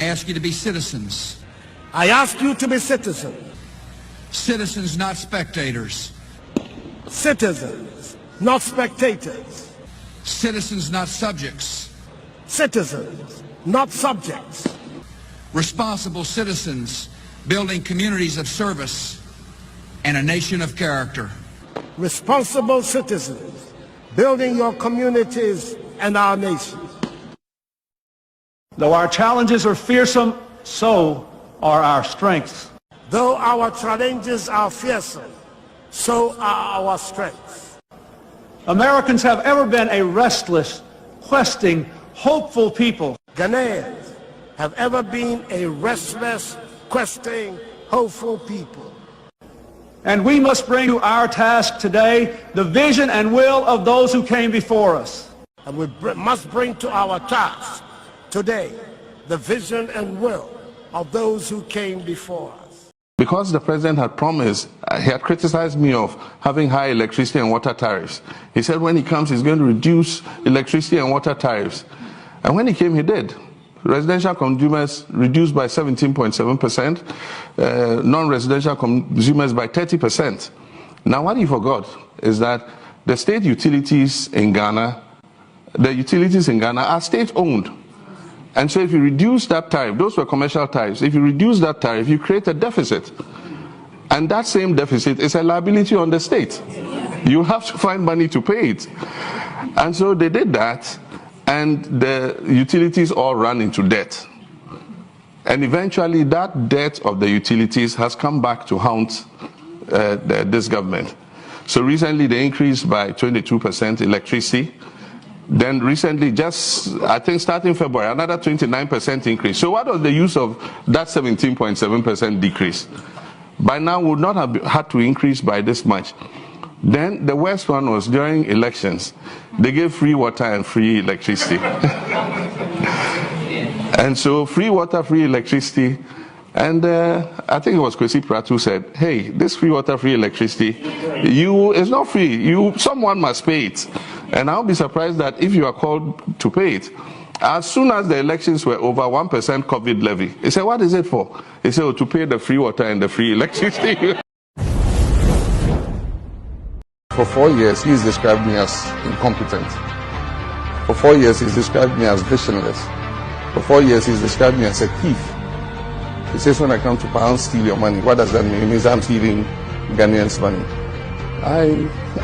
ask you to be citizens. I ask you to be citizens. Citizens, not spectators. Citizens, not spectators. Citizens, not subjects. Citizens, not subjects. Responsible citizens, building communities of service and a nation of character. Responsible citizens, building your communities and our nation. Though our challenges are fearsome, so are our strengths. Though our challenges are fearsome, so are our strengths. Americans have ever been a restless, questing, hopeful people. Ghanaians have ever been a restless, questing, hopeful people. And we must bring to our task today the vision and will of those who came before us. And we must bring to our task today the vision and will of those who came before us. Because the president had promised, he had criticized me of having high electricity and water tariffs. He said when he comes, he's going to reduce electricity and water tariffs. And when he came, he did. Residential consumers reduced by 17.7%, non-residential consumers by 30%. Now what he forgot is that the state utilities in Ghana, are state-owned. And so if you reduce that tariff, those were commercial tariffs, if you reduce that tariff, you create a deficit. And that same deficit is a liability on the state. You have to find money to pay it. And so they did that, and the utilities all ran into debt. And eventually that debt of the utilities has come back to haunt this government. So recently they increased by 22% electricity. Then recently, just I think starting February, another 29% increase. So what was the use of that 17.7% decrease? By now would not have had to increase by this much. Then the worst one was during elections. They gave free water and free electricity. And so free water, free electricity. And I think it was Kwesi Pratt who said, hey, this free water, free electricity, it's not free. Someone must pay it. And I'll be surprised that if you are called to pay it, as soon as the elections were over, 1% COVID levy. He said, what is it for? He said, to pay the free water and the free electricity. For 4 years, he's described me as incompetent. For 4 years, he's described me as visionless. For 4 years, he's described me as a thief. He says, when I come to power, I'll steal your money. What does that mean? It means I'm stealing Ghanaians' money.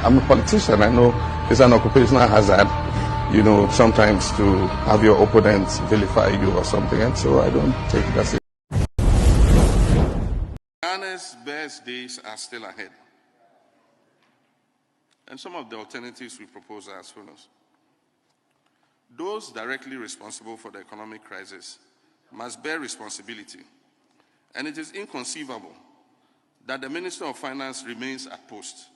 I'm a politician. I know it's an occupational hazard, sometimes to have your opponents vilify you or something. And so I don't take that seriously. Ghana's best days are still ahead. And some of the alternatives we propose are as follows. Those directly responsible for the economic crisis must bear responsibility. And it is inconceivable that the Minister of Finance remains at post.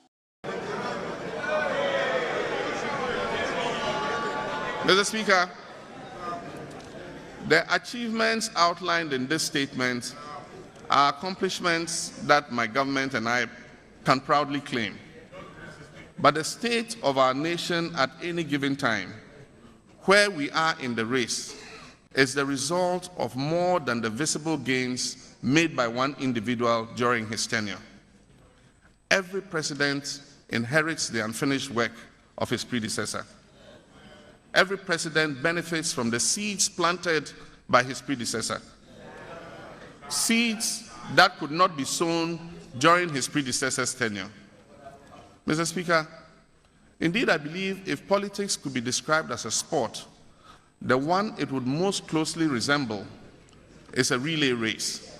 Mr. Speaker, the achievements outlined in this statement are accomplishments that my government and I can proudly claim. But the state of our nation at any given time, where we are in the race, is the result of more than the visible gains made by one individual during his tenure. Every president inherits the unfinished work of his predecessor. Every president benefits from the seeds planted by his predecessor. Seeds that could not be sown during his predecessor's tenure. Mr. Speaker, indeed I believe if politics could be described as a sport, the one it would most closely resemble is a relay race.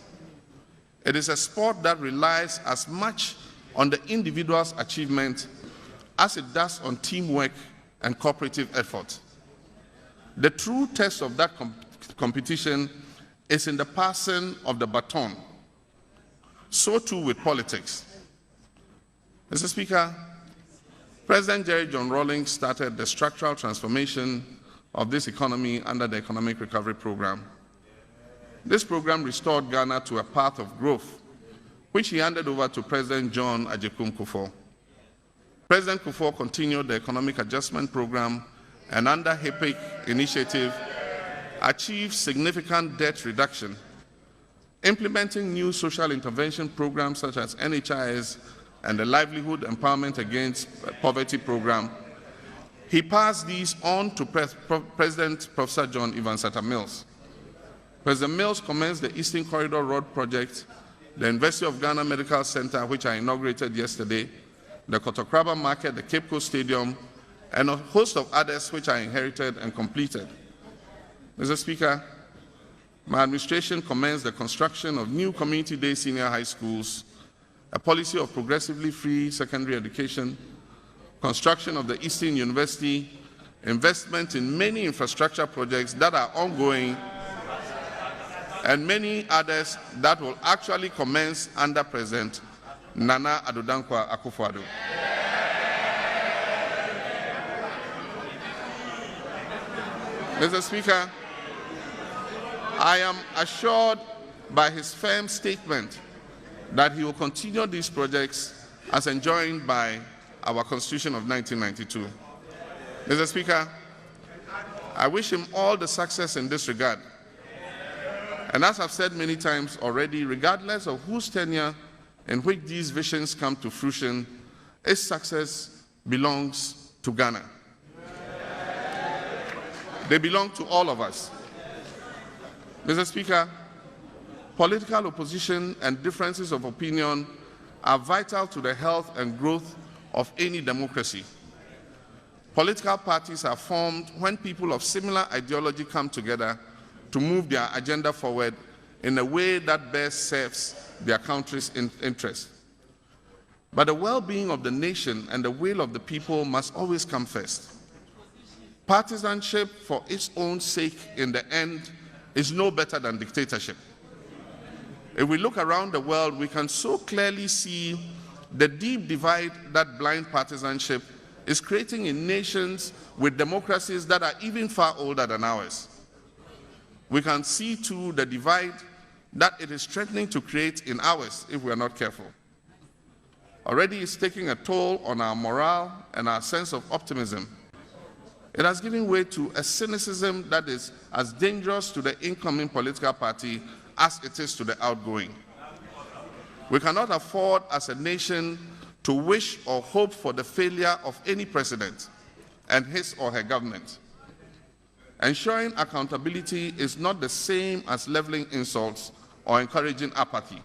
It is a sport that relies as much on the individual's achievement as it does on teamwork and cooperative effort. The true test of that competition is in the passing of the baton. So too with politics. Mr. Speaker, President Jerry John Rawlings started the structural transformation of this economy under the Economic Recovery Program. This program restored Ghana to a path of growth, which he handed over to President John Agyekum Kufuor. President Kufuor continued the Economic Adjustment Program, and under HIPIC initiative, achieve significant debt reduction, implementing new social intervention programs such as NHIS and the Livelihood Empowerment Against Poverty program. He passed these on to President Professor John Evan-Satta Mills. President Mills commenced the Eastern Corridor Road Project, the University of Ghana Medical Center, which I inaugurated yesterday, the Kotokraba Market, the Cape Coast Stadium, and a host of others which I inherited and completed. Mr. Speaker, my administration commenced the construction of new community-day senior high schools, a policy of progressively free secondary education, construction of the Eastern University, investment in many infrastructure projects that are ongoing, and many others that will actually commence under President Nana Addo Dankwa Akufo-Addo. Mr. Speaker, I am assured by his firm statement that he will continue these projects as enjoined by our Constitution of 1992. Mr. Speaker, I wish him all the success in this regard. And as I've said many times already, regardless of whose tenure in which these visions come to fruition, its success belongs to Ghana. They belong to all of us. Mr. Speaker, political opposition and differences of opinion are vital to the health and growth of any democracy. Political parties are formed when people of similar ideology come together to move their agenda forward in a way that best serves their country's interest. But the well-being of the nation and the will of the people must always come first. Partisanship for its own sake in the end is no better than dictatorship. If we look around the world, we can so clearly see the deep divide that blind partisanship is creating in nations with democracies that are even far older than ours. We can see too the divide that it is threatening to create in ours if we are not careful. Already it's taking a toll on our morale and our sense of optimism. It has given way to a cynicism that is as dangerous to the incoming political party as it is to the outgoing. We cannot afford as a nation to wish or hope for the failure of any president and his or her government. Ensuring accountability is not the same as leveling insults or encouraging apathy.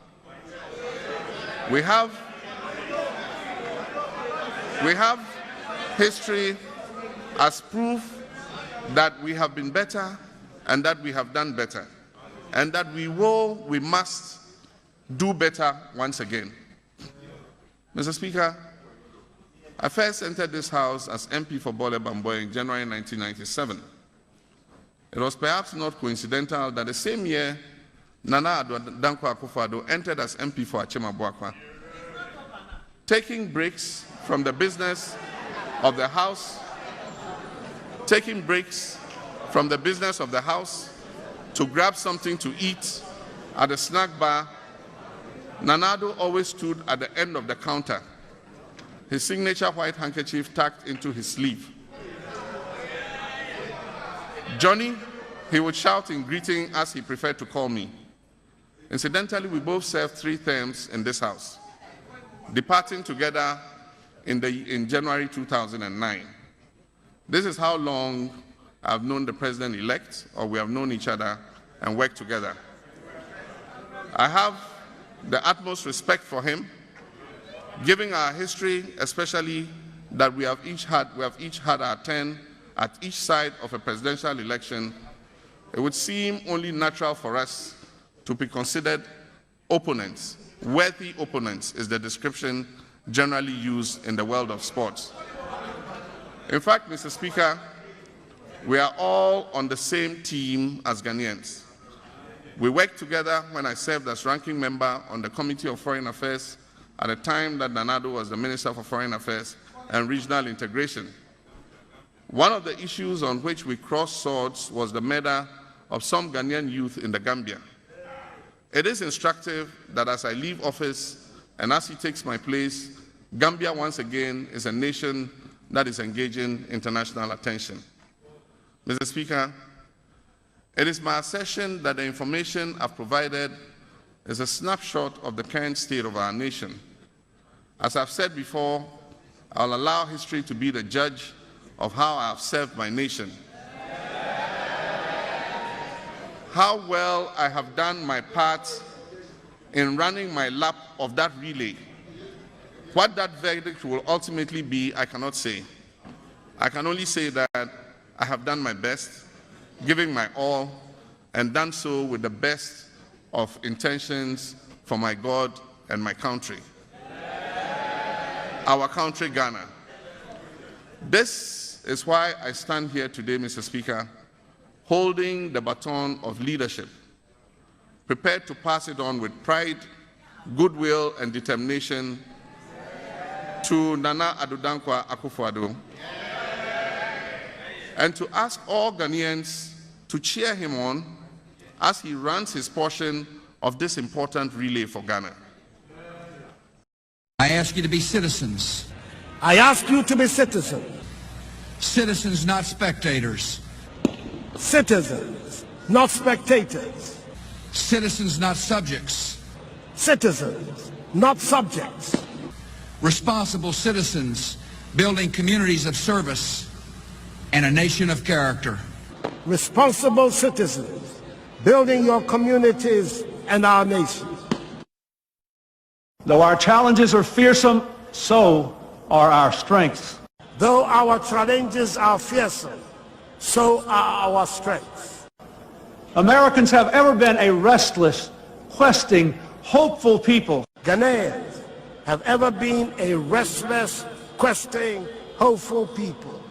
We have history as proof that we have been better and that we have done better, and that we must do better once again. Mr. Speaker, I first entered this House as MP for Bole Bamboy in January 1997. It was perhaps not coincidental that the same year, Nana Addo Dankwa Akufo-Addo entered as MP for Achema-Boakwa. Taking breaks from the business of the House, to grab something to eat at a snack bar, Nana Addo always stood at the end of the counter, his signature white handkerchief tucked into his sleeve. Johnny, he would shout in greeting as he preferred to call me. Incidentally, we both served 3 terms in this House, departing together in January 2009. This is how long I've known the President-elect, or we have known each other and worked together. I have the utmost respect for him, given our history, especially that we have each had our turn at each side of a presidential election. It would seem only natural for us to be considered opponents. Worthy opponents is the description generally used in the world of sports. In fact, Mr. Speaker, we are all on the same team as Ghanaians. We worked together when I served as ranking member on the Committee of Foreign Affairs at the time that Nana Addo was the Minister for Foreign Affairs and Regional Integration. One of the issues on which we crossed swords was the murder of some Ghanaian youth in the Gambia. It is instructive that as I leave office and as he takes my place, Gambia once again is a nation that is engaging international attention. Mr. Speaker, It is my assertion that the information I've provided is a snapshot of the current state of our nation. As I've said before, I'll allow history to be the judge of how I have served my nation. How well I have done my part in running my lap of that relay. What that verdict will ultimately be, I cannot say. I can only say that I have done my best, giving my all, and done so with the best of intentions for my God and my country. Our country, Ghana. This is why I stand here today, Mr. Speaker, holding the baton of leadership, prepared to pass it on with pride, goodwill, and determination to Nana Addo Dankwa Akufo-Addo, and to ask all Ghanaians to cheer him on as he runs his portion of this important relay for Ghana. I ask you to be citizens. I ask you to be citizens. Citizens, not spectators. Citizens, not spectators. Citizens, not subjects. Citizens, not subjects. Responsible citizens building communities of service and a nation of character. Responsible citizens building your communities and our nation. Though our challenges are fearsome, so are our strengths. Though our challenges are fearsome, so are our strengths. Americans have ever been a restless, questing, hopeful people. Ghanaians have ever been a restless, questing, hopeful people.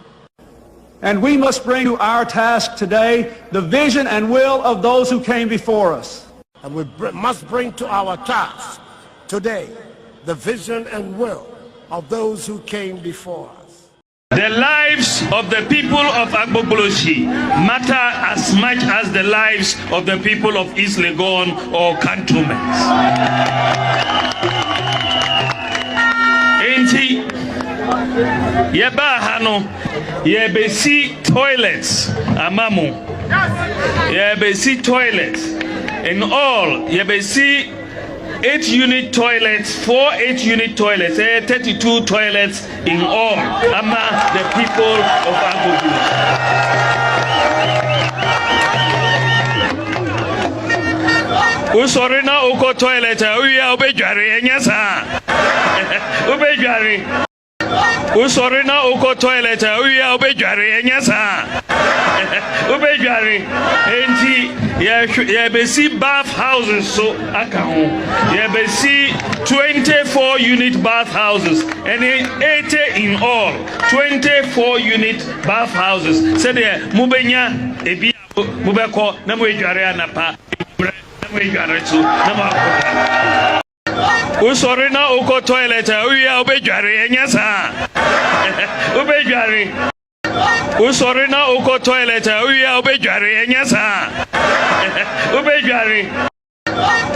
And we must bring to our task today the vision and will of those who came before us. And we must bring to our task today the vision and will of those who came before us. The lives of the people of Agbogbolosi matter as much as the lives of the people of East Legon or cantonments. Enti yeba hano yebesi toilets amamu yebesi toilets in all yebesi 8-unit toilets, 4 8-unit toilets, 32 toilets in all, among the people of Agbogbolosi. Usorina uko toilet, uya ubejari enyasa. Ubejari. Usorina uko toilet, uya ubejari enyasa. Ubejari. Enti yebesi bath houses so akaho. Yebesi 24-unit bath houses and 80 in all. 24-unit bath houses. Say there mubenya ebi mubeko na mujare anapa. Usorina uko toilet, uya ubejari enyasa. Ubejari. Usorina uko toilet, uya ubejari enyasa. Ubejari.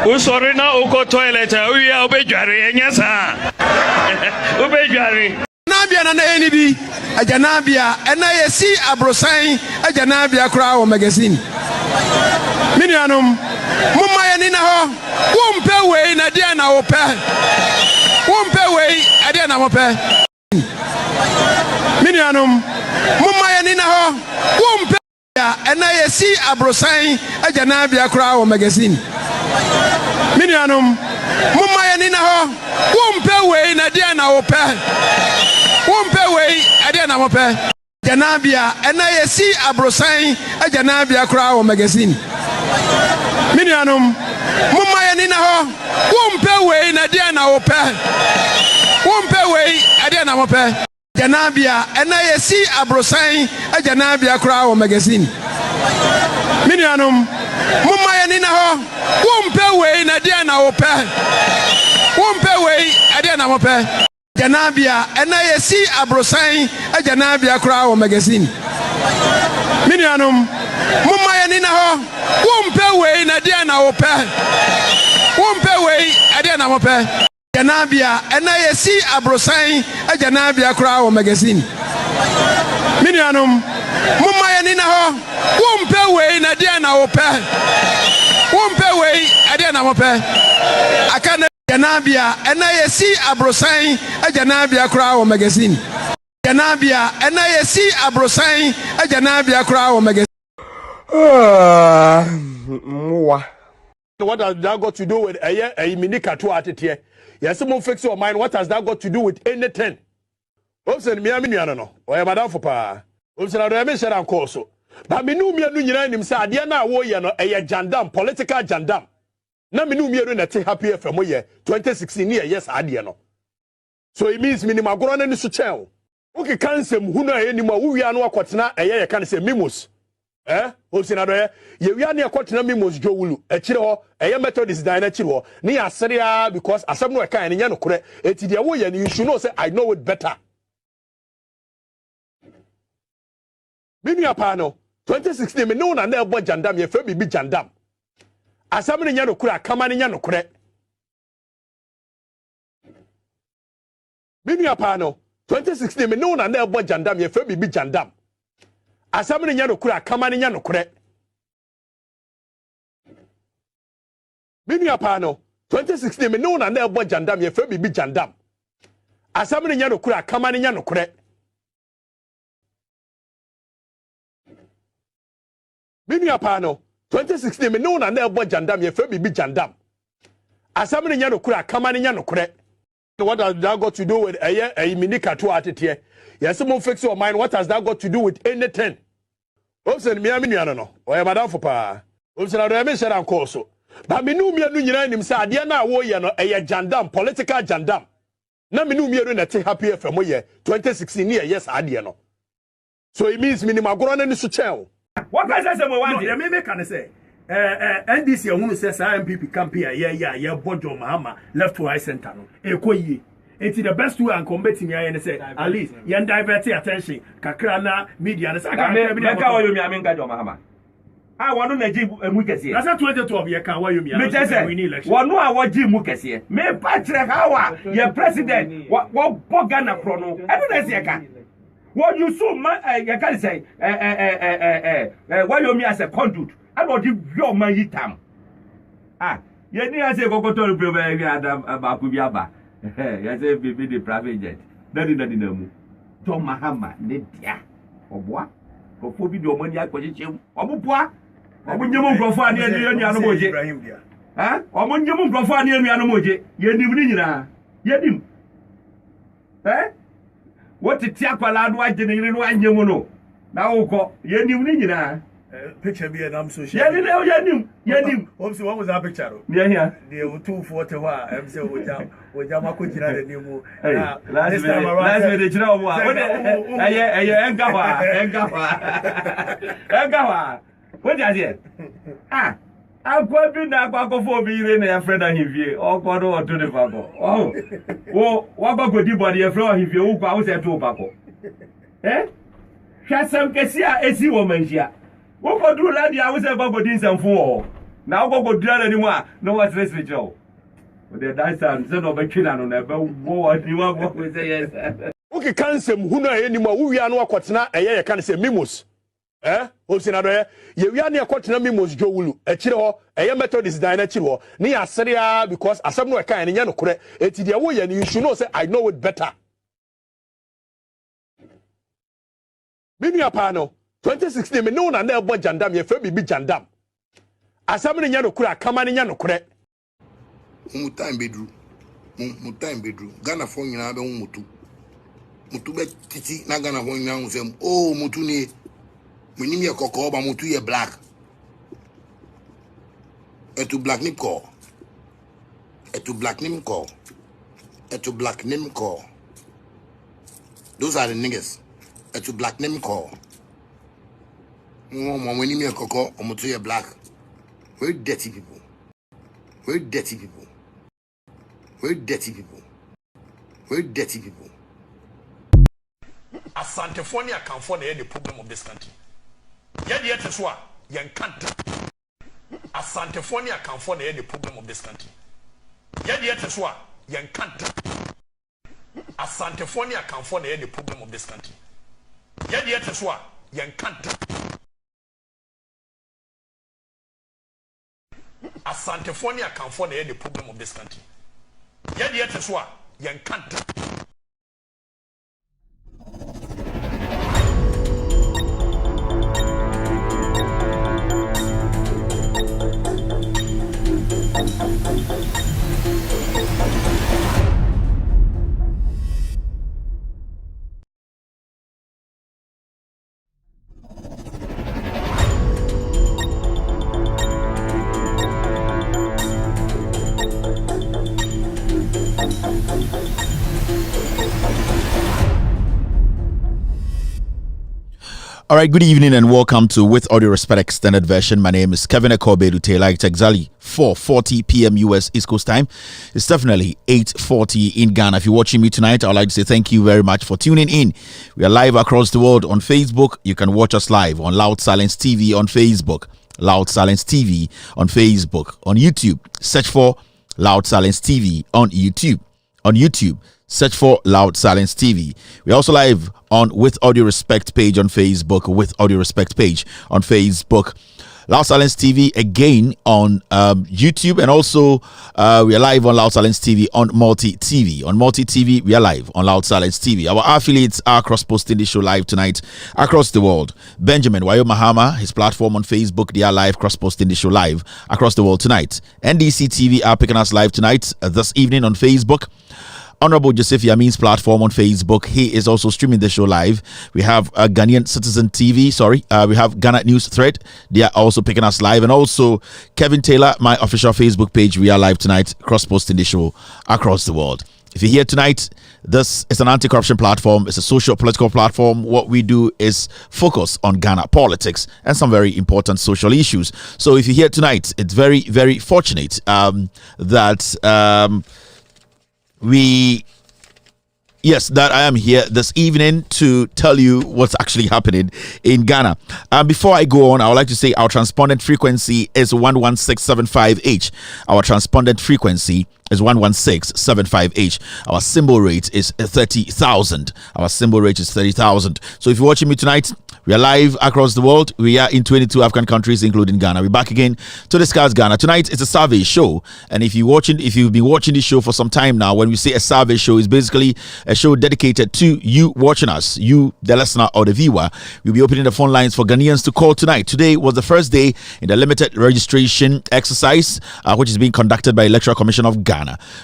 Usorina uko toilet, uya ubejari enyasa. Ubejari. Janabia na enibi ajanabia ena yesi abrosan ajanabia kura o magazine minianum mumma ya ni na ho wompe we na dia na wo pe wompe we ade na wo pe minianum mumma ya ni na ho wompe ya ena yesi abrosan ajanabia kura o magazine minianum mumma ya ni na ho wompe we na dia na wo pe wompe we ade na wo pe janabia ena yesi abrosan ajanabia kura o magazine minianum mumma ya ni na ho wompe we na dia na wo pe wompe we ade na wo pe janabia ena yesi abrosan ajanabia kura o magazine minianum mumma ya ni na ho wompe we na dia na wo pe wompe we ade na wo pe janabia ena yesi abrosan ajanabia kura o magazine minianum mumma ya ni na ho wompe we na dia na wo pe wompe we ade na wo pe janabia ena yesi abrosan ajanabia kura o magazine minianum mumma ya ni na ho wompe we na dia ɛdeɛ na wopɛ wompɛ wei ɛdeɛ na wopɛ aka na agyanabea ɛna yɛsi abrosan agyanabea koraa wɔ magazine agyanabea ɛna yɛsi abrosan agyanabea koraa wɔ magazine. What has that got to do with a mini katu atete? Yes, someone fix your mind. What has that got to do with anything? Obsen me ami nuano no. O madam for pa. Obsen ado me share am call so. But me nu mienu nyina nim say ade na wo ye no jandam, political jandam. Na me nu mienu na te happy FM ye 2016 year yes ade no. So it means minimum agoro na ni so chen. Okay kansem hu na ye nim a wo wi anu akotena ye kan say mimos. Obsen ado ye wi anu akotena mimos jowulu. Ekire ho Methodist dan na ekire ho. Ni asere because asem no e kan nya no kore. Eti de wo ye you should know say I know it better. Minu apano 2016 me no na na ebo jandam ye fe bibi jandam asam ne nya no kura kama ne nya no kure Minu apano 2016 me no na na ebo jandam ye fe bibi jandam asam ne nya no kura kama ne nya no kure Minu apano 2016 me no na na ebo jandam ye fe bibi jandam asam ne nya no kura kama ne nya no kure Minu apano 2016 me no na na ebo jandam ye fe bibi jandam asam ne nya no kura kama ne nya no kure. What has that got to do with a mini katu atete? Yes, someone fix your mind. What has that got to do with anything? Obsen me ami nuano no. O madam for pa. Obsen ado me share am call so. But me nu mienu nyina nim say ade na wo ye no jandam, political jandam. Na me nu mienu na te happy FM ye 2016 year yes ade no. So it means minimum agoro na ni so chen. What can I say? No, maybe can I say? NDC, I want to say, MPP campaign, yeah, Bojo Mahama, left to right center. Ekoyi. It's the best way I'm combating here and say, at least, you divert attention. Kakrana, media, and I want to Najib Mukasi. That's not 2012. You can't you me. We need election. One more, what Jim Mukasi. Me Patrick Hawa, your president, what Bogana Chrono. I don't know. What you saw, you can say, what you mean as a conduit. I don't give your money time. You need to say, go to the private about Kubiaba. You say, be the private jet. That is the name. Tom Mahama, Nedia, or what? For forbid your money acquisition, or what? Or when you move from far near the Yanamoji. Or when you move from far near the Yanamoji, you didn't. You didn't. What the Tiapala do I didn't know and you know. Now go, you knew picture be an I'm so sure. Yanim. What was that picture? Yeah. They were 240. I'm so with Yamako the new. Last time around, you know what? Engawa. What is it? I'm quite been now back for being a friend of him. Or Kodo to the Paco. Oh, what about good body? A floor if you go out at Paco. Has some Cassia, a sea woman here. What for do lady? I was about Godins and four. Now go drive anymore. No one's listening, Joe. But the dice and son of a killer on a bow. What you want to say? Yes. Okay, can't say Huna anymore. We are no quatna, a year can say Mimos. Obsenado, ye are near quatna Mimos Jowulu, a chiro, a Methodist dan a chiro, near Syria because as some no kind in Yanokre, it's the way and you should know say I know it better. Mimi apano 2016 me no na na ebo jandam ye fe bibi jandam asam ne nya no kura kama ne nya no kure mu time bedru Ghana fo nyina be mutu be titi na Ghana fo nyina hu sem oh mutu ni munim ye kokko ba mutu ye black etu black name call those are the niggas etu black name call. When you mean cocoa, or mutu black. Very dirty people. As Santafonia can for the problem of this country. Yet is what young can't. As Santafonia can for the problem of this country. Yet is what young can't. As Santafonia can for the problem of this country. Yet is what young can't. Asantefo ne akamfo na the problem of this country. Yet is what yen can't. All right, good evening and welcome to With Audio Respect Extended Version. My name is Kevin Ekobedu Taylor. It's exactly 4:40 p.m. US East Coast time. It's definitely 8:40 in Ghana. If you're watching me tonight, I'd like to say thank you very much for tuning in. We are live across the world on Facebook. You can watch us live on Loud Silence TV on Facebook. Loud Silence TV on Facebook. On YouTube, search for Loud Silence TV on YouTube. On YouTube, search for Loud Silence TV. We're also live on With Audio Respect page on Facebook. With Audio Respect page on Facebook. Loud Silence TV again on YouTube, and also we are live on Loud Silence TV on Multi TV. On Multi TV, we are live on Loud Silence TV. Our affiliates are cross-posting the show live tonight across the world. Benjamin Wayo Mahama, his platform on Facebook, they are live cross-posting the show live across the world tonight. NDC TV are picking us live tonight this evening on Facebook. Honorable Joseph Yamin's platform on Facebook, he is also streaming the show live. We have Ghanaian Citizen TV, we have Ghana News Thread, they are also picking us live, and also Kevin Taylor, my official Facebook page, we are live tonight, cross-posting the show across the world. If you're here tonight, this is an anti-corruption platform. It's a social-political platform. What we do is focus on Ghana politics and some very important social issues. So if you're here tonight, it's very, very fortunate that that I am here this evening to tell you what's actually happening in Ghana. Before I go on, I would like to say our transpondent frequency is 11675H. Our transpondent frequency is 11675H. Our symbol rate is 30,000. Our symbol rate is 30,000. So if you're watching me tonight, we are live across the world. We are in 22 African countries, including Ghana. We're back again to discuss Ghana. Tonight is a survey show. And if you've been watching this show for some time now, when we say a survey show, it's basically a show dedicated to you watching us, you, the listener or the viewer. We'll be opening the phone lines for Ghanaians to call tonight. Today was the first day in the limited registration exercise, which is being conducted by Electoral Commission of Ghana.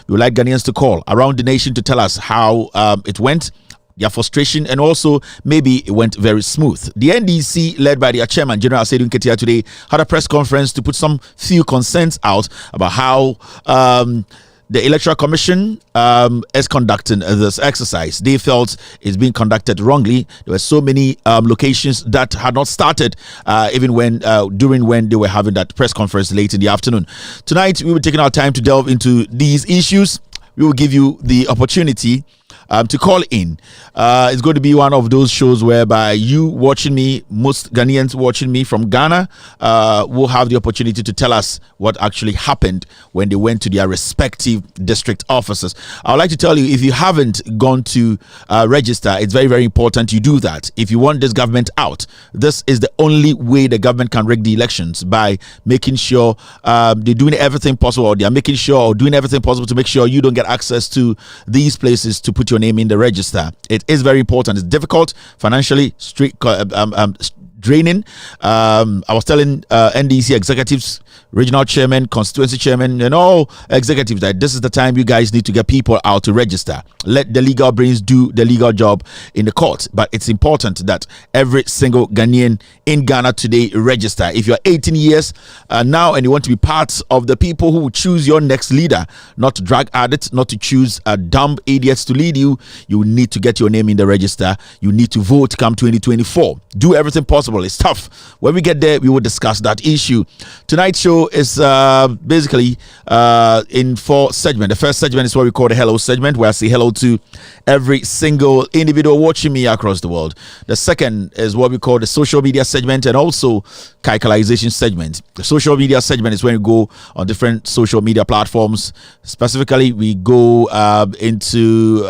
We would like Ghanaians to call around the nation to tell us how it went, their frustration, and also maybe it went very smooth. The NDC, led by their chairman, General Asedun Ketia, today had a press conference to put some few concerns out about how the Electoral Commission is conducting this exercise. They felt it's being conducted wrongly. There were so many locations that had not started even when during when they were having that press conference late in the afternoon. Tonight, we will be taking our time to delve into these issues. We will give you the opportunity to call in. It's going to be one of those shows whereby you watching me, most Ghanaians watching me from Ghana, will have the opportunity to tell us what actually happened when they went to their respective district offices. I would like to tell you, if you haven't gone to register, it's very, very important you do that. If you want this government out, this is the only way the government can rig the elections, by making sure they're doing everything possible, or they're making sure or doing everything possible to make sure you don't get access to these places to put your name in the register. It is very important. It's difficult, financially draining. I was telling NDC executives, regional chairman, constituency chairman, and all executives that this is the time you guys need to get people out to register. Let the legal brains do the legal job in the court. But it's important that every single Ghanaian in Ghana today register. If you're 18 years now and you want to be part of the people who will choose your next leader, not to drag addicts, not to choose dumb idiots to lead you, you need to get your name in the register. You need to vote come 2024. Do everything possible. It's tough. When we get there, we will discuss that issue. Tonight's show is basically in 4 segments. The first segment is what we call the hello segment, where I say hello to every single individual watching me across the world. The second is what we call the social media segment, and also characterizations segment. The social media segment is when we go on different social media platforms. Specifically, we go into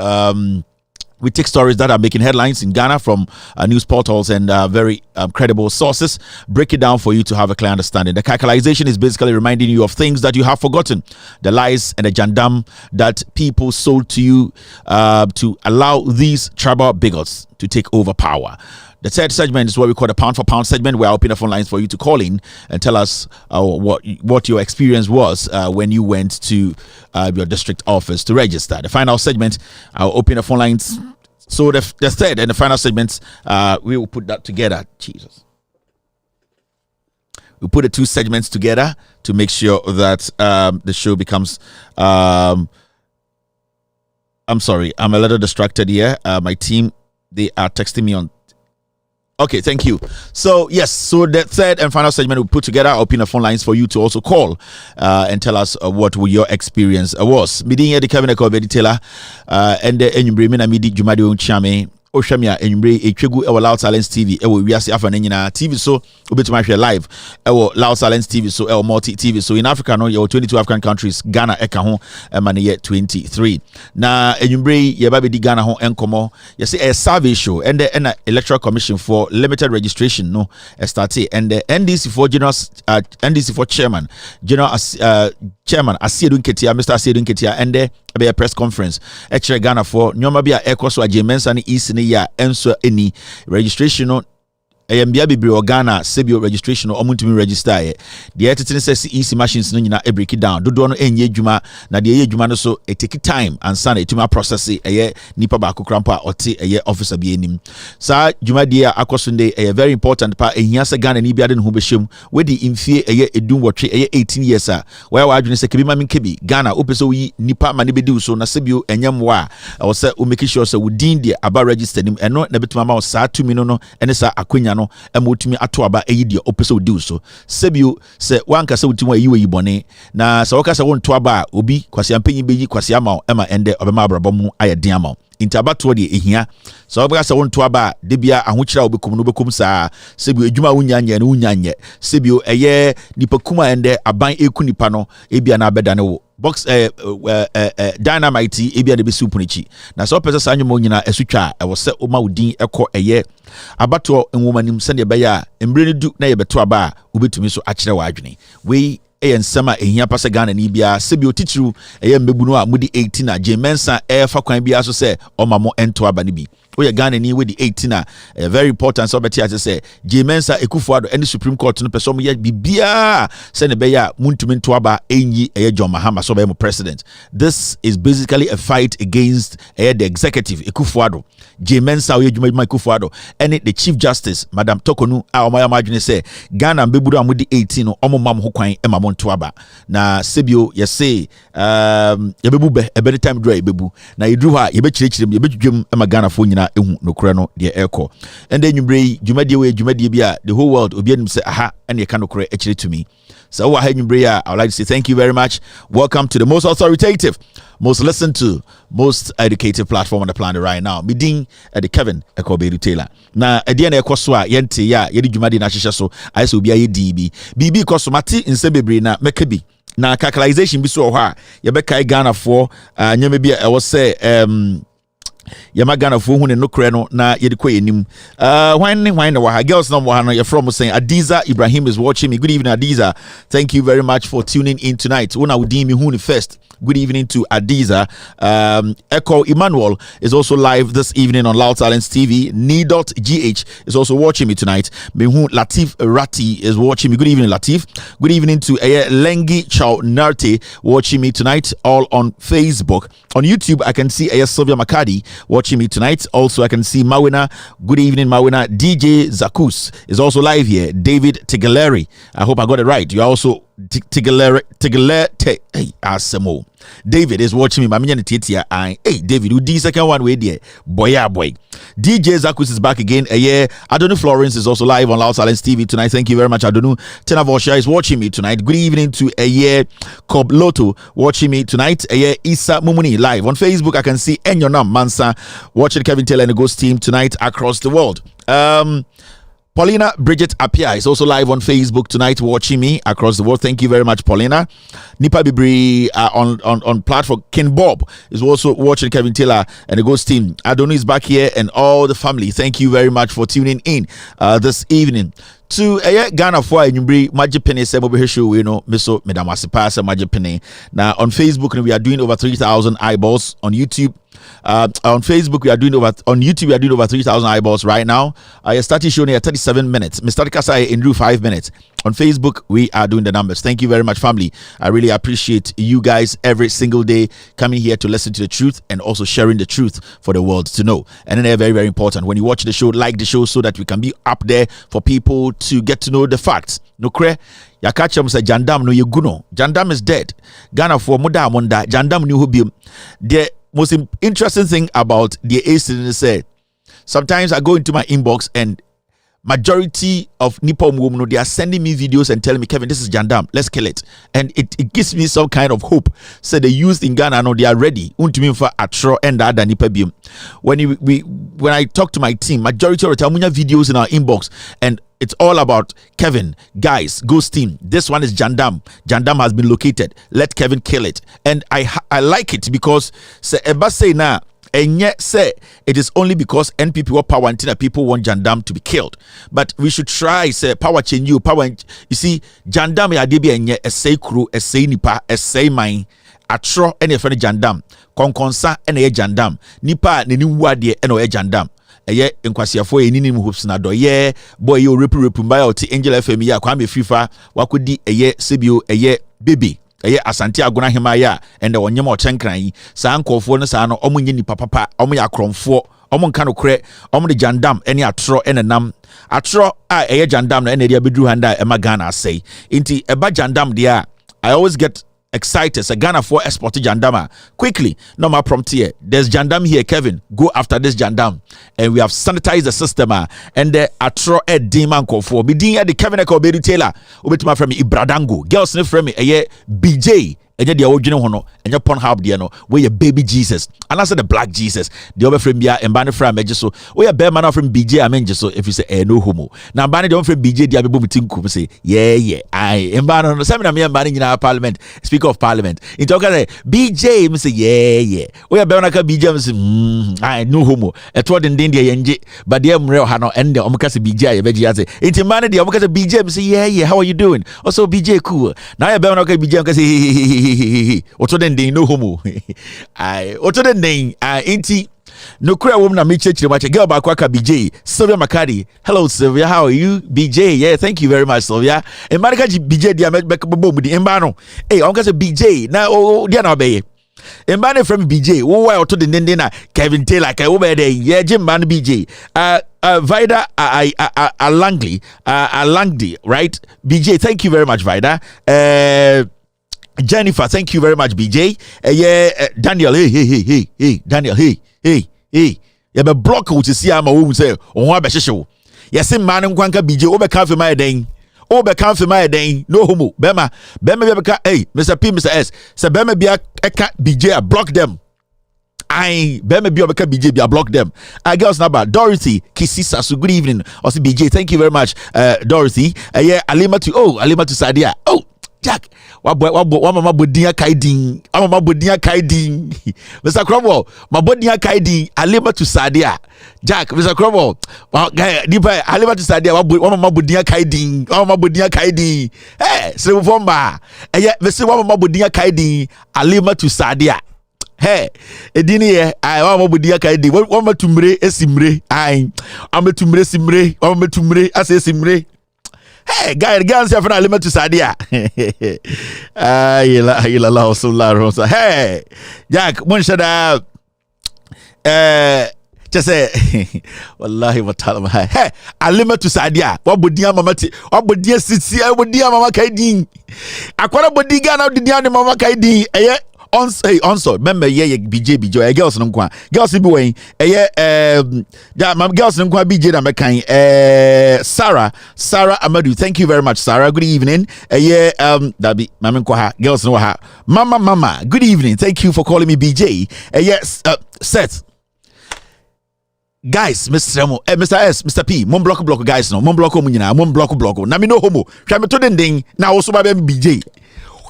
We take stories that are making headlines in Ghana from news portals and very credible sources, break it down for you to have a clear understanding. The characterization is basically reminding you of things that you have forgotten, the lies and the jandam that people sold to you to allow these tribal bigots to take over power. The third segment is what we call the pound for pound segment, where I open the phone lines for you to call in and tell us what your experience was when you went to your district office to register. The final segment, I'll open the phone lines. So the third and the final segments, we will put that together. Jesus. We'll put the two segments together to make sure that the show becomes... I'm sorry, I'm a little distracted here. My team, they are texting me on... Okay, thank you. So, yes, so the third and final segment we put together, I'll open the phone lines for you to also call and tell us what your experience was. Meeting here, the cabinet of Taylor and the Enyumbremina Midi Jumadi Chame. Oshamia Enyumbre Echegu Ewa Loud Silence TV Ewa Wiasi Afa Nenyina TV so obetuma share live Ewa Loud Silence TV so Ewa Multi TV so in Africa no you 22 African countries Ghana eka ho man ye 23 na Enyumbre ye ba be di Ghana ho enkomo ye say a survey show and the Electoral Commission for limited registration no started and the NDC for general NDC for chairman general chairman Asiedu Nketia Mr. Asiedu Nketia and the be a press conference actually Ghana for nyoma bia ekoso ajemensa ni isi ni ya enso eni registration no Mbia bibiri Ghana sebio registration no omuntumi register ye de etete se easy machines no nyina e break it down dodo no enye adwuma na de ye adwuma no so it take time and sana etuma process eye nipa ba kokrampa ote eye officer bi enim sa dwuma de akosonde eye very important pa ehia se Ghana ni bia de no ho behwem we di mfie eye edum wotwe eye 18 years a where wa adwene se kebi ma menkebi Ghana opese wi nipa ma ne bedi so na sebio enyamwa o se o make sure se wudin de aba register nim eno na betuma ma o sa tumi no ene sa akwanya no emotumi ato aba eyidia opese odi so sebio se wanka se wutimi ayi we bone na se woka se wonto aba obi kwase ampanyi beyi kwase ama ema ende obema abrabomu ayedin ama intabato de ehia so woka se wonto aba de bia ahokyira obekum no bekum saa sebio edwuma wunyanya na wunyanya sebio eye nipakuma ende aban eku nipa no ebia na abeda ne wo box dynamite ebia de besu punichi na so pese sa anwom nyina esutwa e wo se o ma udin ekọ eye abato enwomanim se ne beya embre ne du na ye beto aba obetumi so akire wa adwene we ensema ehia pase Ghana ni bia sebi otitiru eye mbebu no a mudi 18 na jemensa fa kwan bia so se omamo ento aba ne bi we Ghana ni we di 18 na very important so beti ase se jemensa ekufuado any Supreme Court no person ye bibia se ne beya muntumi nto aba enyi eye John Mahama so be mo president. This is basically a fight against the executive ekufuado jemensa we juma ekufuado and the Chief Justice Madam Tokonu a omaya madwene se Ghana mbebu do amudi 18 no omomam ho kwan emamo nto aba na sebio ye say yebebu be every time do yebebu na yedru ha yebekirikirem yebedwem ema Ghana fo nyina ehu nokure no de eko ende nwumbre dwumadie bia the whole world obianim say aha ene ye ka nokure ekire to me. So I would like to say thank you very much. Welcome to the most authoritative, most listened to, most educative platform on the planet right now. Meeting at the Kevin Ekobedu Taylor. Now at the end of Koswa Yente ya yedi jumadi na shisha so I so be a DB. BB Kosomati in Sebebri na mekebi. Na characterization biso ha yebeka Ghana for nyame bia I was say Yama Ghana for who no kreno na yedikwe enim. Wine wa girls no wa no you're from saying Adiza Ibrahim is watching me. Good evening Adiza. Thank you very much for tuning in tonight. Una udimi huni first. Good evening to Adiza. Echo Emmanuel is also live this evening on Loud Silence TV. Ni.gh is also watching me tonight. Mehu Latif Rati is watching me. Good evening, Latif. Good evening to Lengi Chow Narte watching me tonight, all on Facebook. On YouTube, I can see Sylvia Makadi watching me tonight. Also, I can see Mawina. Good evening, Mawina. DJ Zakus is also live here. David Tigaleri. I hope I got it right. You are also Tigaleri. Hey, Asemo. David is watching me. Hey, David, who the second one way there? Boy. DJ Zakus is back again. Adonu Florence is also live on Loud Silence TV tonight. Thank you very much, Adonu. Tenavosha is watching me tonight. Good evening to Cob Loto watching me tonight. Isa Mumuni live on Facebook. I can see Enyonam Mansa watching Kevin Taylor and the Ghost team tonight across the world. Paulina Bridget Apia is also live on Facebook tonight, watching me across the world. Thank you very much, Paulina. Nipa Bibri on platform. Ken Bob is also watching. Kevin Taylor and the Ghost team. Adoni is back here and all the family. Thank you very much for tuning in this evening. To Ghana for Nyumbri Majipene Sebo show, you know, Miso Madam Asipasa Majipene. Now on Facebook we are doing over 3,000 eyeballs. On YouTube. On Facebook, on YouTube, we are doing over 3,000 eyeballs right now. I started showing here 37 minutes. Mr. Kasai in 5 minutes. On Facebook, we are doing the numbers. Thank you very much, family. I really appreciate you guys every single day coming here to listen to the truth and also sharing the truth for the world to know. And then they're very, very important. When you watch the show, like the show so that we can be up there for people to get to know the facts. No cre. Yakacham say Jandam no yeguno. Jandam is dead. Ghana for Muda Munda. Jandam new hubium. The most interesting thing about the incident is sometimes I go into my inbox and majority of Nippon women, they are sending me videos and telling me, Kevin, this is Jandam, let's kill it. And it gives me some kind of hope. So the youth in Ghana, they are ready. For Atro and other Nipa bium. When I talk to my team, majority of the time we have videos in our inbox and it's all about Kevin, guys, Ghost team. This one is Jandam. Jandam has been located. Let Kevin kill it. And I like it because say now, and yet say it is only because NPP or power until people want Jandam to be killed. But we should try say power change you power. You see, Jandam ya debi and yet a say crew, a say nipa, a say mine. Atro any friend Jandam. Konkonsa any Jandam. Nipa ni wadi eno Jandam. Eye nkwasiafo enini mu hoops na do ye boy yo repu mba oti Angel FM ya Kwame Fifa wakodi eye sebio eye baby eye Asante Agona hema ya ende wonyema ochenkran yi saa nkofo no saa no omunye ni papa omu ya kromfo omu nka no kre omu de Jandam ene atro ene nam atro a eye Jandam no ene dia bedru handa ema Ghana say inti eba Jandam dia I always get excited. So Ghana for export Jandama quickly. No more prompt here. There's Jandam here, Kevin. Go after this Jandam, and we have sanitized the system. And the atro a demon call for. Be the Kevin Eko Bedu Taylor. Ubetuma from Ibradango. Girls sniff from me. BJ. And the original hono and your pon hub no where your baby Jesus and I said the black Jesus the other from ya and banner from so we are bear man from BJ I mean just so if you say no homo now banner don't from BJ the abibu meeting say yeah I am banner no seminar me and banner in our parliament speaker of parliament in talk BJ me say yeah we are bear man BJ say I no homo at what in India yenje but the real hano and the omkase BJ beji say it's man the omkase BJ me say yeah how are you doing also BJ cool now you bear man BJ say Oto den no homo. Oto den inti no cry woman na me church watch a girl back waka BJ Sylvia Makadi. Hello Sylvia, how are you? BJ, yeah, thank you very much Sylvia. And Marika BJ dia make boom di embano. Hey, I'm gonna say BJ na dia na obey. Embano from BJ. Wo why oto den na Kevin Taylor kai wo be dey. Yeah, Jim man BJ. Vida Langdi, right? BJ, thank you very much Vida. Jennifer, thank you very much, BJ. Daniel, hey, Daniel, hey. You be block out to see I'm a woman say, oh, I show. Yes, man, and Kwanka BJ, over cafe my day. Over cafe my day, no homo. Bema, hey, Mr. P, Mr. S. So Bema be a cat BJ, I block them. I Bema be a BJ, I block them. I girls number Dorothy, Kisisa, so good evening. Also, BJ, thank you very much, Dorothy. Alima to Sadia. Oh, Jack, what mama bodia kaiding? Mama bodia kaiding. Mr. Cromwell, my bodia kaiding. Alima to Sadia. Jack, Mr. Cromwell, Nipa, Alima to Sadia. What mama bodia kaiding? Mama bodia kaiding. Hey, so Vomba. Mr. Mama bodia kaiding. Alima to Sadia. Hey, edini I want bodia kaiding. What ma tumre esimre. I'm a tumre simre. I'm a tumre as simre. Hey, guy, the guys have an element to Sadia. Hey, Jack, one should have just say, Wallahi, what tell hey, I limit to Sadia. What would dear Mama? What would dear Sitsi? I would dear Mama Kaidin. I quite a body gun out the dear Mama Kaidin. On remember BJ girls no kwa girls be way my girls no kwa BJ na mekan Sarah Amadu, thank you very much Sarah, good evening. That be mama kwa girls no ha mama, good evening, thank you for calling me BJ. Yes, Seth guys, Mr. Mr. S, Mr. P, mom block guys no, mom block munyina, mom block. Na me no homo. Hwa me to den na wo so ba BJ.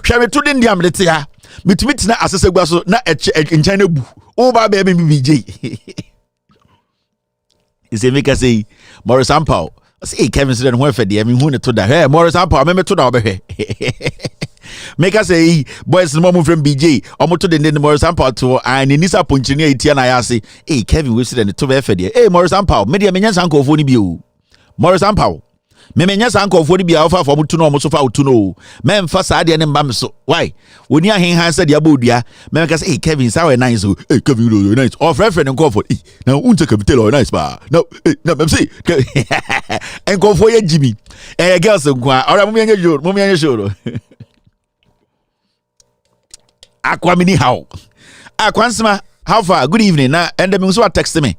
Hwa me to den am lete ya. Mitumi na asesegua so na enchan na bu. Wo ba BJ. He say make us say Morris Ampao. Say Kevin said who for the me hu ne to da. Hey Morris Ampao me to da obehwe. Make us say boys no move from BJ. Omo to den Morris Ampao to and Nisa Punchini etia na ya say hey Kevin we said to be for the. Hey Morris Ampao me dia menya sanko fo ni bi o. Morris Ampao me menya sanko fo ni bi afa for mutu no omo so fa utu no. Me mfa sa de ne mba me so. Why? Woni ahen han said ya bodua. Me make us hey Kevin sa we nice o. Hey Kevin you nice. Or friend nko for. Now unta capital or nice ba. Now me say enko for ye Jimmy. Girls nko. Ora mo me show. Akwamini how? Akwansma, how far? Good evening. And the music text me.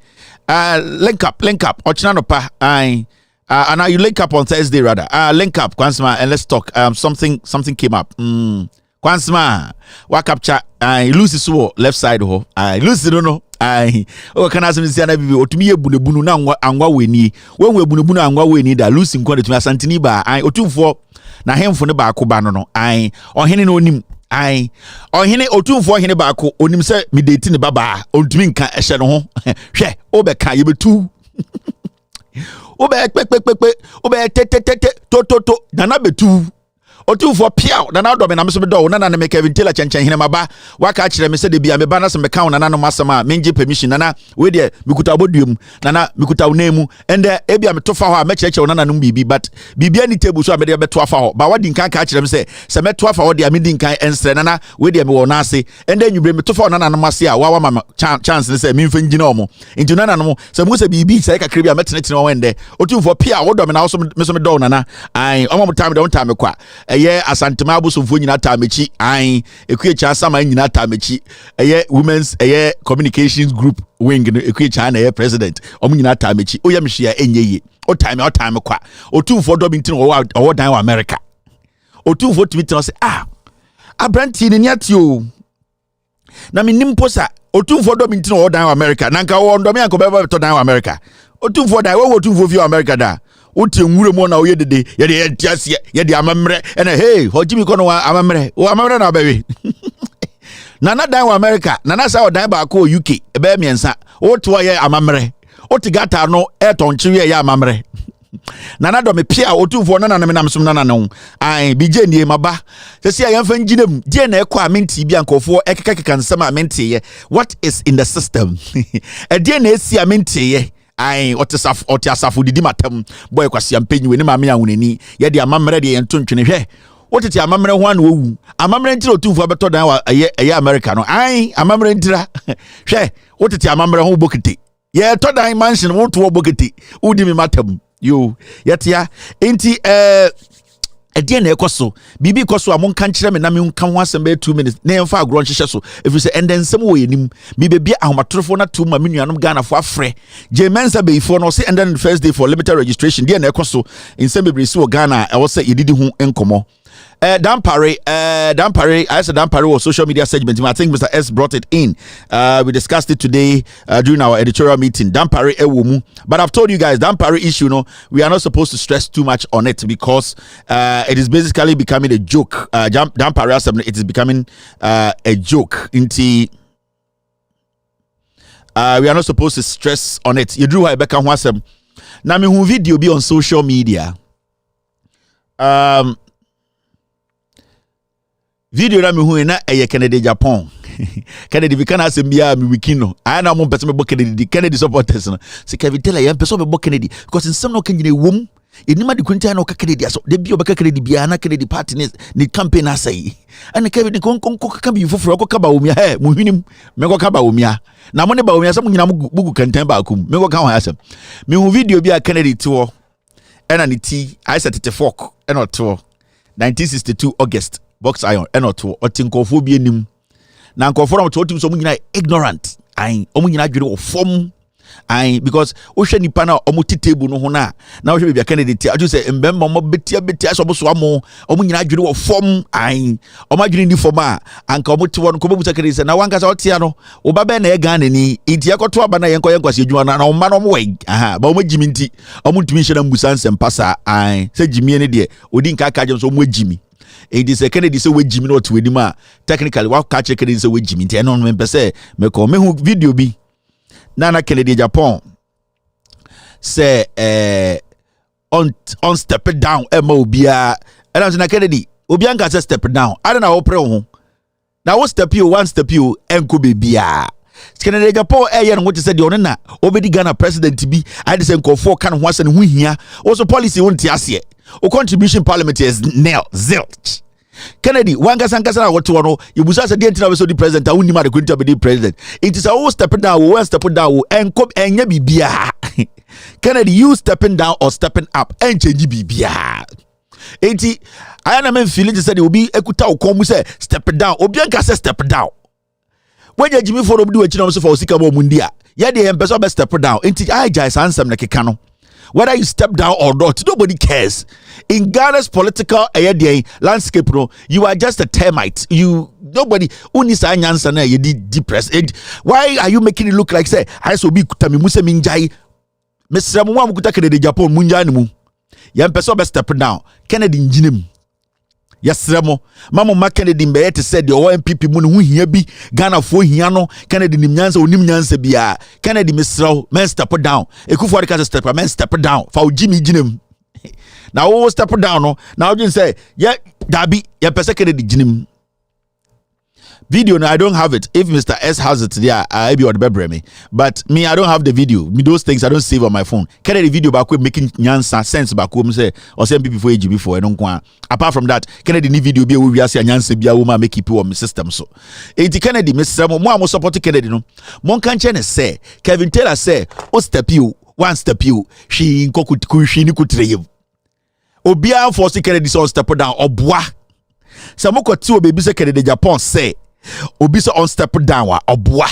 Link up. Ochina pa. And now you link up on Thursday rather. Link up, Kwansma, and let's talk. Something came up. Kwansma, walk up chat. Lucy so left side ho. Lucy don't know. Can I say na bibi otumi ebunebunu na angwa weni. When we ebunebunu angwa weni da Lucy nko de tumi asantini ba. Otumfo na hemfo ne ba akoba no. Ohene no onim. Ohene otumfo ohene ba ako onim se me date ne baba ontumi nka ehye no ho. Hwe obeka yebetu. Obe kpekpekpe obe tetetete to na betu. Otumfo piao na na do me na me so do na me Kevin Taylor chenchen hene maba waka kire me se de bia me ba na se me ka na no masama menje permission na we de mikuta boduum na mikuta unemu ende e bia me to fa ho a me cheche na no bibi but bibia ni table so a me de be to fa ho ba wadi nkan ka kire me se me to fa ho de a me di nkan ensre na we de me wo na ase ende nwubre me to fa na no mase a wa ma chance ne se me mfa ngina omo nti na no se mu se bibi se ka kire bia me tene wo ende otumfo pia wo do me na so me do na ai omo time de on time kwa eye asantema abusofo nyina tamechi ekuecha sama nyina tamechi eye women's eye communications group wing no ekuecha na eye president omu nyina tamechi oyamhia enyeye o time kwa otumfo do bintin o dan wa America otumfo timitin say abranti ni atio na menim posa otumfo do bintin o dan wa America nanka wo ndo me ankobeba to dan wa America otumfo dan wo otumfo fi America da uti nwure mo na oye dede ye de tiase ye de amamre ena hey hojimi kono wa amamre na baby nana dan wa America nana sa odan ba ko UK e be miensa oto ye amamre otigata no etonchiwe ye amamre nana do me pia otumfo nana me nam som nana no bije nie maba se sia yemfa nginem die na ekọ amenti bia nkofo ekeka nsem amenti ye what is in the system e die na esi amenti ye oti asafu didi matam boy kwasi ampenyi we ne mame awunani ye de amamre de yentontwene hwe wotete amamre ho an wowu amamre ntira otumfu abeto dan wa eye America no amamre ntira hwe wotete amamre ho bokete ye to dan mansion woto bokete udi mi matam yo yetia enti edie na ekoso bibi koso amon kan kire me na me nka ho asem be 2 minutes na emfa agro nhyehyɛ so efi se endensem wo yenim mi bebia ahomatorofo na to ma menuanom Ghana fo afre jemensa beifo no se enden the first day for limited registration die na ekoso insem bebre si wo Ghana e wo se yedidi ho enkomo Dampare, I said Dampare was social media segment. I think Mr. S brought it in. We discussed it today during our editorial meeting. Dampare ewomu. But I've told you guys, Dampare issue, we are not supposed to stress too much on it because it is basically becoming a joke. Dampare, it is becoming a joke. We are not supposed to stress on it. You drew Rebecca Wasem. Now, me who video be on social media. Video na me hu na eye Kennedy Japan. Kennedy bi kana asem bia me wikino. Aya na mo pese me bo Kennedy supporters no. Se Kevin Taylor yam pese me bo Kennedy because nsem no kan nyina wom. Enima de kunta na o ka Kennedy aso. De bi o beka Kennedy bia na Kennedy party ni campaign asai. Ana Kevin kon ka bi foforo ko ka ba omia he mo hwinim me ko ka ba omia. Na mo ne ba omia se mo nyina bugu kantan ba akum. Me ko ka ho asem. Me hu video bia Kennedy to ena ni ti I set it fork ena to 1962 August. Box iron enoto otinkofo bi enim na nkofo na otim so munyina ignorant omunyina dwere ofom Because Ocean Nipana omuti table no hona. Now we be a candidate. I just say mbemma mo betia so so amo omunyina adwene wo form omadwene ni forma anka omuti won ko bebuta candidate na wanka sa otia no obabe na e Ghana ni nti yakoto aba na yenko kwase adwuma na omma no mo we ba omagimi nti omutumi hye na mbusansem pasa se jimi ne de odi nka ka je so omagimi. It is a Kennedy say we jimi no to wedim a technically wa ka che Kennedy say we jimi nti eno no me pese me ko me hu video bi Nana Kennedy Japan say on step it down obia and I'm Kennedy obianka say step it down I don't know ho now what step you one step you enko bebia Kennedy Japan yen what said the na obedi Ghana president bi I dey say nkofo kan ho ase ne ho hia also policy won ti ase o contribution parliament is nil zilch Kennedy wangasa na woto no yebusa se de ntina we so di president a woni ma de kwenta be di president it is a step down we step down enko enya bibia Kennedy you stepping down or stepping up and change bibia enti ayana men feeling say obi ekuta ukomu say step down obi anka say step down when you jimi for obi do echi na so for osika mo mundia ye de empeso be step down enti I jai ansem na keka no. Whether you step down or not, nobody cares. In Ghana's political landscape, you are just a termite. Nobody depressed. Why are you making it look like say I so be kutami muse minjai? Mr. Mwa mukuta Kennedy Japan munjani mu. Yam peso be step down. Kennedy njinem. Yes, Remo. Mama Kennedy Mbeyete said the MPP mun hu hia bi Ghana fo hia no Kennedy nim nyansa onim nyansa bia Kennedy Mr. Men step down. Ekufo de ka step men step down. Fa Jimmy ginem. Now wo step down no. Now you say yeah dabi ya pese Kennedy ginem. Video no I don't have it. If Mr. S has it there, I be on the me. But me I don't have the video. Me those things I don't save on my phone. Kennedy video back making nyansa sense back home say or send people for AGB for I don't kwa. Apart from that, Kennedy ni video be we ase nyansa bia wo ma make people on my system so. Enti Kennedy Mr. Mo support Kennedy no. Mon kan che ne say Kevin Taylor say o step you one step you she nkoku shi ni kutreye. Obia force Kennedy so step down oboa. Samoko ti obebi say Kennedy Japan say Obisa on step down wa obwa.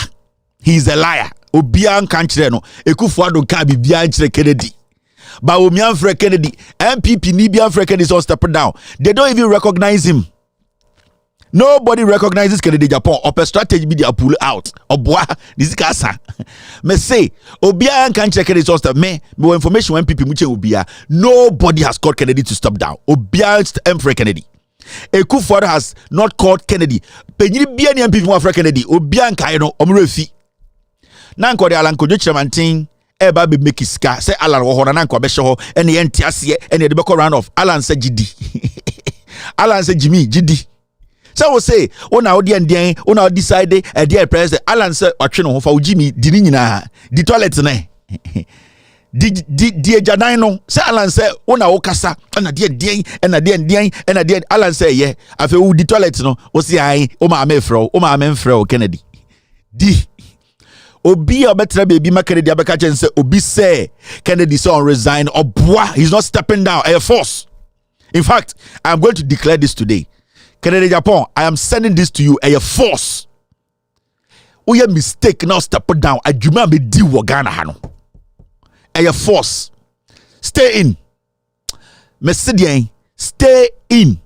He is a liar. Obia nkanchire no Ekufu Addo ka bibia nchire Kennedy. Ba omian Fred Kennedy MPP ni bia Fred Kennedy on step down. They don't even recognize him. Nobody recognizes Kennedy Japan. Open strategy be they pull out. Obwa this kasa. Me say Obia nkanchire Kennedy on step me information when MPP muche Obia. Nobody has called Kennedy to step down. Obia Fred Kennedy. Ekufu has not called Kennedy. Penyiri bia ni MPP wa Kennedy. Obia nkai no omrefi. Na nko de alanko Judicial eba be make iska. Say Alan wo ho na nko be hye ho ene ye ntiase ene de be call round off. Alan say gidi. Alan say Jimmy gidi. So we say ona odi endien ona decide e dey president. Alan say otwe no ho fa Jimmy di ni nyina. Di toilet ne. Di ejadan no say Alan say una wo kasa na de endien Alan say ye afi wo di toilet no wo say ai o ma mfrɛ Kennedy di obi obetra baby ma Kennedy abeka chen say obi say Kennedy so on resign obwa he's not stepping down a force. In fact, I'm going to declare this today. Kennedy Japan, I am sending this to you a force. O ye mistake now step down adwuma be di wo Ghana ha no. A force. Stay in. Mesidian. Stay in.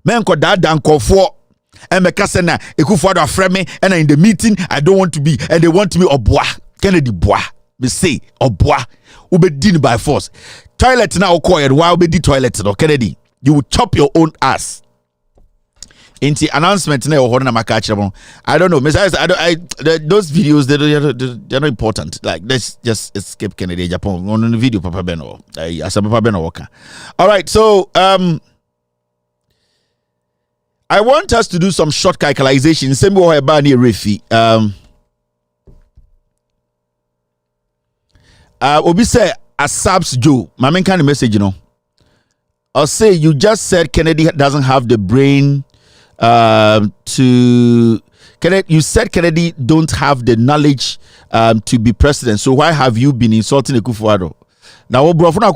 Men ko da nkofo. And me kase na Ekufu Addo afrɛ me and in the meeting I don't want to be and they want me obwa. Kennedy boa. Me say obwa. Ubedin by force. Toilet na okoye wa ubedi toilet no Kennedy. You will chop your own ass. Inti announcement na ho na maka achire. I don't know. Those videos they're not important. Like let's just escape Kennedy Japan on the video Papa Beno. As Papa Beno worker. All right, so I want us to do some short characterizations. Same way about near Refi. Obi say Asabs Joe. My main kind of message, you know. I'll say you just said Kennedy doesn't have the brain to Kennedy. You said Kennedy don't have the knowledge to be president. So why have you been insulting Ekufu Addo? Now, bro, for now,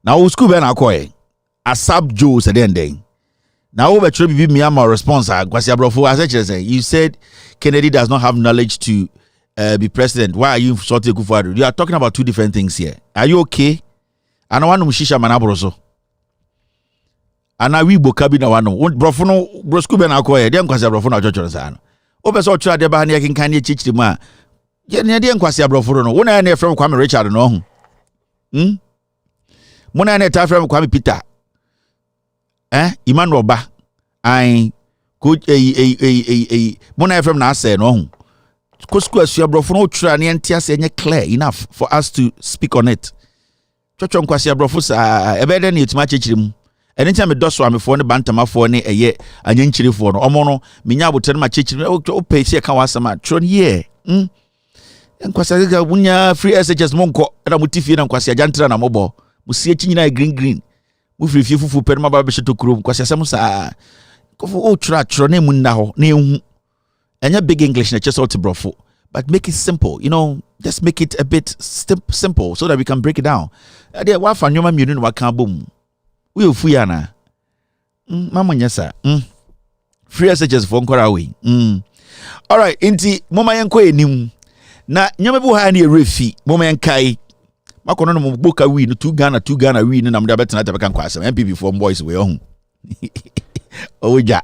now school ben akoy Asab Joe said then. Now, over Trebi Miyama response, you said Kennedy does not have knowledge to be president. Why are you sorting Kufuor? You are talking about two different things here. Are you okay? I don't want to Mushisha Manabroso. And I will book cabin one. Brofono, Broscuben Aqua, then Quasia Brofono Jojo. Over so try the Bahania can candy teach the man. Yet, Nadian Quasia Brofono. One I from Kwame Richard, no. One I from Kwame Peter. Emmanuel Ba, I could Mona from Nasa no. Cosquas, your brofono trani and Tias and clear enough for us to speak on it. Chochon Quasia Brofus, a better need to match him. Anytime a dosso I'm for the bantama for a year, an inch for no mono, Mina would tell my chichin, oh, pay see a kawasama, tron ye. And Quasaga Wunya free SHS Monco, and a mutifi and Quasia Jantra and Mobo, Musiachina green. Move if you for Perma Babisha to Krum, Quasamusa. Go try Trone Mundaho, Neum. And your big English, just all to brofo. But make it simple, just make it a bit simple so that we can break it down. There, what for Newman Munin Wakaboom? We'll Fuyana. Mamma, yes, sir. Free SHS for Korawi. All right, Inti, Mama Yanko Nim. Na Yamabu Hani Refi, Moma Yankai. Makono book a win, two Ghana win, and I'm the better not can quite some MPP for boys way home. Oh, yeah.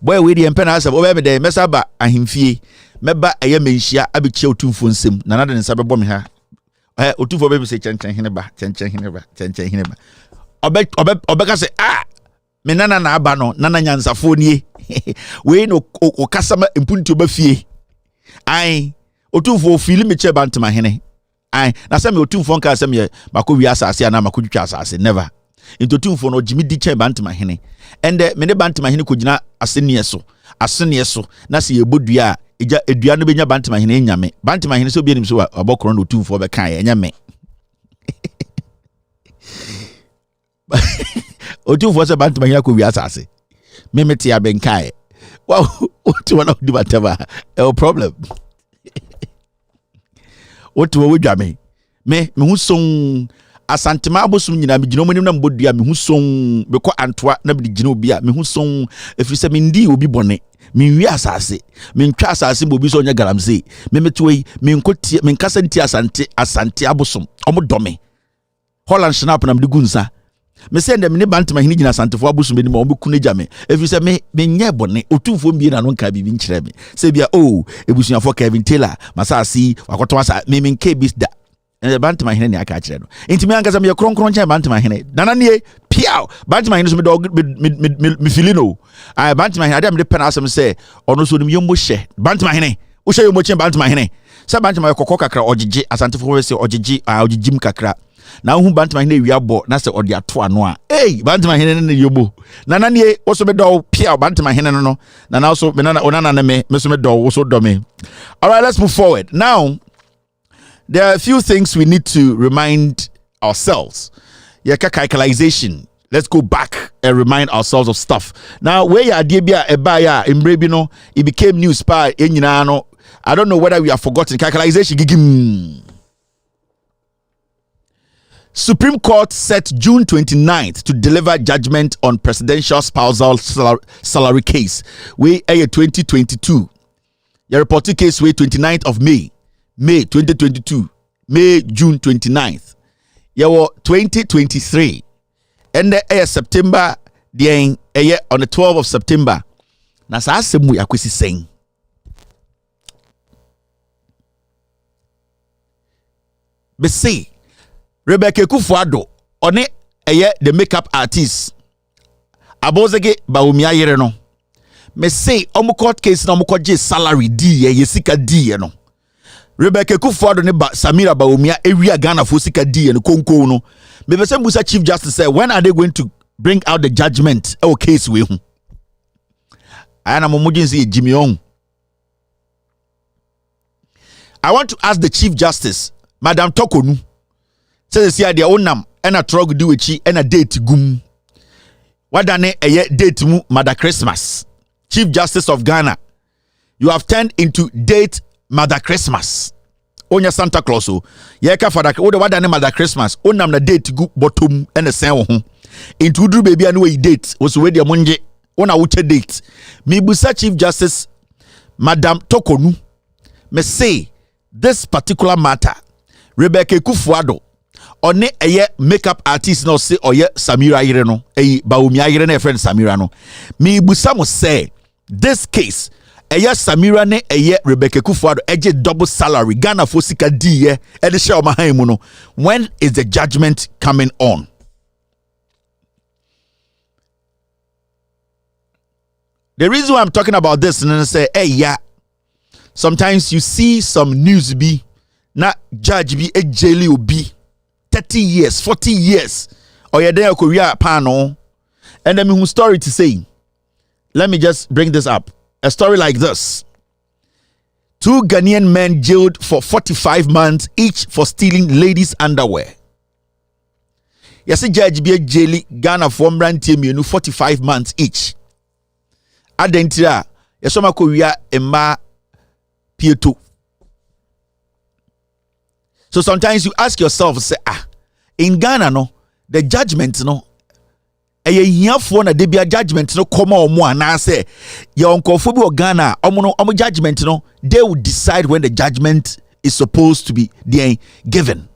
Boy, we the empennas of over the Messaba and him fee. Meba a yemenshia, I be chill 2 for sim, none than Sababom her. O 2 for baby say, Chen Hineba. Obeka say, Menana Nabano, Nana Yansa Foni. We no customer in Punto Buffy. I, O 2 for feeling me cheban to my henny. I na some you 2 phone call some ye makowi asase na makodu asase never into 2 phone no Jimmy di chen bant ma hene and me ne bant ma hene kogina asenie so na se yebodua eja edua no benya bant ma hene nyame bant ma hene so bi enim so abokoro no 2 phone be kan ye nyame o 2 phone se bant ma hene kowi asase me mete ya ben kai wow what one of the whatever no problem. What to we jame me hu song asantema abosum nyina me gino monim na mbodua me hu song be ko antoa na be gino obi a me hu song efiri se me ndi obi bone me nwi asase me ntwa asase mo bi so nya galamse me metoi me nkotie me nkasa nti asante abosom omodome Holland snap na me gunsa me say ndem ne bantama hini gina asantefo abosom ni ma obeku jame efiri se me nye bone otufo mbie na no nka bibi nkyere me se bia ebusuafo Kevin Taylor masasi wakoto asa me nke bis da bantama hini ne aka kyere no ntimi ankasa me kronkron nche bantama hini nana ne piao bantama hini so me dog me filino bantama hini ade me pen asem se ono so nim yombo hye bantama hini wo hye yombo chen bantama hini se bantama kokko kakra ogege asantefo we se ogegim kakra na hu bantama hene wiabo na se odi ato ano a bantama hene ne yobo nana ne wo so be do pia bantama hene no na so me na onana ne me so me do wo so do me. All right, let's move forward. Now there are a few things we need to remind ourselves. Characterization. Let's go back and remind ourselves of stuff. Now where ya de bia e ba ya embre no it became news pa enyina no. I don't know whether we have forgotten characterization gigim. Supreme Court set June 29th to deliver judgment on presidential spousal salary case. We a 2022. Your reporting case we 29th of May 2022. June 29th. Your 2023. And the September the on the 12th of September. Na sa asem we akwesi saying. Be say Rebecca Kufuado one the makeup artist Abozege Baumia yere no me say omo court case na omo je salary di ye sika di no Rebecca Kufuado ne Samira Baumia ewia Ghana for sika di no konko no me be say Musa Chief Justice say when are they going to bring out the judgment e case we hu ana mo mujinsi Jimmy on. I want to ask the Chief Justice Madam Tokonu says here their own nam and a trog do it and a date gum. What done a date mu Mother Christmas. Chief Justice of Ghana, you have turned into date Mother Christmas. Onya Santa Claus. Yeka for that. What done Mother Christmas? Onam na date gu bottom and a same. Into do baby and way date was where the monje on a wuche date. Me busa Chief Justice Madam Tokonu me say this particular matter Rebecca Kufuado one eye makeup artist no say oye Samira yire no Baumi yire na friend Samira no me busa mo say this case eye Samira ne eye Rebecca Kufuado eje double salary Ghana for sika di ye e de share ma han mu no. When is the judgment coming on? The reason why I'm talking about this and say, hey, yeah, sometimes you see some news be, not judge be a jail be 30 years, 40 years, or you're there Korea panel, and then whose story to say. Let me just bring this up. A story like this. 2 Ghanaian men jailed for 45 months each for stealing ladies' underwear. Yes, judge be a jail Ghana for 45 months each. Adentira yesoma Korea emma pieto. So sometimes you ask yourself, say, in Ghana no, the judgment no, here for na debia judgment no come on na say your uncofobia or Ghana omo judgment no, they will decide when the judgment is supposed to be given.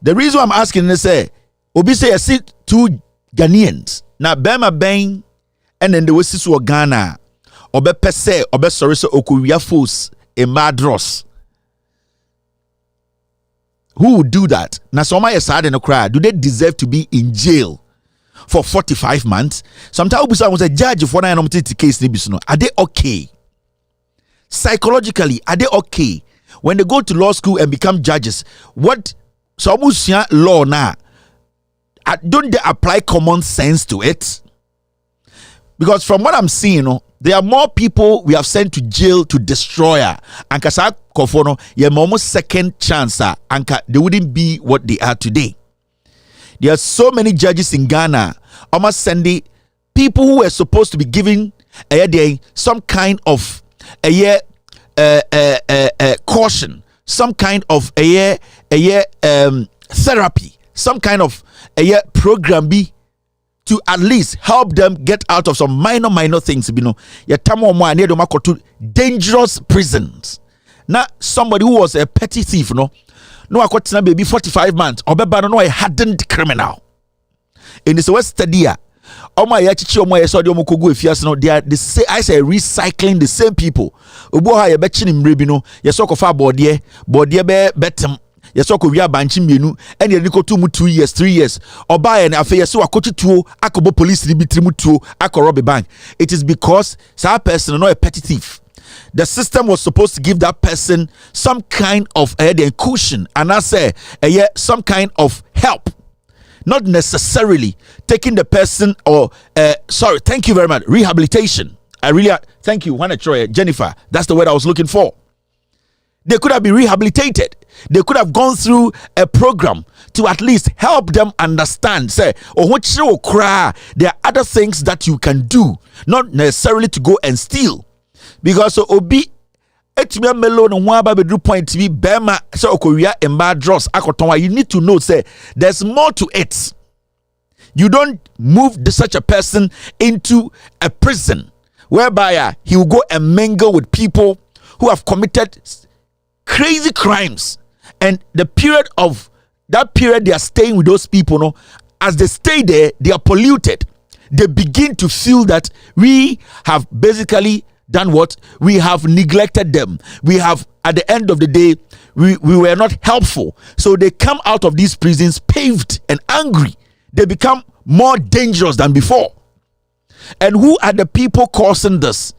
The reason I'm asking is say obi say I see 2 Ghanaians na bema ben and then the way to Ghana obe pese obe sorry so okuria force a madros. Who would do that? Now some are sad in a crowd. Do they deserve to be in jail for 45 months? Sometimes I was a judge for an case. Are they okay? Psychologically, are they okay? When they go to law school and become judges, what some law now? Don't they apply common sense to it? Because from what I'm seeing, there are more people we have sent to jail to destroy her. And kasa kofono, you have almost second chance, and they wouldn't be what they are today. There are so many judges in Ghana, almost sending people who are supposed to be giving some kind of caution, some kind of therapy, some kind of program be to at least help them get out of some minor things. Dangerous prisons. Now somebody who was a petty thief, no I got baby 45 months or no a hardened criminal. In this West Stadia, oh my yachichi oh my saw the omokogu if yes no they are the say I say recycling the same people. Oboha ya betchin im rebino yesoko fa bodie be betem. Yes, so we are banching menu, and you go 2 years, 3 years, or buy an affair. So I coach it to Akobo police, Ako rob a bank. It is because that person no a petty thief. The system was supposed to give that person some kind of cushion, and I say some kind of help, not necessarily taking the person or sorry, thank you very much, rehabilitation. I really thank you, Juana Troy, Jennifer. That's the word I was looking for. They could have been rehabilitated. They could have gone through a program to at least help them understand. Say, there are other things that you can do, not necessarily to go and steal. Because obi etumi melo no one ba bedru point to be bema say okoria emba dross akotonwa. You need to know say there's more to it. You don't move such a person into a prison whereby he will go and mingle with people who have committed crazy crimes, and the period they are staying with those people, no, as they stay there, they are polluted. They begin to feel that we have basically done what? We have neglected them. We have, at the end of the day, we were not helpful. So they come out of these prisons paved and angry. They become more dangerous than before. And who are the people causing this?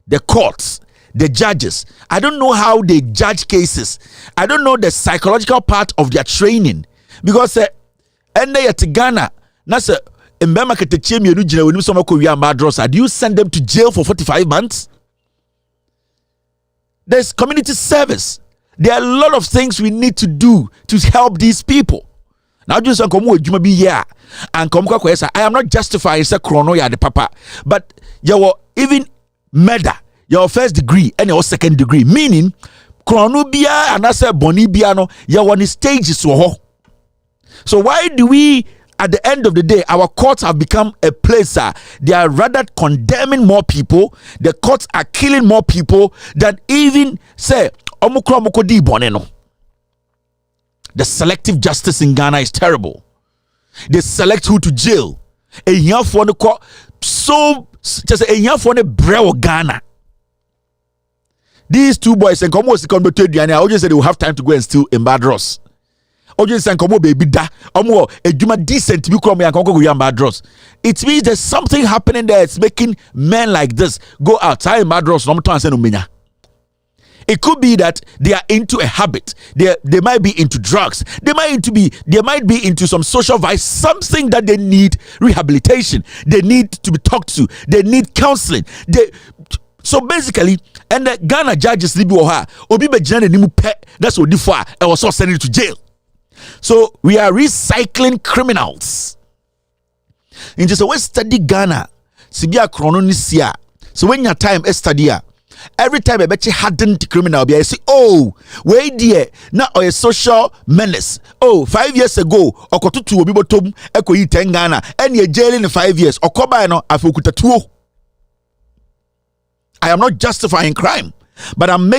The courts, the judges. I don't know how they judge cases. I don't know the psychological part of their training. Because and they at Ghana, do you send them to jail for 45 months? There's community service. There are a lot of things we need to do to help these people. Now just be here and I am not justifying say chrono ya the papa, but your even murder, your first degree and your second degree, meaning chrono bia and I say boni bia no your one stages so why do we at the end of the day, our courts have become a place they are rather condemning more people. The courts are killing more people than even say the selective justice in Ghana is terrible. They select who to jail. So just a year for the brew Ghana. These two boys and come was come to Diana. I just said they will have time to go and steal in Badros. Ojo say come baby da. Omo ejuma decent bi come and come go in Badros. It means there's something happening there. It's making men like this go outside in Badros. No to say no menya. It could be that they are into a habit. They might be into drugs. They might be into some social vice, something that they need rehabilitation. They need to be talked to. They need counseling. So basically, and the Ghana judges libi oha obi be jana ni mu pe. That's what differ. I was also sending to jail. So we are recycling criminals. In just a way study Ghana, sibia chrononisia. So when your time is study. Every time I bet you hardened criminal, I say, oh, wait dear, now a social menace. Oh, 5 years ago, or kotutu obi botom, eko yi 10 Ghana, and you're jailing in 5 years, or koba no afukuta tuo. I am not justifying crime, but I'm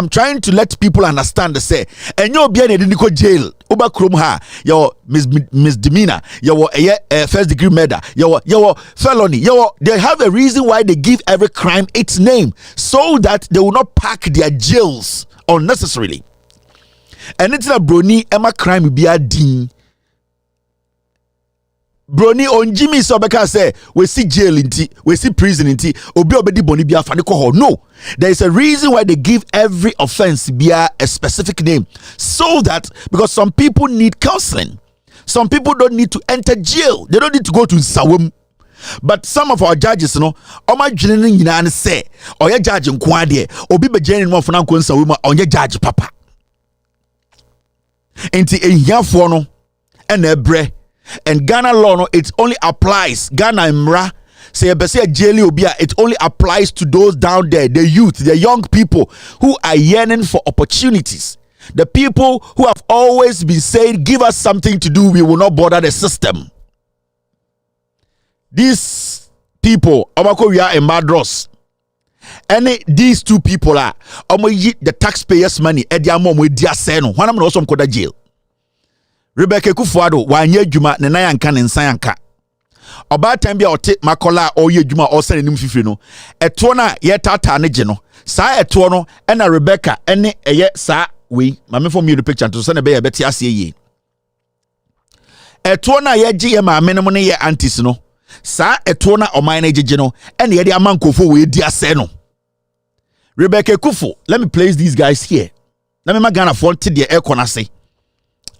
trying to let people understand the say, and you'll be in the jail. Oba krom ha, your misdemeanor, your first degree murder, your felony, they have a reason why they give every crime its name, so that they will not pack their jails unnecessarily. And it's a brony Emma crime be a ding. Brony on Jimmy Sobeka say we see jail inti, we see prison inti, obi obedi boni bia fani ko. No, there is a reason why they give every offense bia a specific name, so that because some people need counseling, some people don't need to enter jail, they don't need to go to Sawum. But some of our judges, you know, oma dwene nyina ne say, oye judge nko ade, obi be jene mo fana nko Sawum, onye judge papa. Enti ehiafo no ena ebre. And Ghana law, no, it only applies. Ghana Mra say jaili obia. It only applies to those down there, the youth, the young people who are yearning for opportunities. The people who have always been saying, "Give us something to do. We will not bother the system." These people, we are in Madros. And these two people are the taxpayers' money. One am also mkoda jail. Rebecca Kufuado wanye juma ne na yanka ne nsan yanka oba time bia ote makola oye juma o sene nim fifiri no eto na ye tata ne je no sa eto no e na Rebecca ene eye sa we mame for me the picture to sene be ye beti ase ye eto na ye je ye maame ne mo ne ye aunties no sa eto na oman na jeje no ene ye de amankofo we di ase no. Rebecca Kufu, let me place these guys here. Let me magana for to the air corner say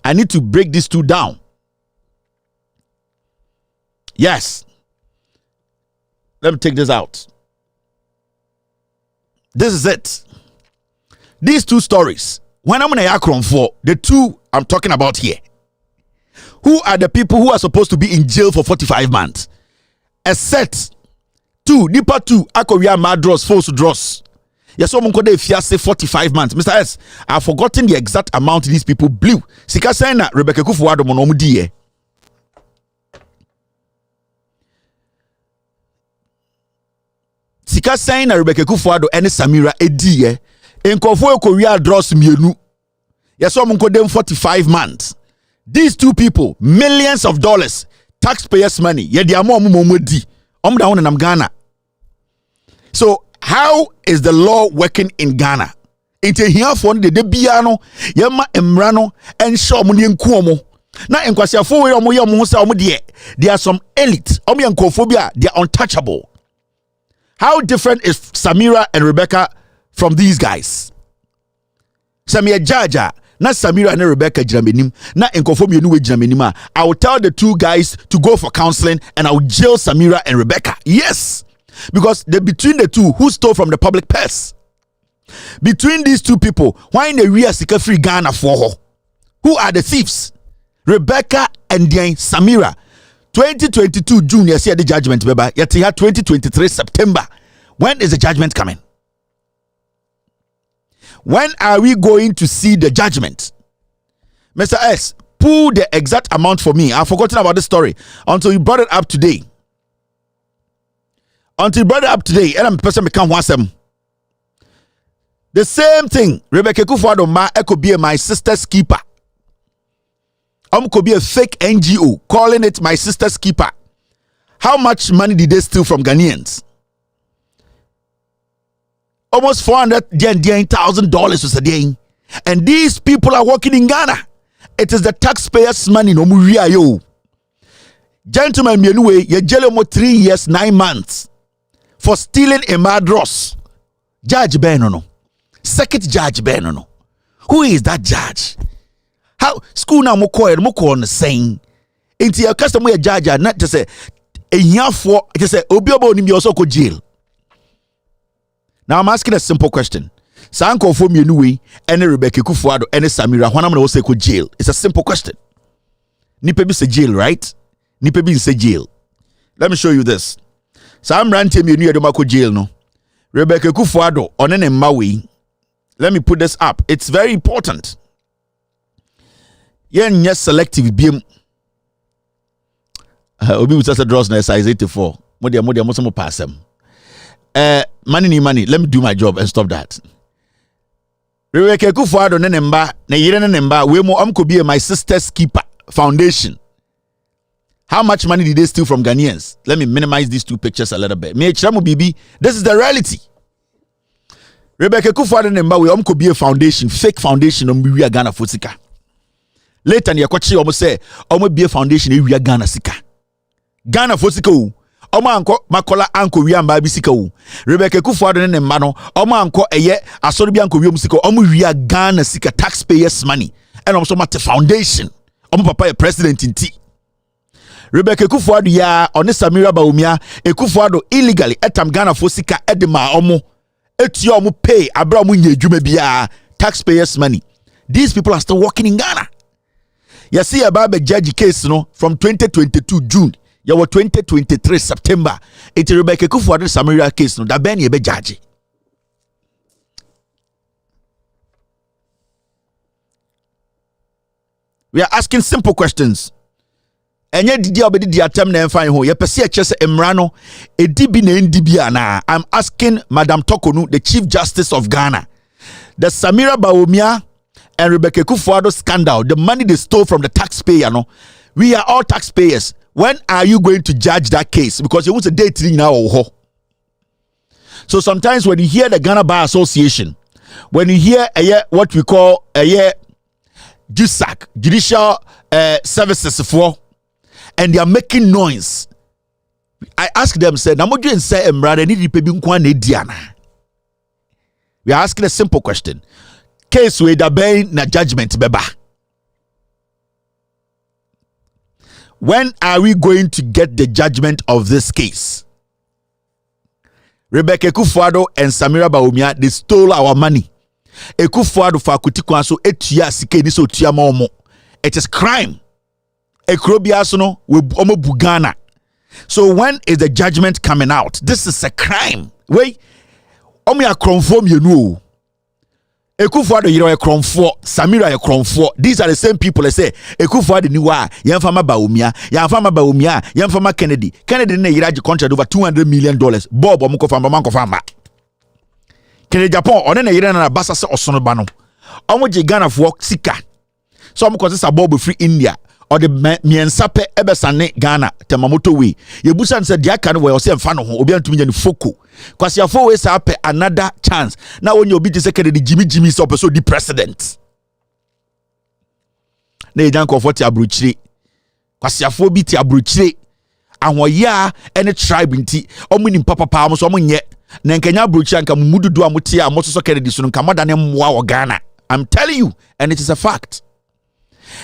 I need to break these two down. Yes. Let me take this out. This is it. These two stories. When I'm in a Akron for the two I'm talking about here. Who are the people who are supposed to be in jail for 45 months? A set. Two. Nipa two. Akoria Madros. False dross. Yes, someone could say 45 months. Mr. S, I've forgotten the exact amount these people blew. Sika saying Rebecca Kufuado monomudi. Sika saying Rebecca Kufuado and Samira Edie. In Kofo Korea draws mienu. Yes, someone could them 45 months. These two people, millions of dollars, taxpayers' money. Yet they are more mumudi. Down in Ghana. So how is the law working in Ghana? It's here for the debiano, yama emrano, and show money in Cuomo. Now in Kwasiafo, there are some elite, omiankophobia, they are untouchable. How different is Samira and Rebecca from these guys? Samia Jaja, not Samira and Rebecca Jaminim, not enkophobia new Jaminima. I will tell the two guys to go for counseling and I will jail Samira and Rebecca. Yes. Because between the two, who stole from the public purse? Between these two people, why in the real Sika free Ghana for? Who are the thieves? Rebecca and then Samira. 2022 June, you see the judgment, baby. Yet here 2023 September. When is the judgment coming? When are we going to see the judgment? Mr. S, pull the exact amount for me. I've forgotten about this story until you brought it up today. And I'm the person become one. The same thing. Rebecca Kufuado ma could be my sister's keeper. Could be a fake NGO calling it my sister's keeper. How much money did they steal from Ghanaians? Almost $400,000 was a day. And these people are working in Ghana. It is the taxpayers' money. No muria yo. Gentlemen, you jail mo 3 years, 9 months for stealing a madros. Judge Benono. Second Judge Benono. Who is that judge? How school now mo on the saying. Into your customer judge not just say a year for just say obiobo ni also go jail. Now I'm asking a simple question. Sanko for me anyway, and Rebecca Kufuado and Samira, when I'm going to say jail. It's a simple question. Nipebi say jail, right? Nipebi say jail. Let me show you this. So I'm ranting me near the jail no. Rebecca Kufuado on an Maui. Let me put this up. It's very important. Yeah, yes, selective BM. Obi was just a draws na size 84. Modia pass them. Money. Let me do my job and stop that. Rebecca Kufuado ne nemba na yire ne nemba we mo could be my sister's keeper foundation. How much money did they steal from Ghanaians? Let me minimize these two pictures a little bit. Me chiramu bibi, this is the reality. Rebecca Kufuado ne nemba we could be a foundation, fake foundation on we Ghana for sika. Later ni yakwachi omo say omo be a foundation e we Ghana sika. Ghana for sika o. Oma anko makola anko wi amba bisika wo Rebecca Kufuado ne mma no oma anko eye asori bi anko wi musika omo wi Ghana sika taxpayers money and omo so mate foundation omo papa e president nti Rebecca Kufuado ya one Samira Baumia Kufuado illegally etam Ghana for sika edema omo etia omo pay abra omo nya adwuma bia taxpayers money. These people are still working in Ghana. You see about the judge case no from 2022 June. Ya 2023 September. It's Rebecca Kufuado Samira case no da ben ye be judge. We are asking simple questions. Enye didi obedi di atem na enfan ho. Ye pese e chese emra no edibi na ndibi ana. I'm asking Madam Tokonu, the Chief Justice of Ghana. The Samira Baumia and Rebecca Kufuado scandal, the money they stole from the taxpayer no. We are all taxpayers. When are you going to judge that case? Because you want a date now. So sometimes when you hear the Ghana Bar Association, when you hear what we call JUSAC, Judicial Services for, and they are making noise, I ask them, say, we are asking a simple question. Case with the na judgment beba. When are we going to get the judgment of this case? Rebecca Kufuado and Samira Baumia, they stole our money. Kufuado for Kutikwanso etia sike ni so tia momo. It is crime. Ekrobiasono we omo bugana. So when is the judgment coming out? This is a crime. Wait, omo ya kronfom yenu. Kufuado yiro ekronfo, Samira ekronfo. These are the same people that say Kufuado ni wa yamfama Baumia, yamfama Kennedy. Kennedy ne yiraji contract over $200 million. Bob omuko famba manko famba. Kennedy Japan one ne yira na basa se osono ba no. Omo je Ghana for sika. So omuko se Bob free India or the miensape ebesane Ghana temamoto we. Yebusa nse dia kan we ose mfa no ho obi antumi nya ni foko. Kwasi afo we sa pe another chance. Now when you obi te second the Jimmy so person the president. Na ejan comfort abrochire. Kwasi afo bi ti abrochire. Ahoya any tribe nti omu ni papa pa so omu nye. Na nkanya abrochire nka mududu amote a moso Kennedy so nka moda ne mmoa wo Ghana. I'm telling you, and it is a fact.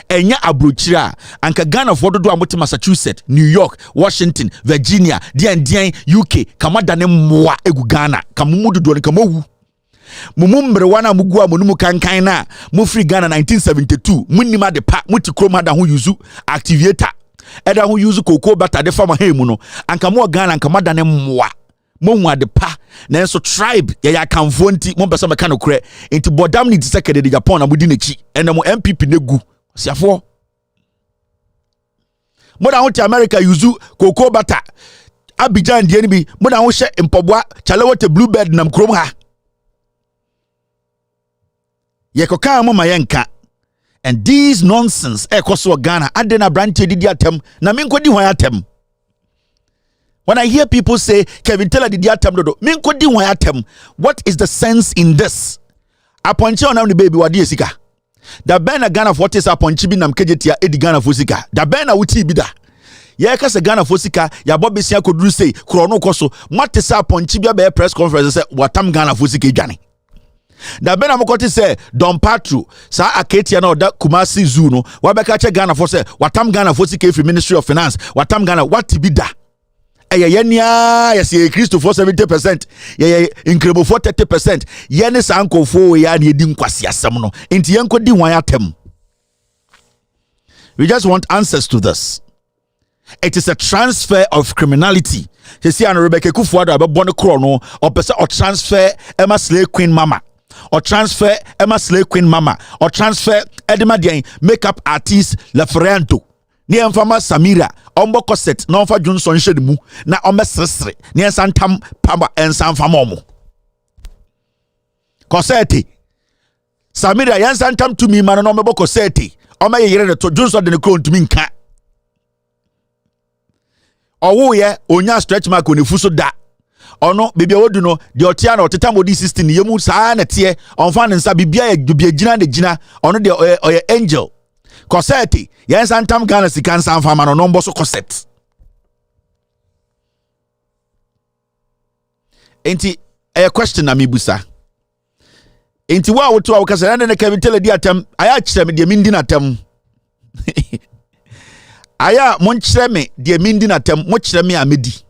Enya abrochira anka Ghana for do amote Massachusetts, New York, Washington, Virginia, dian UK kamada ne mmoa egu Ghana kamumudu do nkamowu mumumbre wana mugu amunum kankan na mu free Ghana 1972 munima de pa muti kroma da ho yuzu activator eda ho yuzu koko bata de fama hemu no anka mo Ghana kamada ne mmoa monwa de pa na enso tribe ya kanfo nti mo pesa meka no kure nti bodam ni tisekede de Japan na mudi nechi ena mo MPP negu siafo Mo da ho America use cocoa butter. Abidjan die ni bi mo da ho hye mpobwa chale wote bluebird nam krom ha. Ye koka mo ma yenka. And these nonsense ekoso Ghana adena branch didi atem na me nkodi hwan atem. When I hear people say Kevin Taylor didi atem dodo me nkodi hwan atem, what is the sense in this? Aponche onam ni baby wadi esika. Da ben na Ghana for tesa aponche bi nam kejetia edi Ghana for sika. Da ben na wuti bi da. Ye ka se Ghana for sika ya bobesia koduru sei krono koso matesa aponche bi be press conference say watam Ghana for sika edwane. Da ben na mokoti say Don Patro sa aketia na oda Kumasi Zoo no wabeka che Ghana for say watam Ghana for sika free Ministry of Finance watam Ghana what bi da. Yenya yes ye Christo for 70%, ye incredible for 30%. Yene sanko for ya ni edi nkwasi asem no. Enti yenko di wan atem. We just want answers to this. It is a transfer of criminality. You see, and Rebecca Kufuado ababone krono or person or transfer Emma Slay Queen Mama or transfer Emma Slay Queen Mama or transfer Edema Dieng makeup artist Lafrento. Ni emfama Samira ombo corset na omfa Johnson hye mu na omesresre ni ensantam pamba ensanfama omo corset Samira yensantam to me man no ombo corset omeye yere ne to Johnson de ne kro ntumi nka owo ye onya stretch mark onifu so da ono bibia wodu no de otia na oteta modi 16 yemu saa na tie onfa ne nsa bibia ye dubia gina de gina ono de oye angel corset yes antam Ghana sikan sanfama no nombo so corset enti a question na mibusa enti wa woto a wokasa na Kevin Taylor di atam aya kire me de mindi na atam aya mon kire me de mindi na atam mo kire me amedi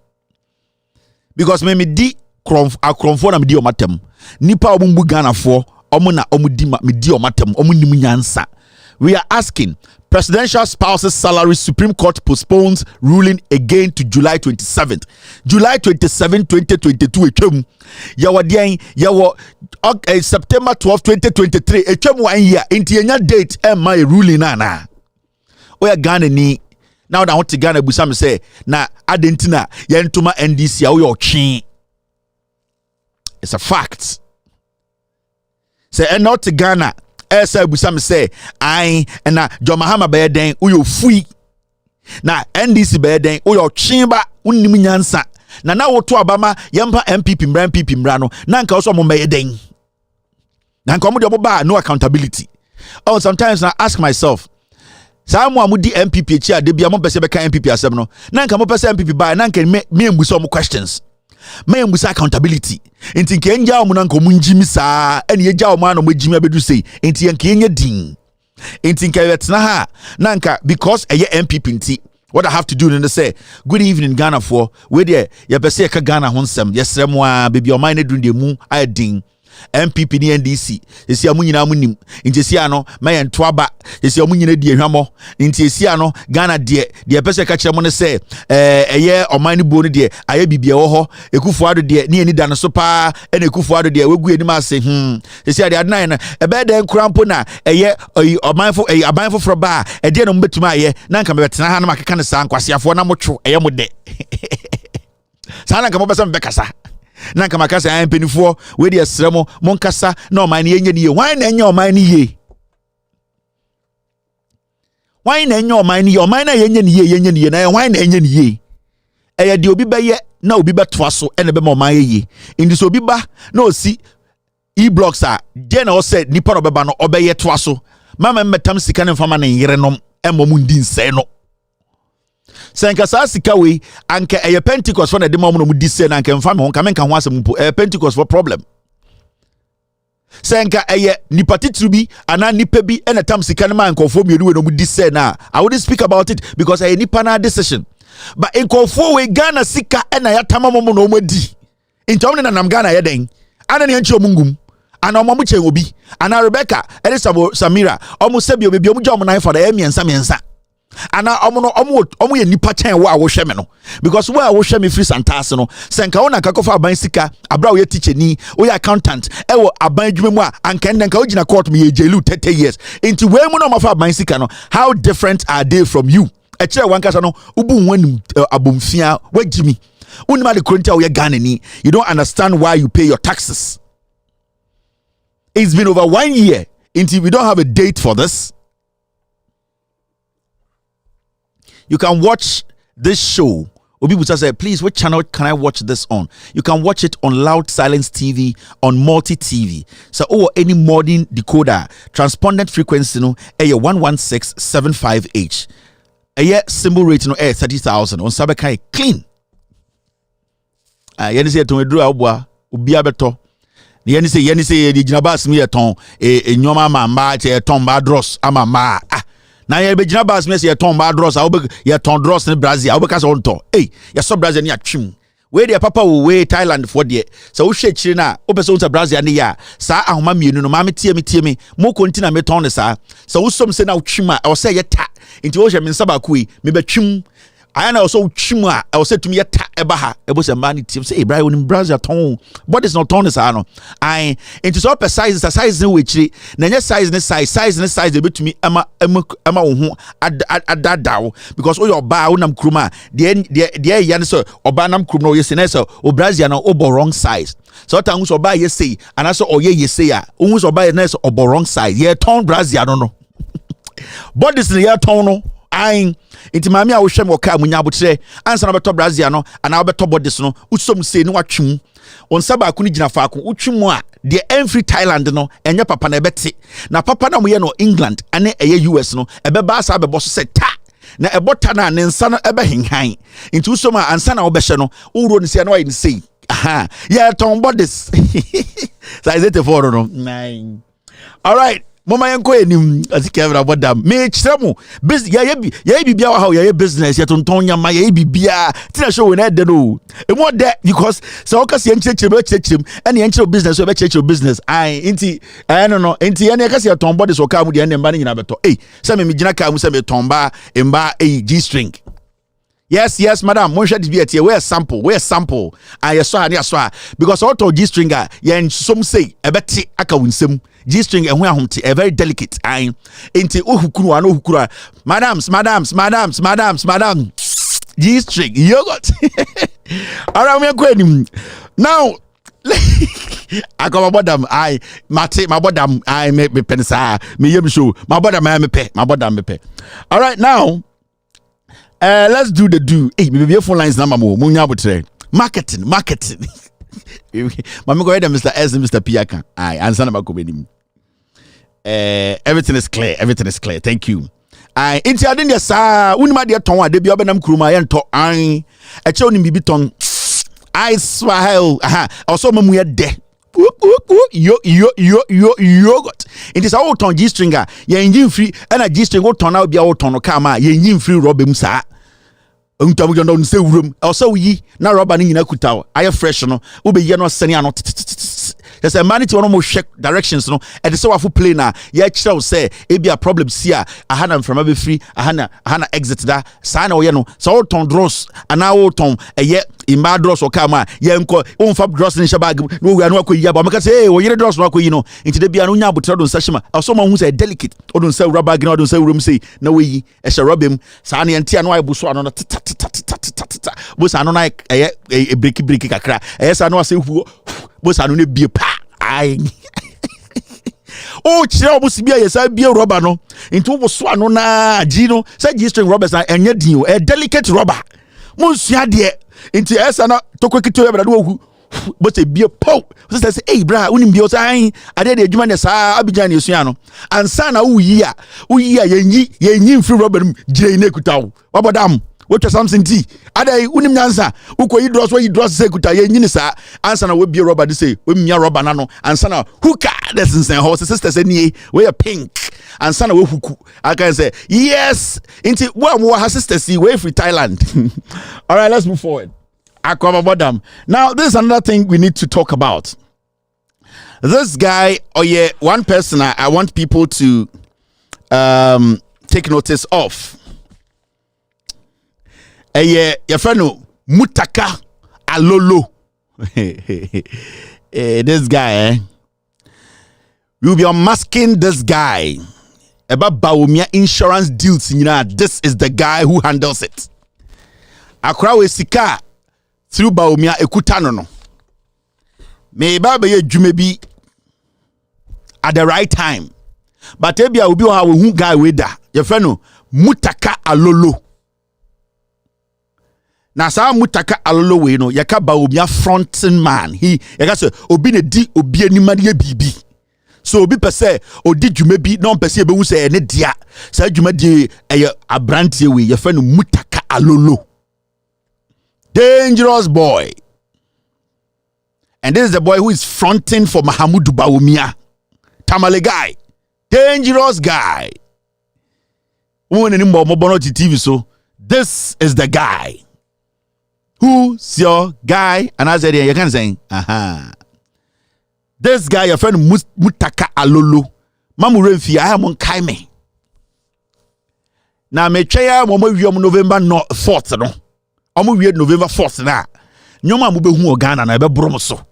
because me di akronfo na me di o matam nipa obumbu Ghana fo omo na omo di me di o matam omo nim nyansa. We are asking, presidential spouse's salary Supreme Court postpones ruling again to July 27th. July 27, 2022. Yawo September 12, 2023. Echem 1 year. Inti enya date my ruling na. Oya Ghana ni. Now that want to Ghana busam say na adentina yentuma NDC oyo chin. It's a fact. Say not to Ghana. Esa busam say I na John Mahama be den uyo fui na NDC be den uyo chimba unnim nyansa na woto abama yempa MPP mbra no na nka so mo be den na nka mo de oba no accountability. Oh, sometimes I ask myself some mo di MPP echi ade bia mo pese be kan MPP asem no na nka mo pese MPP ba na nka me mbuso mo questions me mbusa accountability enti nke enja omo na nka omo njimi saa ene eja omo ana omo jimi abedu sei enti nke enye din enti nke wetna ha na nka because eye MPP nti what I have to do in the say good evening Ghana for we there ye pese ka Ghana ho nsem yesrem a bebi o man edun de mu adin MPP ni NDC esi amunyina amunim nti esi ano maye ntoaba esi amunyina die hwamo nti esi ano Ghana de pese ka kire mo ne se eye oman ni bo ne de aye bibia wo ho Ekufuado de ne ani da no so pa ene Ekufuado de wegu ani ma se esi ade adnan na ebe de nkrampo na eye omanfo abanfo fro ba e de no mbetuma aye na nka betena ha na makeka ne sa nkwasiafo na motwo eye mo de sana nka mo besa mbekasa na nka makasa ya mpenifo we de esremo monkasa na oman yenye niye wan na enye oman niye wan na enye oman na yenye niye na wan na enye niye eye de obi beye na obi betwa so ene be ma oman yeye indi so obi ba na osi e-blocks a de na o said nipa no beba no obeye toa so mama mmetam sika ne mfama ne yerenom emmo mu ndi nse no senka sa sika we anka eye Pentecost for na de mamu no mu dise na anka mfa me ho nka menka ho asem mpo Pentecost for problem senka eye nipa titru bi ana nipa bi ena tam sika ne man nkofo mienu we no mu dise na I wouldn't speak about it because eye nipa na decision but nkofo we Ghana sika ena ya tamamo no mu di intom ne na nam Ghana ye den ana ne nchi omungum ana omo chen obi ana Rebecca Samira omo sebi obi omo jom na for da miensa ana omo ye nipa chen wo a wo hwe me no because wo a wo hwe me free santase no senka wona kakofa aban sika abra wo ye teacher ni wo ye accountant e wo aban dwuma mu a anka ndenka wo gina court me ye jailu 30 years into we mu no mafa aban sika no how different are they from you chere wan kasa no ubu nwan abomfia wagimi unima de krontia we Ghana ni. You don't understand why you pay your taxes. It's been over 1 year until we don't have a date for this. You can watch this show. People say, please, what channel can I watch this on? You can watch it on Loud Silence TV, on Multi TV. So, any modern decoder, transpondent frequency, no, 11675H. Symbol rate, no, 30,000. On Sabekai, clean. Yeni say to medru abua, ubia beto. Yeni say, the Jinabas me a ton, nyoma mamba, ton badros, ama. Na ye be gina bas me se ye ton ba dross a ye ton dross ne Brazil a obeka se on to ye so Brazil ne atwim we de papa wo we Thailand for de so wo hwe kire na obese on Brazil ne ya sa ahoma mienu no ma me tie me mo kontina me ton ne sa so wo som se na twim a o se ye ta nti wo hwe me nsaba ku yi me betwim aya na so twim a o se tumi ye ta eba ha ebo se man tie say Ibrahim in Brazil ton but it's not ton ne sa no ai nti so per size ne we kire na nye size ne size de betumi ama wo ho adadawo because o your ba wo nam kruma de ya ne so oba nam krum no ye se na so o Brazil na o wrong size so ta hu so ba ye say ana so ye say a hu so ba na so o wrong size ye ton Brazil no but this ye ton no ai inti mami a wo hwem wo ka munya abotre ansa na beto Brazil no ana wo beto bodies no usom se ni watwum on saba ku ni gina faako utwum a de every Thailand no enye papa na ebete na papa na mo ye no England ane eye US no ebeba asa bebo so se ta na ebota na ne nsa no ebe henhan inti usom a ansa na wo behye no uro ni se na wayi ni sei aha yeah ton bodies size 84 no 9 all right mama yanko enim azikevra bodam me chiremu ya bibia wa ha ya business ya tonton nyama ya bibia tina show we na de no e mo de because so okase enchirem ene enchire business we be chire business ai inti no inti ene kase ya ton body so ka mu de ene mba ne nyina beto se me gina ka mu se me tomba mba G string. Yes, madam. Mon shadi biete. Where sample? I saw because auto G stringer. Yen some say ebeti aka winsem. G string and where a very delicate. I into uhukuru and uhukura. Madam. G string yogurt. Alright, we are going now. I got my bottom. I mate my bottom. I make me pensa. Me yem show my bottom. I me pay. All right now. Let's do the do. Hey, maybe your phone lines number more. Marketing. Mama go ahead, Mr. S and Mr. Piaka. I answer about COVID. Everything is clear. Thank you. I inti adin ya sa unima de ton ade bi obenam kuruma ye nto an e che oni bibi ton I swear aha also mamu ye de yogurt it is all ton G stringer ye engine free and a G string go ton na bia wo ton no ka ma ye engine free rubber sa untamu jondo nse wurum also yi na rubber ni nyina kuta aye fresh no wo be ye no sene ano there's a man to one more check directions no and the so afu play na ye kira say e be a problem see a hana from be free hana exit da sa na wo ye no so ton dross ana wo ton ye imba dross o kama ye nko o mfa dross ni shaba no wi anu akoyi aba maka say wo yire dross no akoyi no nti de bia no nya abotra do nsashima also ma hu say delicate o do say rubber green o do say room say na we yi e she rubber sa na enti anu abu so anu no bo sa anu na e break kakra e sa anu ase hu bo sa anu ne bie pa ai oh chira obo sibia yesa bie rubber no into obo so anu na agi no say G string rubbers na enye din o a delicate rubber mo sua de into esa na tokokito ebra do hu but a bie po so say hey bra unim bie o say ade de adwuma ne sa abijan ne sua no ansa na uyi a yenyi free rubber gire ne kutawo wabodam what something tea adai unim nyansa ukoyi dross we dross say kuta ye nyini sa ansa na we be rubber dey say we mia rubber na no ansa na hooka this nsen horse sisters any we pink ansa na we huku I can say yes into we ha sisters see we free Thailand. All right, let's move forward. Akwa bottom. Now this is another thing we need to talk about. This guy one person I want people to take notice of. Your friend Mutaka Alolo. This guy, we'll be unmasking this guy. Eba Bawumia insurance deals, this is the guy who handles it. Akra we sika through Bawumia ekutano no. Me baba ye dwume at the right time. But ebia obi ha we hu guy we da. Ye friend no Mutaka Alolo. Na sa Mutaka Alolo we no yaka Bawumia fronting man. He yaka say obi ne di obi anima ye bibi. So obi pese odi dwuma bi na on pese e be hu say ene dia. Sa dwuma di abrantie we ye friend no Mutaka Alolo. Dangerous boy. And this is the boy who is fronting for Mahamudu Bawumia. Tamale guy. Dangerous guy. TV, so this is the guy. Who's your guy? And I said, you can say, this guy, your friend Mutaka Alolo. Mamu Renfi, I am on Kaime. Now, me chaya November 4th, no. Omo we November 4th na nyoma mo behu Ghana na be bromo so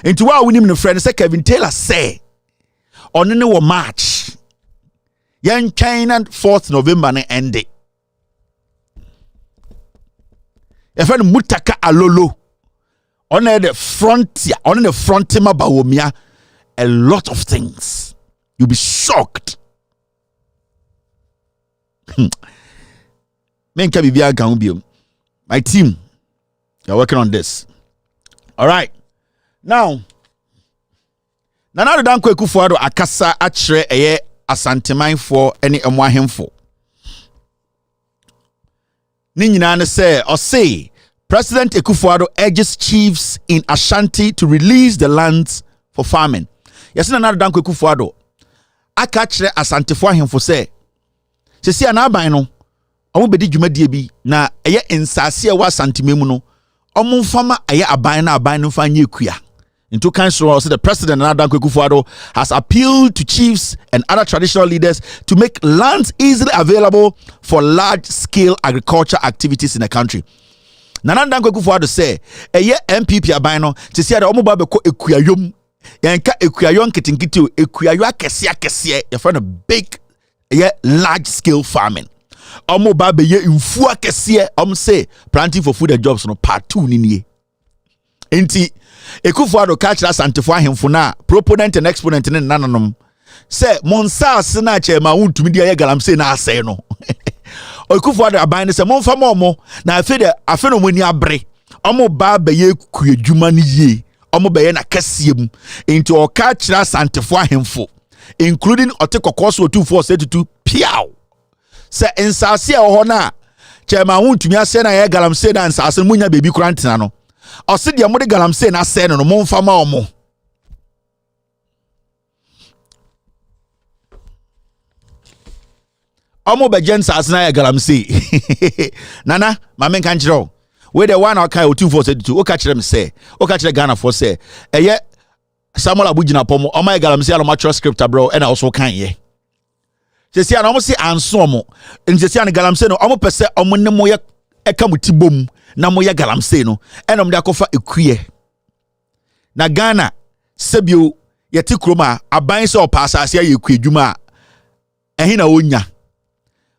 enti wa wonim ne friend say Kevin Taylor say on ne wo March yan China 4th November na ende e friend Mutaka Alolo on the frontier on the frontier Bawumia a lot of things you'll be shocked. Men can be bia kan bio. My team, you're working on this. All right. Now, Nana Dan Kwekufuado akasa achre eye asanteman for any emwahemfo. Ni nyina ne say or say President Ekufuado urges chiefs in Ashanti to release the lands for farming. Yes, Nana Dan Kwekufuado akachre asantefo ahemfo say sesi anaban no omo bedi dwumadie bi na eye ensase wa santimemu no omo mfama eye aban na aban no fa nye kua into council say the president Nana Kwekufuado has appealed to chiefs and other traditional leaders to make lands easily available for large scale agriculture activities in the country. Nana Kwekufuado say eye MPP aban no te sia da omo ba beko ekuyayom yanka ekuyayon kitinkiti ekuyayo akese your friend a big large scale farming. Omo ba be ye mfu akese say planting for food and jobs no part 2 ni enti Ekufuado catch that santifo ahemfo na proponent and exponent ne nananom say monsa ase na chema wuntumi dia ye galamse na ase no Ekufuado aban ne say monfa mo na afi no moni abre omo ba be ye kuadwuma ne ye omo be ye na kasiem enti o catch that santifo ahemfo including otekokoso 2472 piao say ensase e ho na chema wuntumi ase na ye galamse na ensase munya baby quarantine no ose de mo de galamse na ase no mo mfa ma omo omo be gens ase na ye galamse nana ma men kan kire we the one okay 2472 o ka kire me say o ka kire Ghana for say eye Samuel Abugina pomo o ma galamse alo ma script bro e na also kan ye sesi ana omo se anso omo sesi ana galamse no omo pese omo ne mo ye eka mutibom na mo ye galamse no enom de akofa ekuye na Ghana sebio yeti kroma aban se opasa ase ye ekuedwuma ehi na onya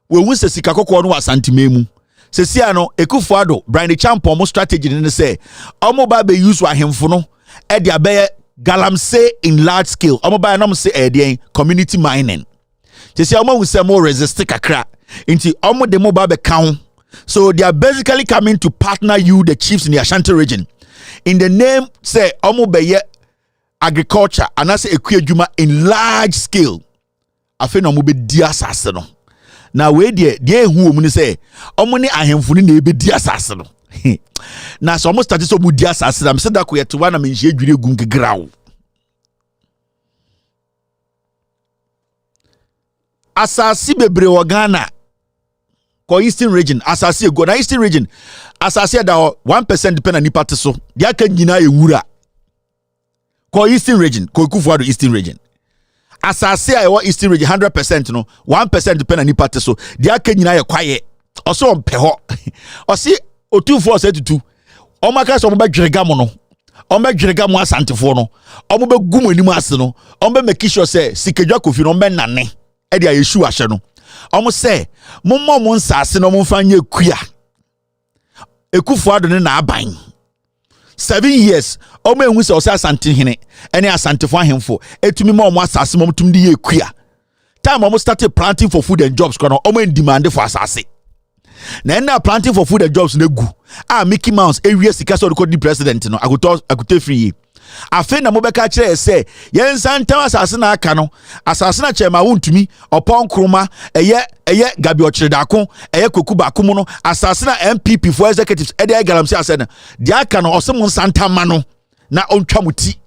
we hu se sika kokko no wasantememu sesi ano Ekufuado Brian Champon mo strategy ne say omo ba be use ahemfo no e de abaye galamse in large scale omo ba na mo say e community mining sesi omo hu se mo resist kakra nti omo de mo ba be count. So they are basically coming to partner you, the chiefs in the Ashanti region, in the name say Omubeye agriculture and that's Ekuadwuma in large scale. I feel no be dia asase no. Now we dey who omu say omo ni ahemfo ni na be dia asase no. Na so omo start so mu dia asase am say that ko yet one na menhie dwire gun gegrawo. Asase bebre wo Ghana ko Eastern region asase go na Eastern region asase da 1% depend na nipa teso dia kan nyina ewura ko Eastern region ko Ekufuado Eastern region asase a wo Eastern region 100% no 1% depend na nipa teso dia kan nyina ye kwaye oso mpe ho osi O2472 o maka so mo ba dwerega mo no o ba dwerega mo asantefo no o mo ba gumu anim ase no o ba make sure say sikedwa kofi no be nane e dia yeshu ahye no omo say mommo mo nsase no mo mfa nye kua Ekufuado ne na aban 7 years omo enhu se o se asante hene ene asantefo ahemfo etumi ma omo asase mom tum de ye kua time omo started planting for food and jobs kono omo en demand for asase na ena planting for food and jobs na gu Mickey Mouse ewie sika so the president no aguto free afen na mobeka kire se yen santam asase na aka no asase na chema wontumi opon kroma eye gabi ochiredako eye koku bakomu no asase na MPP for executives e dey galamsi ase na dia aka no osem santam ma no na ontwa muti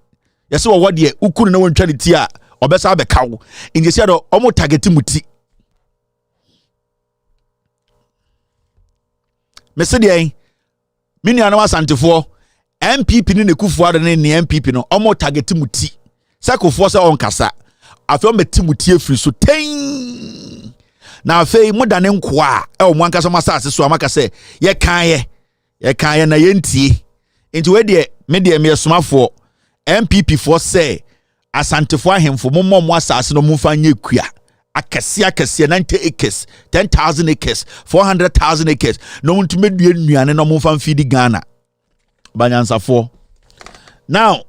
yese wo de ukunu na wontwa ne ti a obesa be kawo injesi do omo target muti mesede mini anwa santefo MPP ni Nekufuado ni MPP no omo target muti sakofo se on kasa afi meti muti efiri so ten na afi modane nkoa e o mwanka so masase so amaka se ye kan ye na ye ntie enti we de me de me somafo MPP for se asantefo ahemfo mo asase no mfa nye kua akese 90 acres 10,000 acres 400,000 acres no ntumi due nuane no mfa mfidi Ghana banyansafo now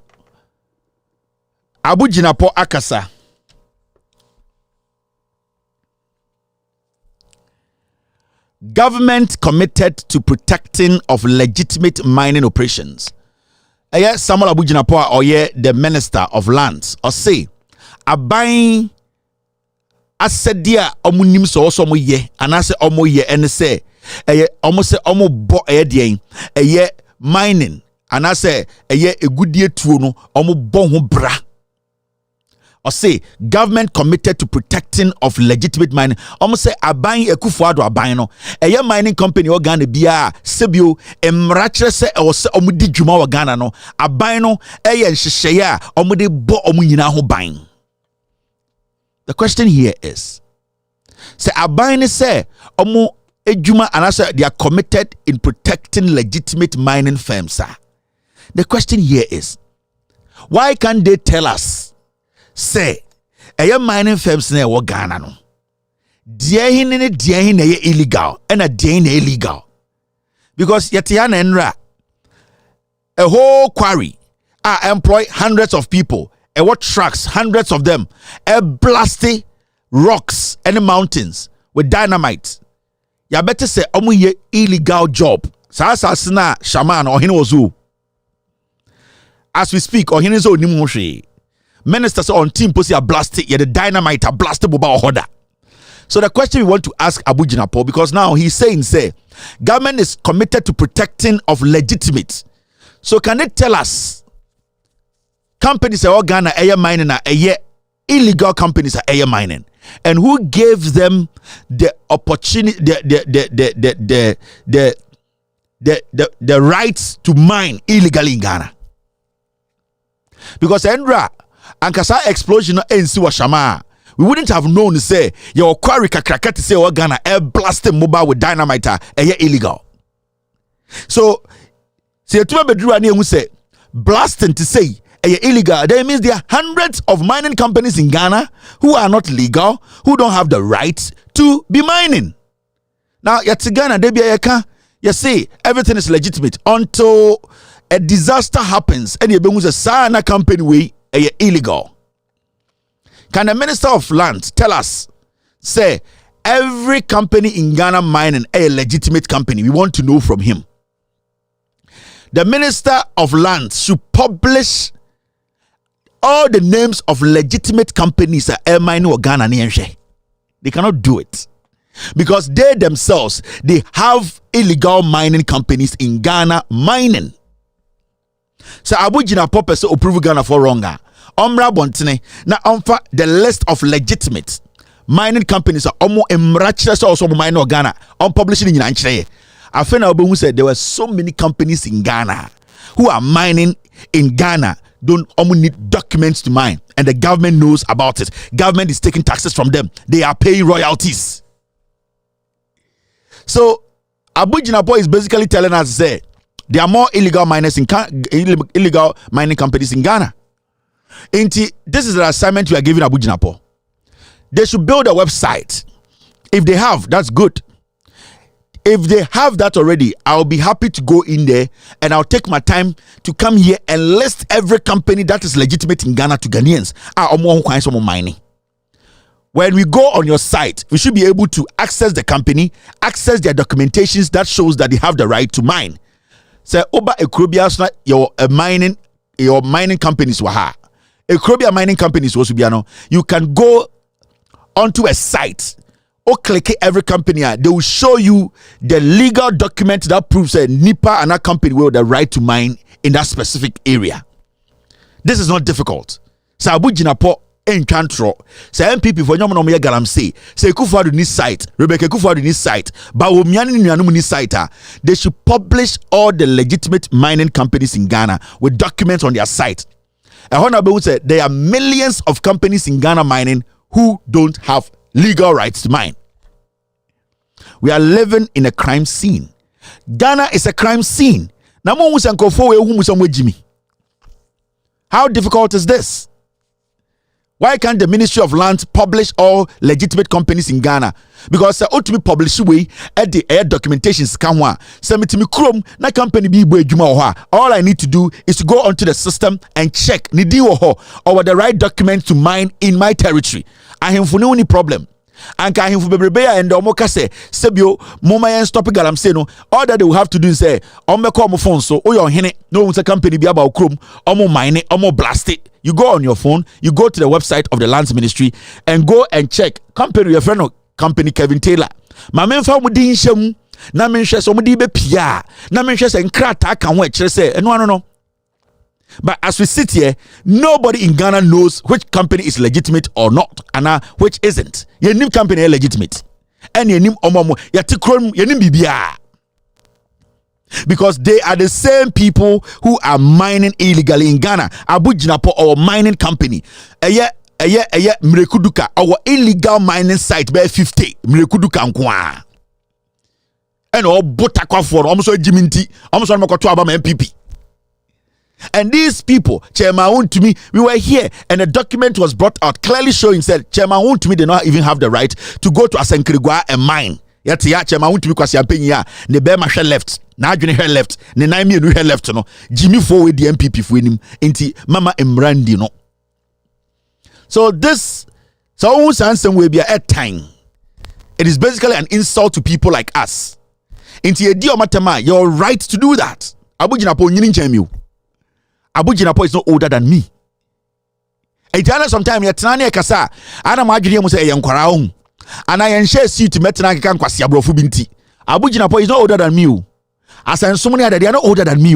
abuginapo akasa government committed to protecting of legitimate mining operations. Samuel Abuginapo oye the minister of lands or say aban asedia omunim so omo ye anase omo ye ene say omo se omo bo den mining anase egudie tuo no omo bo ho bra or say government committed to protecting of legitimate mining. Almost say aban Ekufuado aban no. Mining company o Ghana bia sebio emrachre se o se omudi djuma o Ghana no. Aban no nhyehyeye a omudi bo omu nyina ho ban. The question here is, say aban say omu ejuma anasa they are committed in protecting legitimate mining firms. The question here is, why can't they tell us? Say, mining firms na wo Ghana no. Die hin na illegal, and a die na illegal. Because yetiana enra a whole quarry employ hundreds of people, what trucks, hundreds of them, blasty rocks and mountains with dynamite. Ya better say omu ye illegal job. Sa na shaman or hinozu. As we speak, or hinizo nimushi. Ministers on team posi a blasted, the dynamite a blasted boba hoda. So the question we want to ask Abuginapo, because now he's saying, government is committed to protecting of legitimate. So can it tell us companies are all Ghana air mining illegal companies are air mining, and who gave them the opportunity, the rights to mine illegally in Ghana? Because Endra Ankasa explosion ensi wa shama, we wouldn't have known say your quarry kakrakati say o Ghana blasting mobile with dynamite illegal. So say tuma bedru ani ehun say blasting to say illegal. That means there are hundreds of mining companies in Ghana who are not legal, who don't have the rights to be mining. Now yet Ghana they be you see everything is legitimate until a disaster happens and you be a sana company way illegal. Can the Minister of Lands tell us, say, every company in Ghana mining a legitimate company? We want to know from him. The Minister of Lands should publish all the names of legitimate companies that are mining or Ghana. They cannot do it because they themselves, they have illegal mining companies in Ghana mining. So Abugina Pope say approve Ghana for wronga. Omra bontene na omfa the list of legitimate mining companies are omo emrachre so also mine or Ghana on publishing in Nigeria. I found out who said there were so many companies in Ghana who are mining in Ghana, don't omo need documents to mine, and the government knows about it. Government is taking taxes from them. They are paying royalties. So Abugina Pope is basically telling us say there are more illegal miners in illegal mining companies in Ghana. This is the assignment we are giving Abuginapo. They should build a website. If they have, that's good. If they have that already, I'll be happy to go in there and I'll take my time to come here and list every company that is legitimate in Ghana to Ghanaians. Mining. When we go on your site, we should be able to access the company, access their documentations that shows that they have the right to mine. Say, Oba Ekrobia, your mining companies were ha. Ekrobia mining companies was no. You can go onto a site. Or click every company, they will show you the legal document that proves that NIPA and that company will have the right to mine in that specific area. This is not difficult. So Abu Jinapo in control. So MPP for no me galam say Kufuor ni site, Rebecca Kufuor ni site, but ni site. They should publish all the legitimate mining companies in Ghana with documents on their site. And Honorable said there are millions of companies in Ghana mining who don't have legal rights to mine. We are living in a crime scene. Ghana is a crime scene. How difficult is this? Why can't the Ministry of Lands publish all legitimate companies in Ghana? Because the ultimate publish way at the air documentations kanwa. Semitimi krom na company bi bo adwuma ho. All I need to do is to go onto the system and check nidi wo ho or the right documents to mine in my territory. Ahemfo ne any problem. And ahemfo bebrebe and omoka say sebio moma yen stop galam say no. All that they will have to do is say ombeko omo phone so oyo hene no unsa company bi aba krom omo mine omo blast it. You go on your phone, you go to the website of the Lands Ministry and go and check company your friend company Kevin Taylor. Ma memfa mu din hyem na menhwe so mu di be pia na menhwe se nkrata kan ho e kire se eno no. But as we sit here, nobody in Ghana knows which company is legitimate or not and which isn't. Your new company is legitimate. And your name omomo yatikrom your name bibia. Because they are the same people who are mining illegally in Ghana. Abu Jinapo, our mining company. Mrekuduka, our illegal mining site by 50. Mrekuduka nkwa. And all botakwa for almost Jiminti, almost on Makotwaba MPP. And these people, Chairman to me, we were here and a document was brought out clearly showing that Chairman to me did not even have the right to go to Asenkrigwa and mine. Yet ya Chairman to me because ya penya ne be ma left. Na adwene her left. Ne nan mienu her left no. Jimmy forward the MPP for him. Inti Mama Emrandi no. So this so some will be at time. It is basically an insult to people like us. Inti edi omatema, you're right to do that. Abu Jinapo nyini nchemu. Abu Jinapo is not older than me. Ejana sometime yetenane kasa ana madwene mu say yenkwara ho. Ana yenhye seat metena keka nkwase abrofu binti. Abu Jinapo is not older than me. As and so many they are not older than me.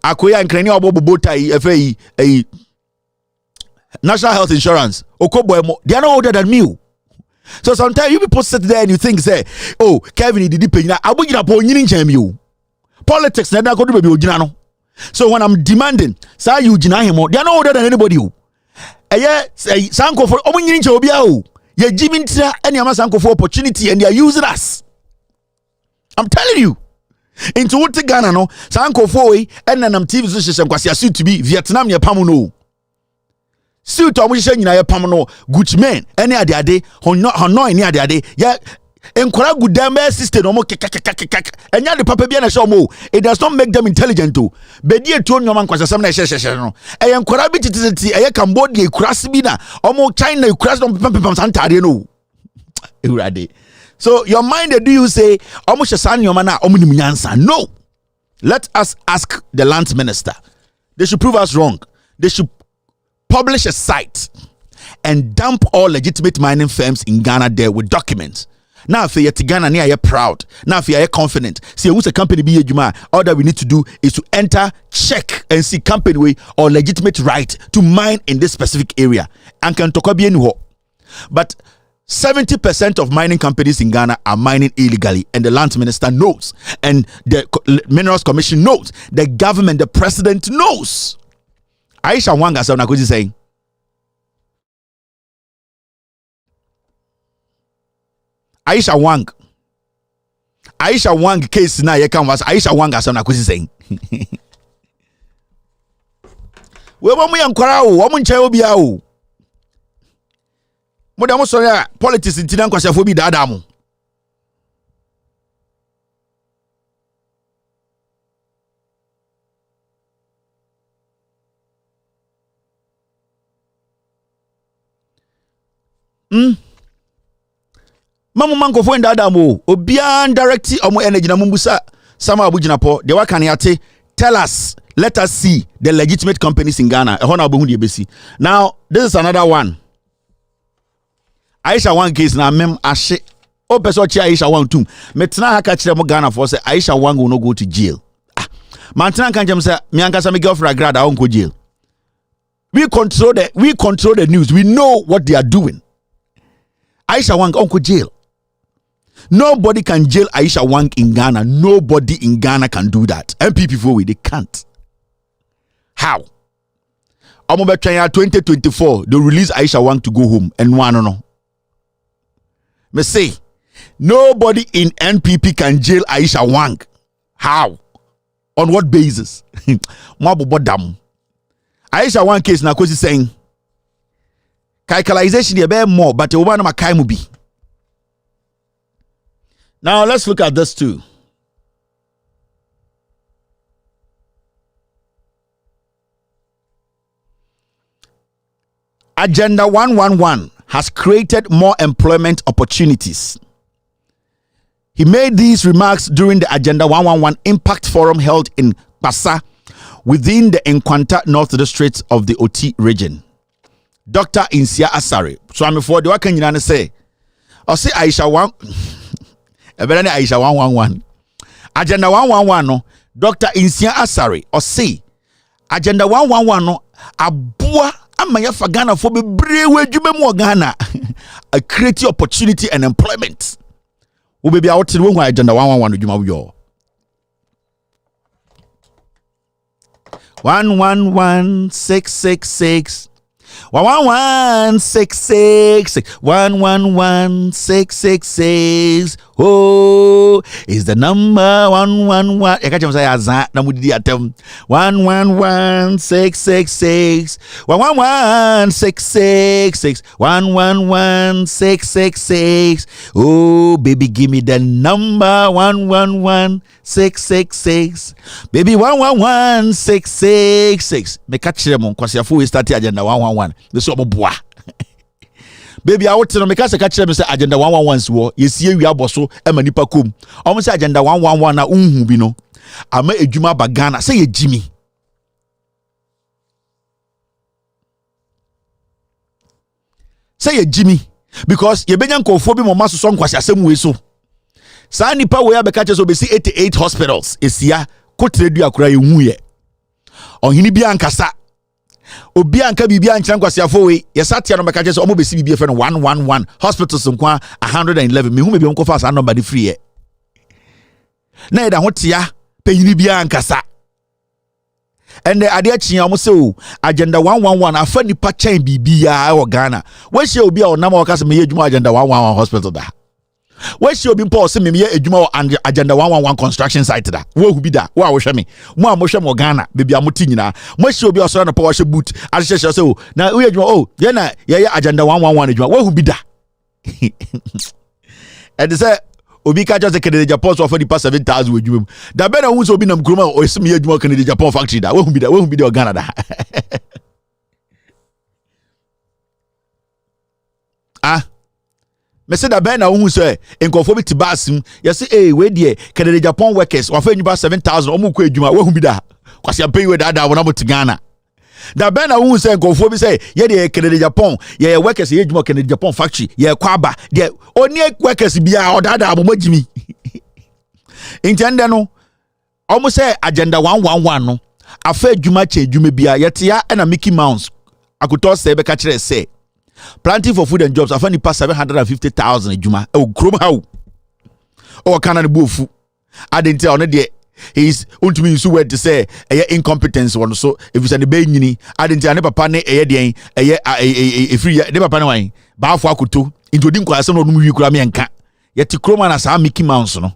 Akoya nkrani obobota National Health Insurance. Okoboemo, they are not older than me. So sometimes you people sit there and you think say, oh, Kevin did pay Abu Jinapo nyini nchemu. Politics na go do baby ojina no. So when I'm demanding, say you jina him, they are not older than anybody. Sanko for omo nyini nche obi a. Ye jimintra any amasanko for opportunity and they are using us. I'm telling you. Into what Ghana no, sanko for we and then TV position kwasi suit to be Vietnam ye pamuno. Suit omo nyina ye pamuno Gucci men any ade hono any ade ya enkora gudambe system omo kek enya de papa bia na show mo it does not make them intelligent to bedi etu onyoma nkwasasam na hye no enkora bi tititi Cambodia kurase bi na omo China kurase no pempem santade no eurade. So your mind do you say omo hye nyoma na omo nim nyansa? No. Let us ask the Lands Minister. They should prove us wrong. They should publish a site and dump all legitimate mining firms in Ghana there with documents. Now if you're Ghana, you're proud. Now if you're confident, see who's a company be a all that we need to do is to enter, check, and see company way or legitimate right to mine in this specific area. And can talk about but 70% of mining companies in Ghana are mining illegally, and the Lands Minister knows, and the Minerals Commission knows, the government, the president knows. Aisha Wanga said, saying. Aisha Wang case na ye kan was Aisha Wang asem na kwesi saying We mo yan kwara o, mo nche obi a o. Mo da mo so ya politics ntina nkwasafo bi daada mo. Mamu manko fo ndada mo obia directly omo energy na mumbusa sama abugina po de waka ne ate tell us, let us see the legitimate companies in Ghana e hona obohu de besi. Now this is another one. Aisha one case na mem ahye o person chi Aisha one tum metena haka kire mo Ghana for say Aisha one will not go to jail. Mantena kan jem say me ankasa me girlfriend agrada won go jail. We control the news. We know what they are doing. Aisha Wang uncle jail. Nobody can jail Aisha Wang in Ghana. Nobody in Ghana can do that. MPP for they can't. How? Omobe 2024 they release Aisha Wang to go home and no. Me say nobody in NPP can jail Aisha Wang. How? On what basis? Mwabobodam. Aisha Wang case na kosi saying characterization dey be more but oba na makai mu bi. Now let's look at this too. Agenda 111 has created more employment opportunities. He made these remarks during the Agenda 111 Impact Forum held in Pasa within the Nkwanta North District of the Oti region. Dr. Insia Asare. So I'm for the wakan yina say. I say Aisha Wang. Ebere Aisha 111. Agenda 111 no. Dr. Insia Asare. Or say Agenda 111 no. Abua amaya fa Ghana for be brewe djube mo Ghana. A creative opportunity and employment. We be out to the Agenda 111 djuma yo. 111666 111666 111666 oh is the number 111 ekacha say azan na mudidi atem 111666 111666 111666 oh baby give me the number 111666 baby 111666 me catch them kwasiafo we start Agenda 111 me so boa baby I want to make us catch them say Agenda 111 so yesie wi aboso e manipa kom o say Agenda 111 na unhu bi no ama edwuma ba Ghana say ye Jimmy because ye benya nkofo bi mo maso so nkwasi asem we so sa nipa we abeka che so be see 88 hospitals esia kotredu akura ye hu ye ohini bia nkasa obi anka bibia nkyran kwasiafo we yesatia no meka che so omo be see bibia fe no 111 hospitals nkwa 111 me hu me bi onko fa sa number de free ye na ida hotia peyini bia nkasa and the ade achia omo se o Agenda 111 afa nipa chain bibia o Ghana we she obi a onam o kasa me ye adwuma Agenda 111 hospital da we she obi mpo se me ye adwuma o Agenda 111 construction site da wo hu bi da wo a wo hwe me mo a mo hwe mo Ghana bibia mo ti nyina mo she obi o so na po wo hwe boot a hwe se o na we adwuma o ye na ye Agenda 111 adwuma wo hu bi da and say obi ka just Canada Japan so for the past 7,000 adwuma da be na hu so obi nam kroma o sim ye adwuma Canada Japan factory da wo hu bi da o Ghana da me say da ben na hu say enkofo bi tibasim you say we dey Canada Japan workers wa fa nyuba 7,000 omo ko adwuma wo hu bi da kwase pay we da wona mo ti Ghana da ben na hu say enkofo bi say ye dey Canada Japan ye workers ye adwuma Canada Japan factory ye kwaba dey oni workers bia o da mo magimi intende no omo say Agenda 111 no afa adwuma che adwuma bia ye tia na Mickey Mouse akoto say be ka kire say planting for food and jobs afani pass 750,000 adwuma e krom how o kana ne bofu adenti on de is untumi nsu word to say incompetence one so if you say the be nyini adenti ane papa ne den free de papa ne wan ba afo akoto intodi nkwa asem no num wi kura me nka ye ti kroma na sa Mickey Mouse no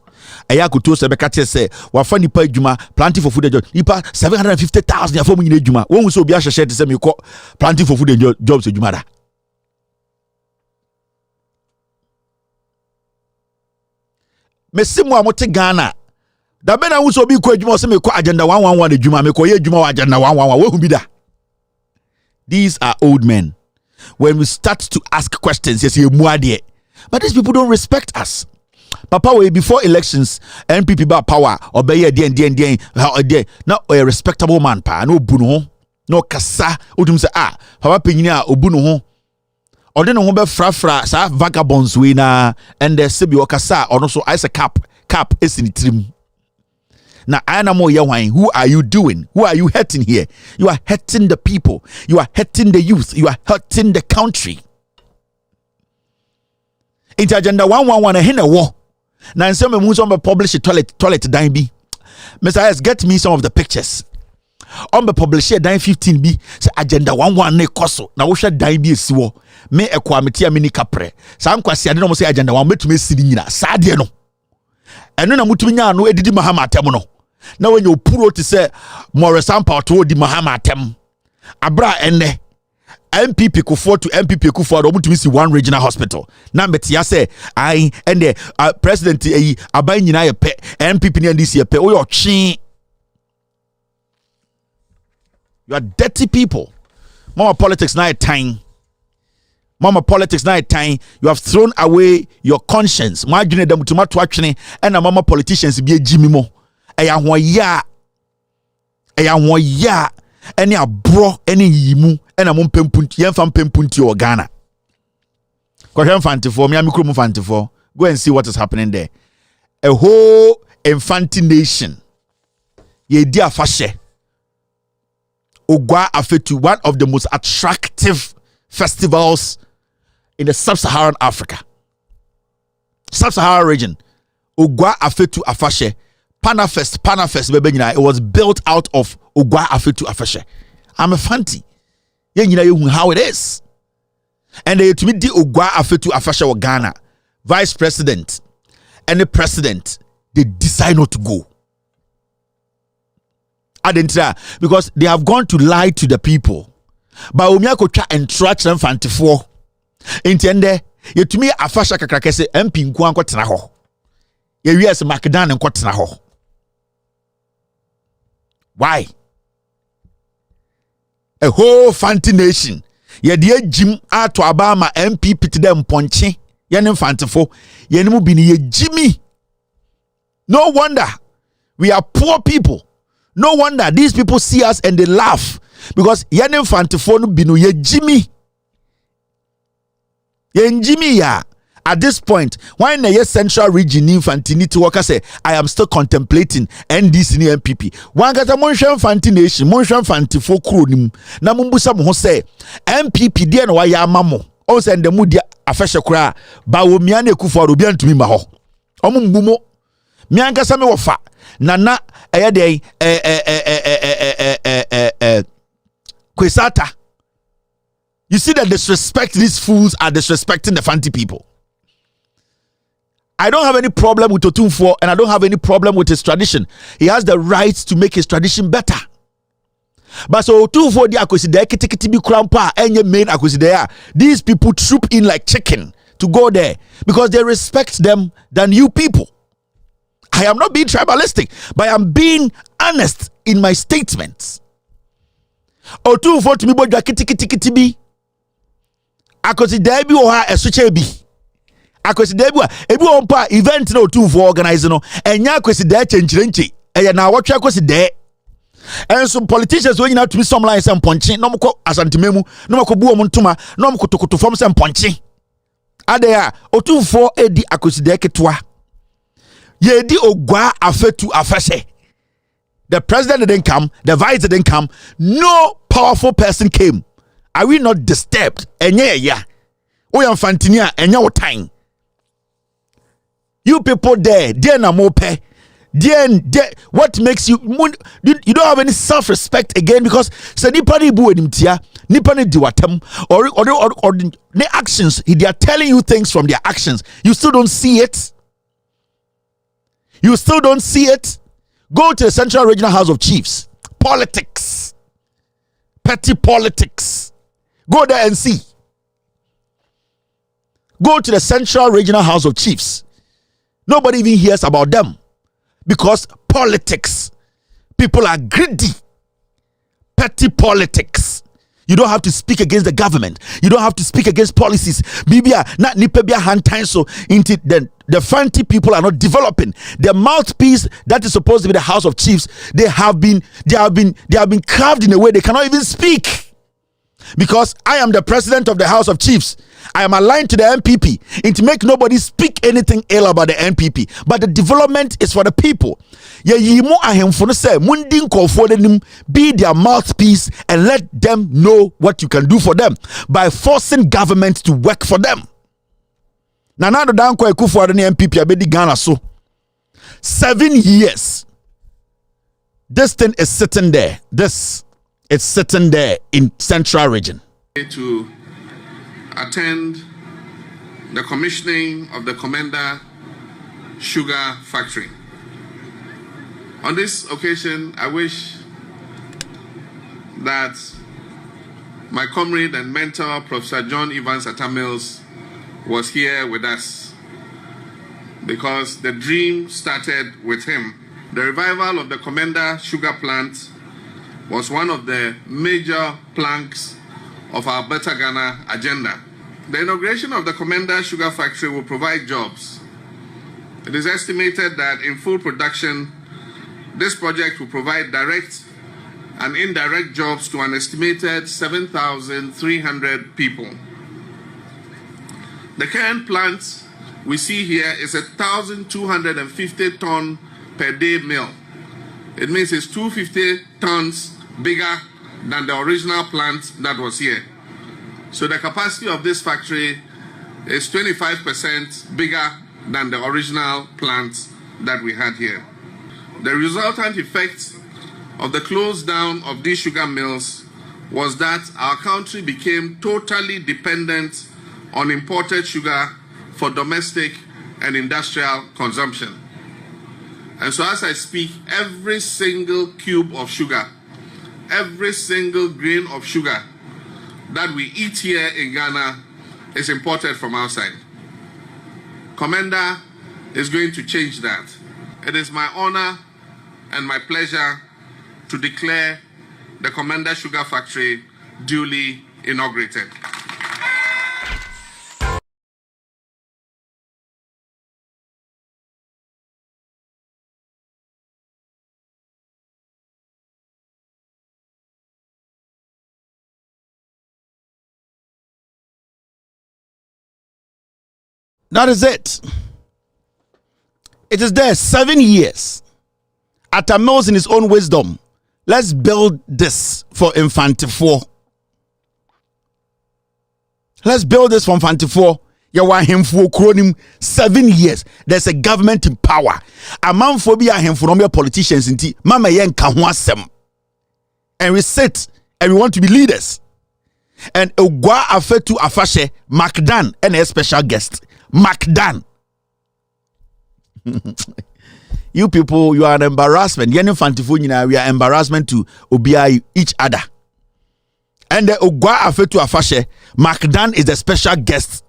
eya kuto se beka che se wa fa nipa adwuma planting for food job nipa 750,000 afọ mu nyina adwuma won so obi a hwehwe te se me ko planting for food jobs adwuma da mesimu amote Ghana da be na wo so obi ko adwuma se me ko agenda 111 adwuma me ko ye adwuma wa agenda 111 we hu bi da. These are old men. When we start to ask questions, yes, but these people don't respect us. Papa, before elections, NPP ba power, obey now a respectable man, pa, no bunu, no kasa, udum say Papa Pinya, obunu, or then be fra, sa vagabonds wina, and the Sibi Okasa, or also ice a cap is in trim. Now, who are you doing? Who are you hurting here? You are hurting the people. You are hurting the youth. You are hurting the country. Into agenda 111 in a war. Now, in some moves on the publish a toilet dime B. Mr. S, get me some of the pictures. On the publish a dime 15B. Say agenda 111 ne koso. Now we should dime B siwo. Me e kwamiti mini kapre. Sa amkwasi ade no say agenda 1 me to me sidi nyina. Sa de no. Eno na mutumi nya no edidi mahama atem no. Now when you puro to say more sample to the Mahama Tem Abra ene MPP Kufuor to MPP Kufuor to see one regional hospital. Now betia say I and the president abai nyina ye pe MPP ni this ye pe o your chin. You are dirty people. Mama politics na time. Mama politics na time. You have thrown away your conscience. Ma dwene dem tuma to atwene and mama politicians be jimi mo. Eya hoya any abro any yimu and a mumpempunti yemfam pempunti or Ghana. Kwahwem fantifo me amikro mu fantifo. Go and see what is happening there. A whole infanti nation. Ye dia fashe. Ogwa Afetu, one of the most attractive festivals in the sub-Saharan Africa. Sub-Saharan region. Ogwa Afetu Afashe. Panafest, it was built out of Ogwa Afetu Afashe. I'm a fanti. You know how it is. And they to meet the Ogwa Afetu Afashe of Ghana, vice president and the president, they decide not to go. I didn't try because they have gone to lie to the people. But Omiako try and trash them fanti-four. Intende, you to me Afashe kakrakese MP nkwanko tena ho. Ye yes Macdan and tena ho. Why? A whole fanti nation. Ye dear Jim to Obama MPP to them ponche. Yenim fantifo. Yenimu bini ye Jimmy. No wonder we are poor people. No wonder these people see us and they laugh because yenim fantifo no binu ye Jimmy. Ye Jimmy ya. At this point, why in the central region infantinity worker say I am still contemplating NDC ni MPP. One gata monsham fantination, monsham fantifo kronim. Na mumbusa mo say MPP dia no ya mamo. O say ndemu dia afehye kura ba wo miane Kufuor obi antumi ma ho. Omo mbumo. Mianka sa me wofa. Nana eye de Kwesata. You see the disrespect these fools are disrespecting the fanti people. I don't have any problem with Otumfuor and I don't have any problem with his tradition. He has the right to make his tradition better. But so Otumfuor di akweside kitikiti bi krampa enye main akweside. These people troop in like chicken to go there because they respect them than you people. I am not being tribalistic, but I am being honest in my statements. Otumfuor to me bodwa kitikiti bi akweside bi o ha esoche bi. Akweside ebi ompa event na Otumfuor organize no enya akweside chenchirenchi eye na wotwe akweside and some politicians when you know to be some line some ponchi no mko asantememu no mko bu omontoma no mko tokoto form some ponchi ade a Otumfuor edi akweside ketwa ye di Ogwa Afetu Afashe. The president didn't come, the vice didn't come, no powerful person came. Are we not disturbed? Enye ya o fantinia enya wo time. You people there na mope. What makes you don't have any self-respect again because say nipa ni bu enimtia, nipa ni diwatem or the actions they are telling you things from their actions. You still don't see it. You still don't see it? Go to the Central Regional House of Chiefs. Politics. Petty politics. Go there and see. Go to the Central Regional House of Chiefs. Nobody even hears about them because politics. People are greedy. Petty politics. You don't have to speak against the government. You don't have to speak against policies. Bibia not nipebia hand time so into the fancy people are not developing. The mouthpiece that is supposed to be the House of Chiefs, they have been carved in a way they cannot even speak. Because I am the president of the House of Chiefs. I am aligned to the NPP and to make nobody speak anything ill about the NPP. But the development is for the people. Be their mouthpiece and let them know what you can do for them by forcing government to work for them. Nanado Danko Ekufuor the NPP abedi Ghana so 7 years. This thing is sitting there. It's sitting there in Central Region. To attend the commissioning of the Commander Sugar Factory. On this occasion, I wish that my comrade and mentor, Professor John Evans Atamils, was here with us because the dream started with him. The revival of the Commander Sugar Plant was one of the major planks of our Better Ghana agenda. The inauguration of the Commander Sugar Factory will provide jobs. It is estimated that in full production, this project will provide direct and indirect jobs to an estimated 7,300 people. The current plant we see here is a 1,250 ton per day mill. It means it's 250 tons bigger than the original plant that was here. So the capacity of this factory is 25% bigger than the original plant that we had here. The resultant effect of the close down of these sugar mills was that our country became totally dependent on imported sugar for domestic and industrial consumption. And so as I speak, every single cube of sugar, every single grain of sugar that we eat here in Ghana is imported from outside. Commander is going to change that. It is my honor and my pleasure to declare the Commander Sugar Factory duly inaugurated. That is it. It is there 7 years. Atamils in his own wisdom. Let's build this for Infantifo. Let's build this for Infantifo. Yawa hemfo kronim 7 years. There's a government in power. A man for be a hemfonomia politicians inti. Mama yen kahwasem. And we sit and we want to be leaders. And Ogwa Afetu Afashe Macdan and a special guest. Macdan. You people, you are an embarrassment. We are embarrassment to Obi each other. And the Ogwa Afetu Afashe Macdan is the special guest.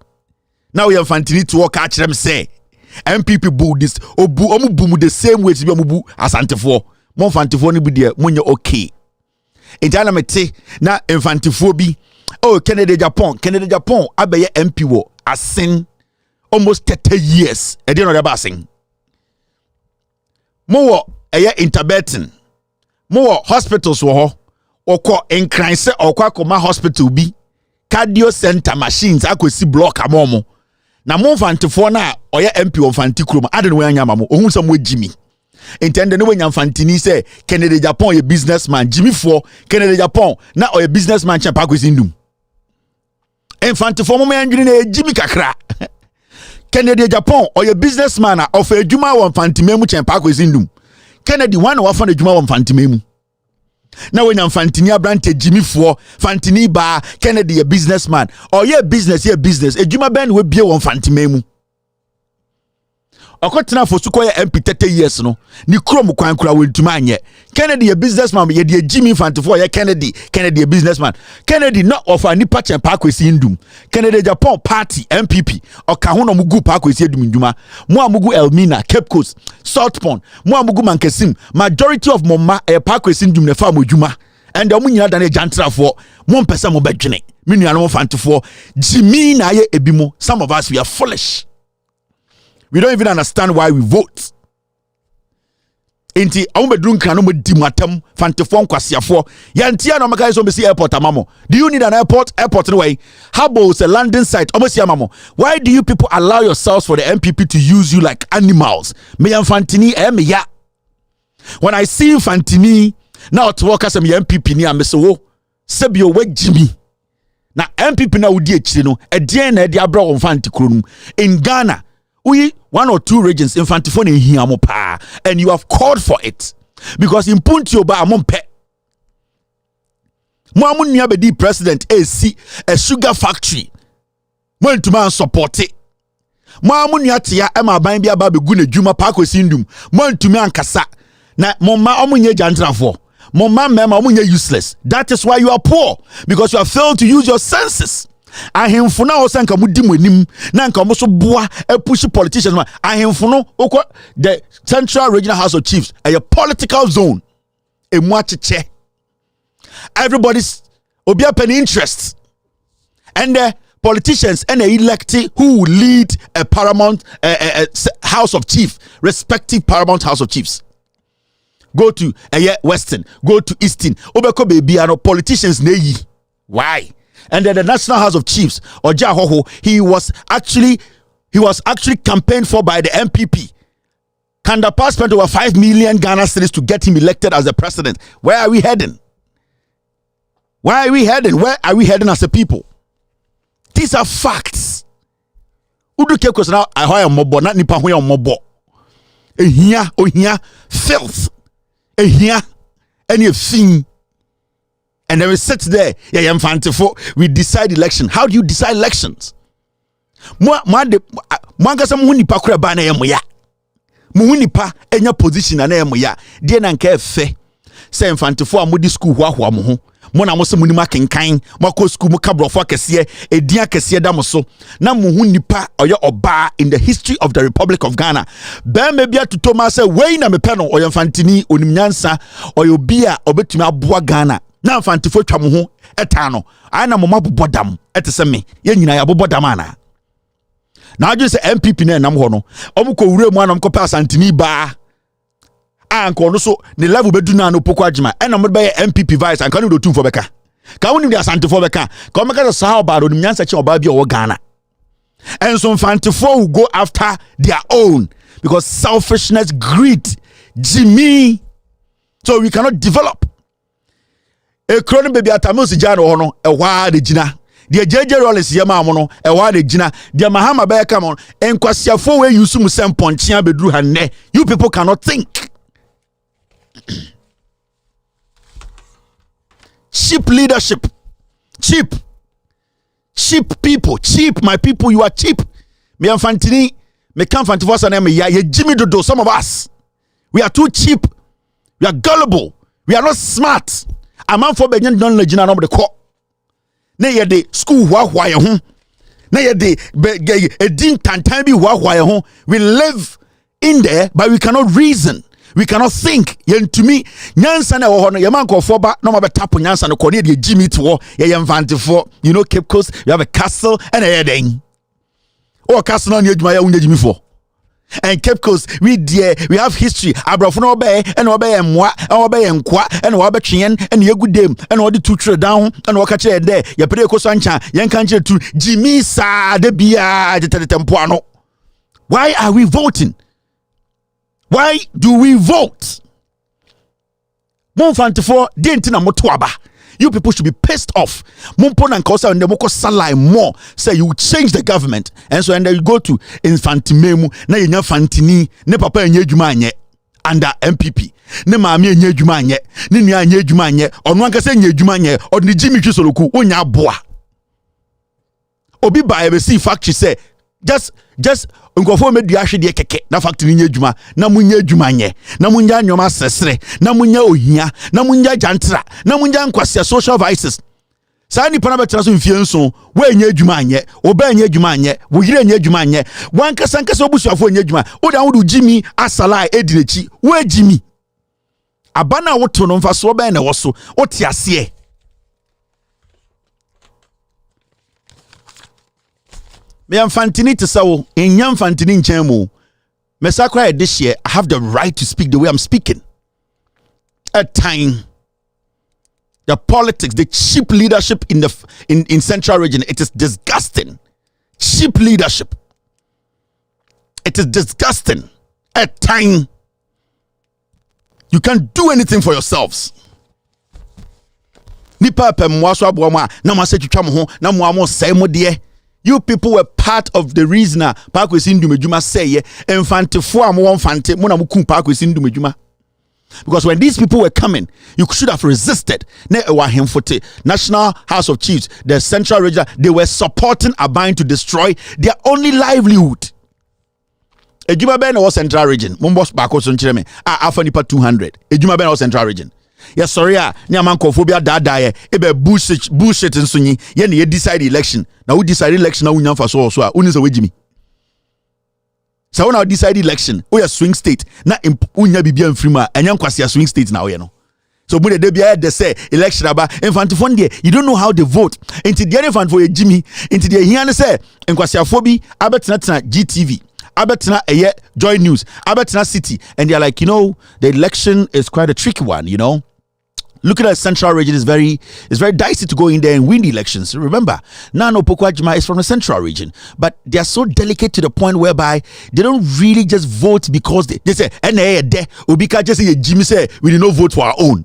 Now we have Fantini to walk at them say MPP boo this omu boom the same way to be omu as Antifo. Mon Fantifo ni be munye okay. Intana mete na Infantifo bi. Oh, Canada Japan abeye MP wo asin almost 30 years. E dey no dey basing. Mo wo eye interbetin. Mo wo hospitals wo ho. Okọ enkranse okọ akoma hospital bi. Cardio center machines akosi block amomo. Na mo Fantifo na oye MP wo Fantikrom ade no anya mamo. Ohun sam wo Jimmy. Intende no wenya Fantini say Canada Japan ye businessman Jimmy for Canada Japan na oye businessman champa akosi ndum. Infantifo mo andwini na Jimmy kakra. Kennedy Japan or your businessman of a Juma one Fantimemu Champaco is indum. Kennedy one or fan a Juma one Fantimemu. Now when I'm Fantinia Brante Jimmy for Fantini Bar, Kennedy a businessman or your business, a Juma band will be one Fantimemu. okotena for sukoye MP 30 years no ni krom kwan kura wentuma anye Kennedy a businessman ye de Jimmy Fantifo ye Kennedy a businessman Kennedy not of a nipa chen pa kwesi ndum Kennedy Japan party MPP oka ho no mugu pa kwesi edum nduma mo amugu Elmina Cape Coast South Pond mo amugu Mankesim majority of moma e pa kwesi ndum ne fa modwuma and omu nyina da na jantrafo mo mpesa mo bedwene me nuano mo Fantifo Jimmy na ye ebimo some of us we are foolish. We don't even understand why we vote. Inti awumedrun kan no modi matam Fantifo nkwasiafo yantia no maka so be airport amamo. Do you need an airport no way? How about a landing site omosi amamo? Why do you people allow yourselves for the MPP to use you like animals? Me Fantini me ya. When I see Fantini now to work as a MPP ni ameso sebio we Jimmy. Na MPP na udi echire no e de na de abra won Fanti kronum in Ghana. We 1 or 2 regions in Fantifo in here and you have called for it because in Puntio ba amompe mo amunia be di president AC a sugar factory mo ntuma support it mo amunia tia e ma ban bia ba be gu na dwuma pa kwesindum mo ntuma ankasa na mo ma omunye jantrafo mo ma mema omunye useless. That is why you are poor, because you have failed to use your senses. Ahemfo na osanka mudi mwanim na nka omoso boa push politicians ma ahemfo no okwa the Central Regional House of Chiefs a political zone emu acheche everybody's obia pen interests and the politicians and the elected who will lead a paramount House of Chiefs, respective paramount House of Chiefs. Go to Western, go to Eastern, obeko baby ano politicians neyi. Why? And then the National House of Chiefs, Ojahoho, he was actually campaigned for by the MPP. Kandapa spent over 5 million Ghana cedis to get him elected as the president. Where are we heading? Where are we heading? Where are we heading as a people? These are facts. Udu kekos now I hoya mobo, not nipa hoya mobo. Ehia, filth. Ehia, any thing. And then we sit there, we decide election. How do you decide elections? Mwanga sa muhunipa kura ba na yemo ya. Muhunipa enya position na yemo ya. Die na nka efe. Se Fantifo amudi school hwa mo ho. Mo na mo se munima kenkan, mo ko school mo kabrofo akese, edin akese da mo so. Na muhunipa oye oba in the history of the Republic of Ghana. Ba me bia to Thomas say we na me pe no oye Fantini onimnyansa, oye obi a obetumi aboa Ghana. Na Fantifo twa mo ho etano ana mo mabobodam etese me ye nyina ya bobodam ana na aju se MPP na nam ho no omko wure mu anam ko pa Santini ba anko no so ne level bedu na no poko agima ena mo be MPP vice anka no do tumfo beka ka woni dia Santifo beka ka o meka so how bad onim nyansa che oba bia o Ghana and so Fantifo will go after their own because selfishness, greed, Jimmy, so we cannot develop. E krono baby atamusi jano hono e wa de gina de jeje rollins yema amono e wa de gina de mahama be ka mon enkwasiafo we use mu semponchia bedru hanne. You people cannot think. Cheap leadership, cheap people, cheap. My people, you are cheap. Me and Fantini, me can Fantifo sa na me ya Jimmy Dodo. Some of us, we are too cheap, we are gullible, we are not smart. A man for Benyan don't legend no the court. Na ye de school hwa ye ho. Na ye de edin tantan bi hwa ye ho. We live in there, but we cannot reason. We cannot think. Yen to me, nyansa na wo ho no ye man ko for ba no ma be tap nyansa no ko ne de Jimmy to ye Fantifo. You know Cape Coast, you have a castle and a den. Oh, castle na adwuma ya unya Jimmy for. And Cape Coast, we have history. Abrafo no obey and obey mwa and obey nkwa and obe twien and ye good dem and all the two trade down and waka che there ye pere ko sancha yen kan che tu Jimmy sa de bia de tempo ano. Why are we voting? Why do we vote? Mon Fantifo didn't na moto aba. You people should be pissed off. Mumpo na nkosa and moko salai more. Say you change the government. And so and then you go to Infantimemu. Na yenya Fantini. Ne papa yenye juma anye. Under MPP. Ne maami yenye juma anye. Ne niya yenye juma anye. Onwanka se yenye juma anye. Odni Jimmy Chisoloku. Onya boa. Obi ba ebe si factory say. Just just nkofo medua hwede keke na factory nya adwuma na munya adwuma nye na munya nyoma sesere na munya ohia na munya jantra na munya nkwase social vices saa nipa na betena so mfie nso we nya adwuma anye oba nya adwuma anye wo yire nya adwuma anye wankasa nkasa obusuafo nya adwuma wo da wo jimi asala edinechi wo jimi abana wo to no mfa so oba na wo so wo te ase me amfantini to sawo enyam fantini nchemu me sakra this year I have the right to speak the way I'm speaking. At time the politics, the cheap leadership in central region, it is disgusting. Cheap leadership. It is disgusting. At time you can't do anything for yourselves. Nipa pem waso aboma na mase twitwa mo ho na mo amo sai mo de. You people were part of the reason Parkwesi Ndumejuma say enfantefo amo enfante mo na mo kun Parkwesi Ndumejuma. Because when these people were coming, you should have resisted. National House of Chiefs, the central region, they were supporting Aban to destroy their only livelihood. Ejuma Ben was central region. Mumbos Bako Sunchireme. Afanipa 200. Ejuma Ben was central region. Yes, sorry, Nyamankophobia dadaye. Ebe bullshit and sunyi. Yen ye decide election. Now who decide election now unyam for so unisa wejimi. So when I decide election, we are swing state. Na unya bibia mfrima. Enyam kwasi swing state now you know. So when they say election about infantifonde, you don't know how they vote. Into the infant for Jimmy, into the here say enkwasiafobi abetna GTV. Abetna Joy News, Abetna City, and they're like, you know, the election is quite a tricky one, you know. Looking at central region is very dicey to go in there and win the elections. Remember, Nano Pokwajima is from the central region, but they are so delicate to the point whereby they don't really just vote because they say, Ubika just say Jimmy say we did not vote for our own.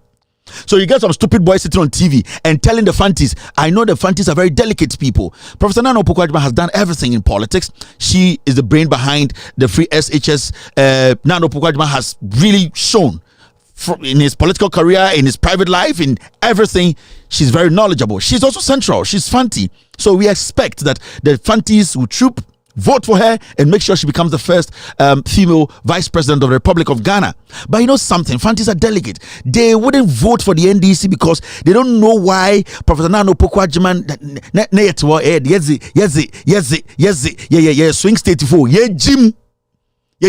So you get some stupid boy sitting on TV and telling the Fantis, I know the Fantis are very delicate people. Professor Nano Pokwajima has done everything in politics. She is the brain behind the free SHS. Nano Pokwajima has really shown in his political career, in his private life, in everything. She's very knowledgeable. She's also central. She's Fanti. So we expect that the Fantis will troop, vote for her, and make sure she becomes the first female vice president of the Republic of Ghana. But you know something? Fantis are delicate. They wouldn't vote for the NDC because they don't know why Professor Nano Pokwajima swing state for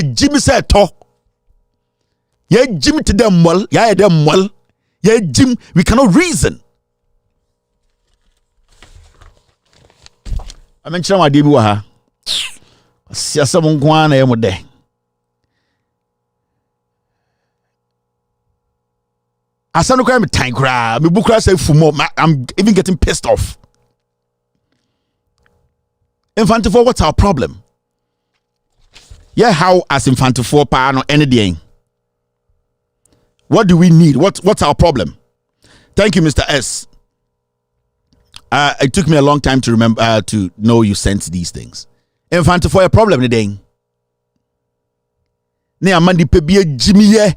Jim said talk. Yeah, Jim to them well, yeah, them well, yeah, Jim, we cannot reason. I mentioned my debut. Siasa mungwana ya mode. Asano kwa me time kra, me bukra say fumo, I'm even getting pissed off. Infantifo, what's our problem? Yeah, how as Infantifo pa no anything. What do we need? What's our problem? Thank you, Mr. S. It took me a long time to remember to know you sent these things. Infant for a problem today. Ne amandi pebie jimiye.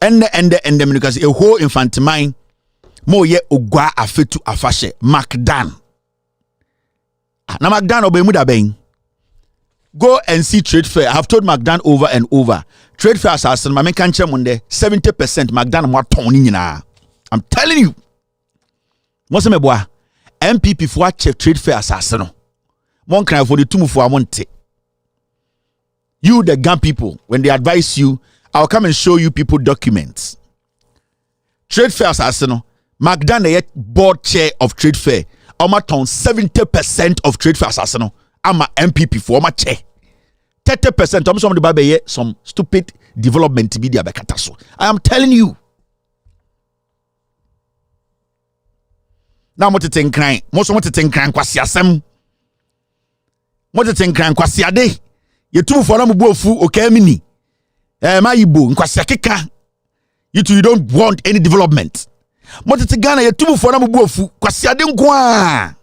Ende because a whole infant mine mo ye ogwa afetu afashe Macdan. Na Macdan obemuda ben. Go and see trade fair. I have told Macdan over and over. Trade fair assassin, my can't 70% Macdan more tony na. I'm telling you. What's me boy? MPP for trade fair assassin. One cry for the two for a month. You, the gun people, when they advise you, I'll come and show you people documents. Trade fair assassin, Macdan the board chair of trade fair. I'm at 70% of trade fair assassin. I'm a MPP for my chair. 30% of some of the baby some stupid development to be there. I am telling you. Now what to think crying? Most want to think crying kwasiasem. What to think crying kwasiade? You two for them bofu okay mini. My ibo kwasiakeka. You two you don't want any development. What to Ghana you two for them bofu kwasiade nkwa.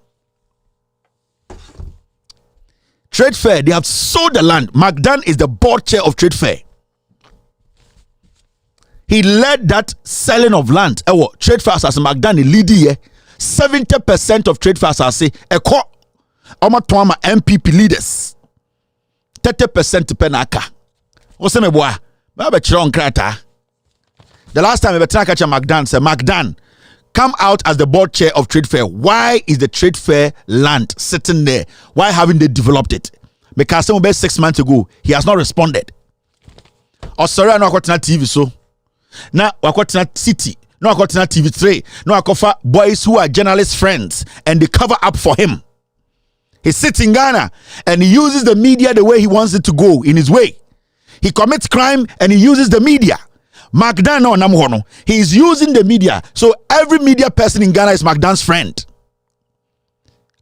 Trade fair, they have sold the land. Macdan is the board chair of trade fair. He led that selling of land. Trade fair as Macdan is leading here. 70% of trade fair as MPP leaders. 30% penaka. What's me boy? The last time I catch McDan said, McDan, come out as the board chair of Trade Fair. Why is the Trade Fair land sitting there? Why haven't they developed it? Because some about 6 months ago, he has not responded. Or sorry, I know I got TV so. Now I got City. No, I got TV3. No, I got boys who are journalist friends and they cover up for him. He sits in Ghana and he uses the media the way he wants it to go, in his way. He commits crime and he uses the media. McDan, no, he is using the media. So every media person in Ghana is McDan's friend.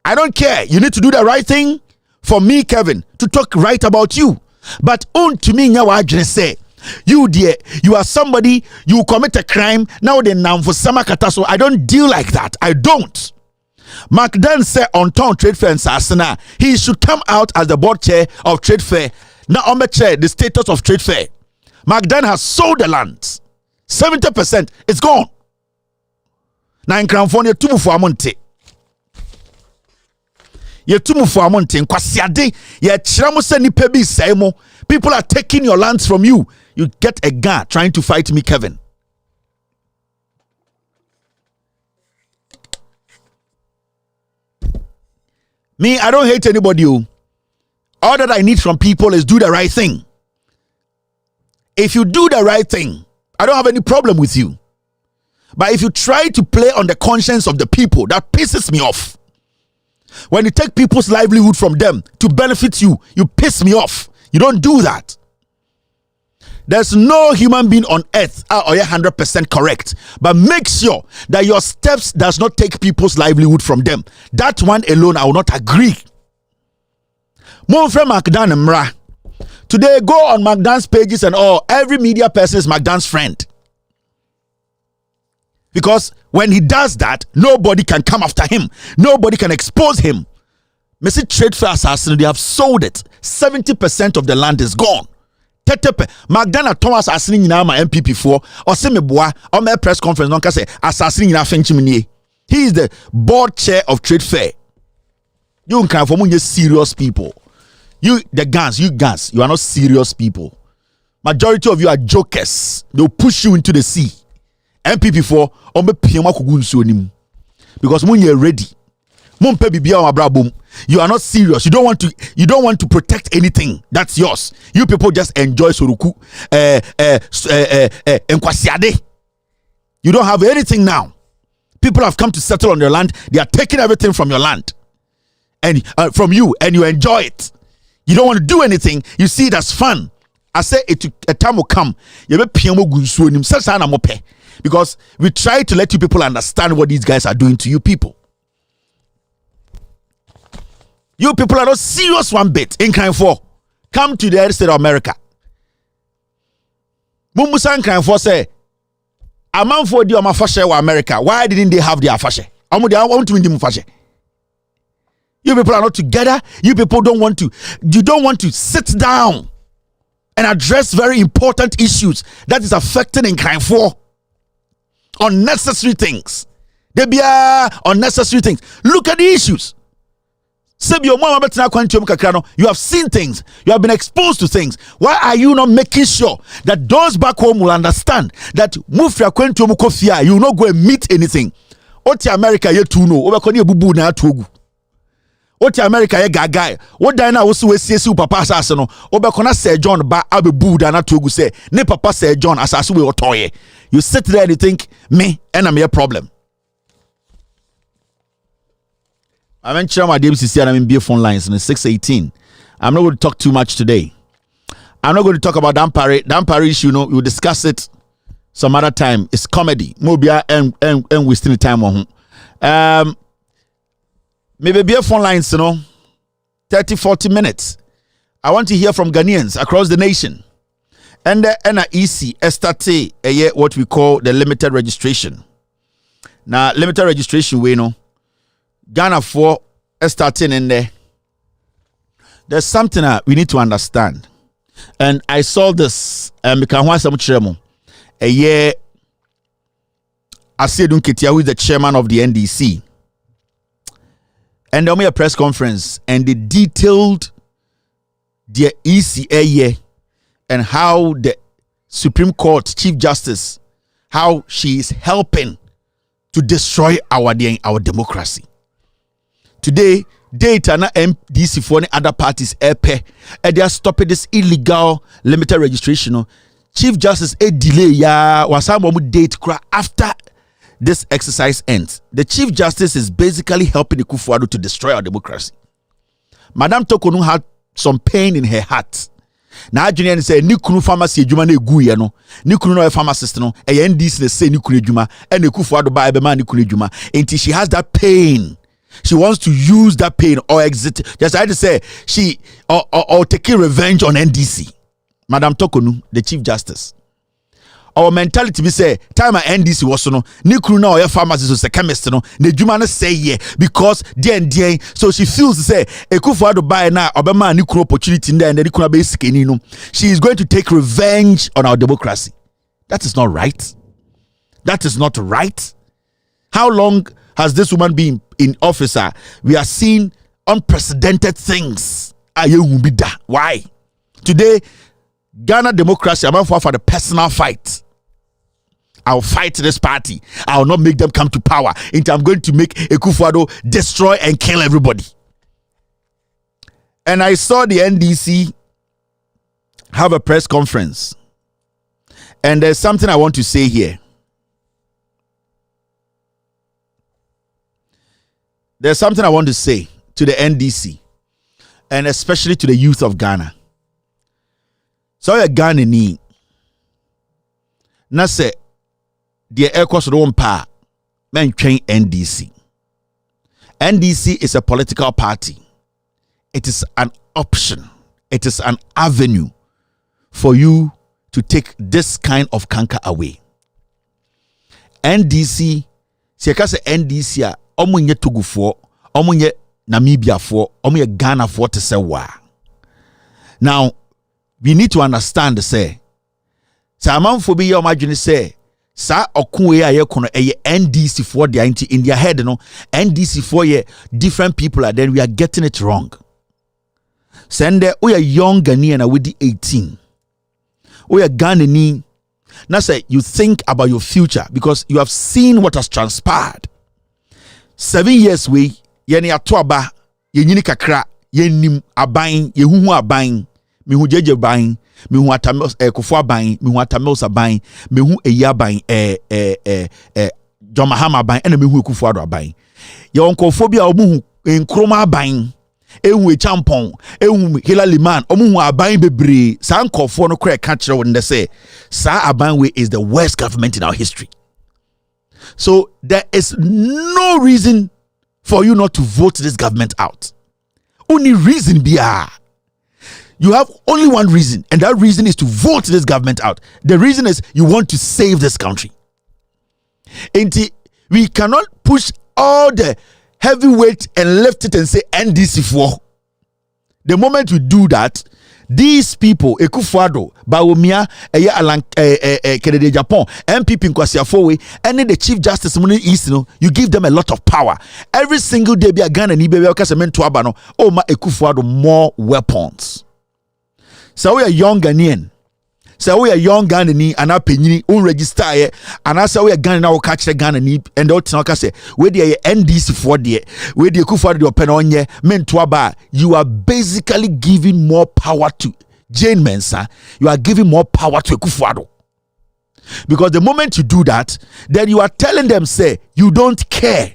I don't care. You need to do the right thing for me, Kevin, to talk right about you. But to me, say, you dear, you are somebody, you commit a crime, now they now for Samakata, so I don't deal like that. I don't. McDan said on town Trade Fair in Sasana, he should come out as the board chair of Trade Fair. Now on the chair, the status of Trade Fair. McDan has sold the land. 70%, it's gone. Now in Crown Phone, you're too for a month. You're too for a month. In Kwasiade, you're Chiramuseni Pebi Saimo. People are taking your lands from you. You get a gun trying to fight me, Kevin. Me, I don't hate anybody. All that I need from people is do the right thing. If you do the right thing, I don't have any problem with you. But if you try to play on the conscience of the people, that pisses me off. When you take people's livelihood from them to benefit you, you piss me off. You don't do that. There's no human being on earth or you're 100% correct. But make sure that your steps does not take people's livelihood from them. That one alone, I will not agree. Monfre McDan Mra. Today, go on McDan's pages and all. Every media person is McDan's friend. Because when he does that, nobody can come after him. Nobody can expose him. Mr. Trade Fair Assassin, they have sold it. 70% of the land is gone. McDan Thomas Assassin in our MPP for or semi bois or my press conference. Don't say assassin in our He is the board chair of Trade Fair. You can for serious people. You guns, you are not serious people. Majority of you are jokers. They'll push you into the sea. MPP for because when you're ready, you are not serious. You don't want to protect anything that's yours. You people just enjoy soruku enkwasiade. You don't have anything now. People have come to settle on your land. They are taking everything from your land and from you, and you enjoy it. You don't want to do anything. You see it as fun. I say a time will come. Because we try to let you people understand what these guys are doing to you people. You people are not serious one bit. In crime for, come to the United States of America. Mumusan crime for say, a man for the Fashe wa America. Why didn't they have their Fashe? I want to win them Fashe. You people are not together. You people don't want to. You don't want to sit down and address very important issues that is affecting in crime for. Unnecessary things. They be unnecessary things. Look at the issues. You have seen things. You have been exposed to things. Why are you not making sure that those back home will understand that you will not go and meet anything? Oti America ye tu no. Bubu na atuogu. Oti America ye gagai. What dina also we see papa asase no. Obekona Sir John ba abebu da na atuogu say ne papa Sir John asase we otoye. You sit there and you think me and I'm your problem. I'm in my DBCC and I'm in phone lines in 618. I'm not going to talk too much today. I'm not going to talk about Dampare issue. We'll discuss it some other time. It's comedy. Mobia and wasting the time on maybe be a phone lines, 30-40 minutes. I want to hear from Ghanaians across the nation. And the NIEC started what we call the limited registration. Now, limited registration, we know. Ghana for starting in there. There's something we need to understand. And I saw this because once I'm chairman, a year Asiedun Ketia, who is the chairman of the NDC. And they made a press conference and they detailed the ECA and how the Supreme Court Chief Justice, how she is helping to destroy our democracy. Today, data na MDC for any other parties and they are stopping this illegal limited registration. Chief Justice delay ya wasamu date after this exercise ends. The Chief Justice is basically helping the Kufuor to destroy our democracy. Madam Tokonu had some pain in her heart. Na Junior say ni kunu pharmacy adwuma na egu ye no. Ni kunu no pharmacist no e NDC na say ni kunu adwuma e na Kufuor ba e be ma ni kunu adwuma. Until she has that pain. She wants to use that pain or exit. Just I had to say she or taking revenge on NDC. Madam Tokonu, the Chief Justice. Our mentality be say time at NDC was no ni kunu na or pharmacist so chemist no ne dwuma no say ye because den so she feels say Kufuor buy na obema ni kunu opportunity there and ni kunu be sikeni no. She is going to take revenge on our democracy. That is not right. That is not right. How long has this woman been in office? We are seeing unprecedented things. Why? Today, Ghana democracy, I'm for the personal fight. I'll fight this party. I will not make them come to power. I'm going to make Kufuor destroy and kill everybody. And I saw the NDC have a press conference. And there's something I want to say here. There's something I want to say to the NDC and especially to the youth of Ghana. So you're Ghana ni na se the ekos do mpa men twen NDC. NDC is a political party. It is an option. It is an avenue for you to take this kind of canker away. NDC, se ka se NDC a omunye Togofoɔ, omunye Namibiafoɔ, omunye Ghanafoɔ te sɛ wa. Now, we need to understand say amanfo bi yɛ ɔmadwene say sa ɔko a yɛ kono ɛyɛ NDC for their in their head no NDC for ye different people are then we are getting it wrong. Send we are young Ghanaian with the 18. We are Ghanaian. Now say you think about your future because you have seen what has transpired. 7 years we yeni atoaba yenyini kakra yenim aban yehuhu aban mehu jeje aban mehu atamos Kufuor aban mehu atamos aban mehu eyi aban Jomahama aban ena mehu Kufuor aban ye onkofo bia omuhu enkroma aban ehu echampon ehu Hilary man omuhu aban bebre sa nkofo no kra ka kire won say sa aban we is the worst government in our history. So there is no reason for you not to vote this government out. Only reason be you have only one reason, and that reason is to vote this government out. The reason is you want to save this country. And we cannot push all the heavyweight and lift it and say NDC4. The moment we do that, these people, Kufuor, Bawumia, Kennedy Japan, MPP Nkwasiafowe, and the Chief Justice East, you give them a lot of power. Every single day, be a gun and Ibe oh my Kufuor more weapons. So we are young Ghanaian. So we are young Ghanaian and our penny unregister and I say we are Ghanaian now catch the Ghanaian and the Otinaka say where the NDC for the where the Kufuor the open on ye men to you are basically giving more power to Jane Mensah. You are giving more power to Kufuor. Because the moment you do that, then you are telling them say you don't care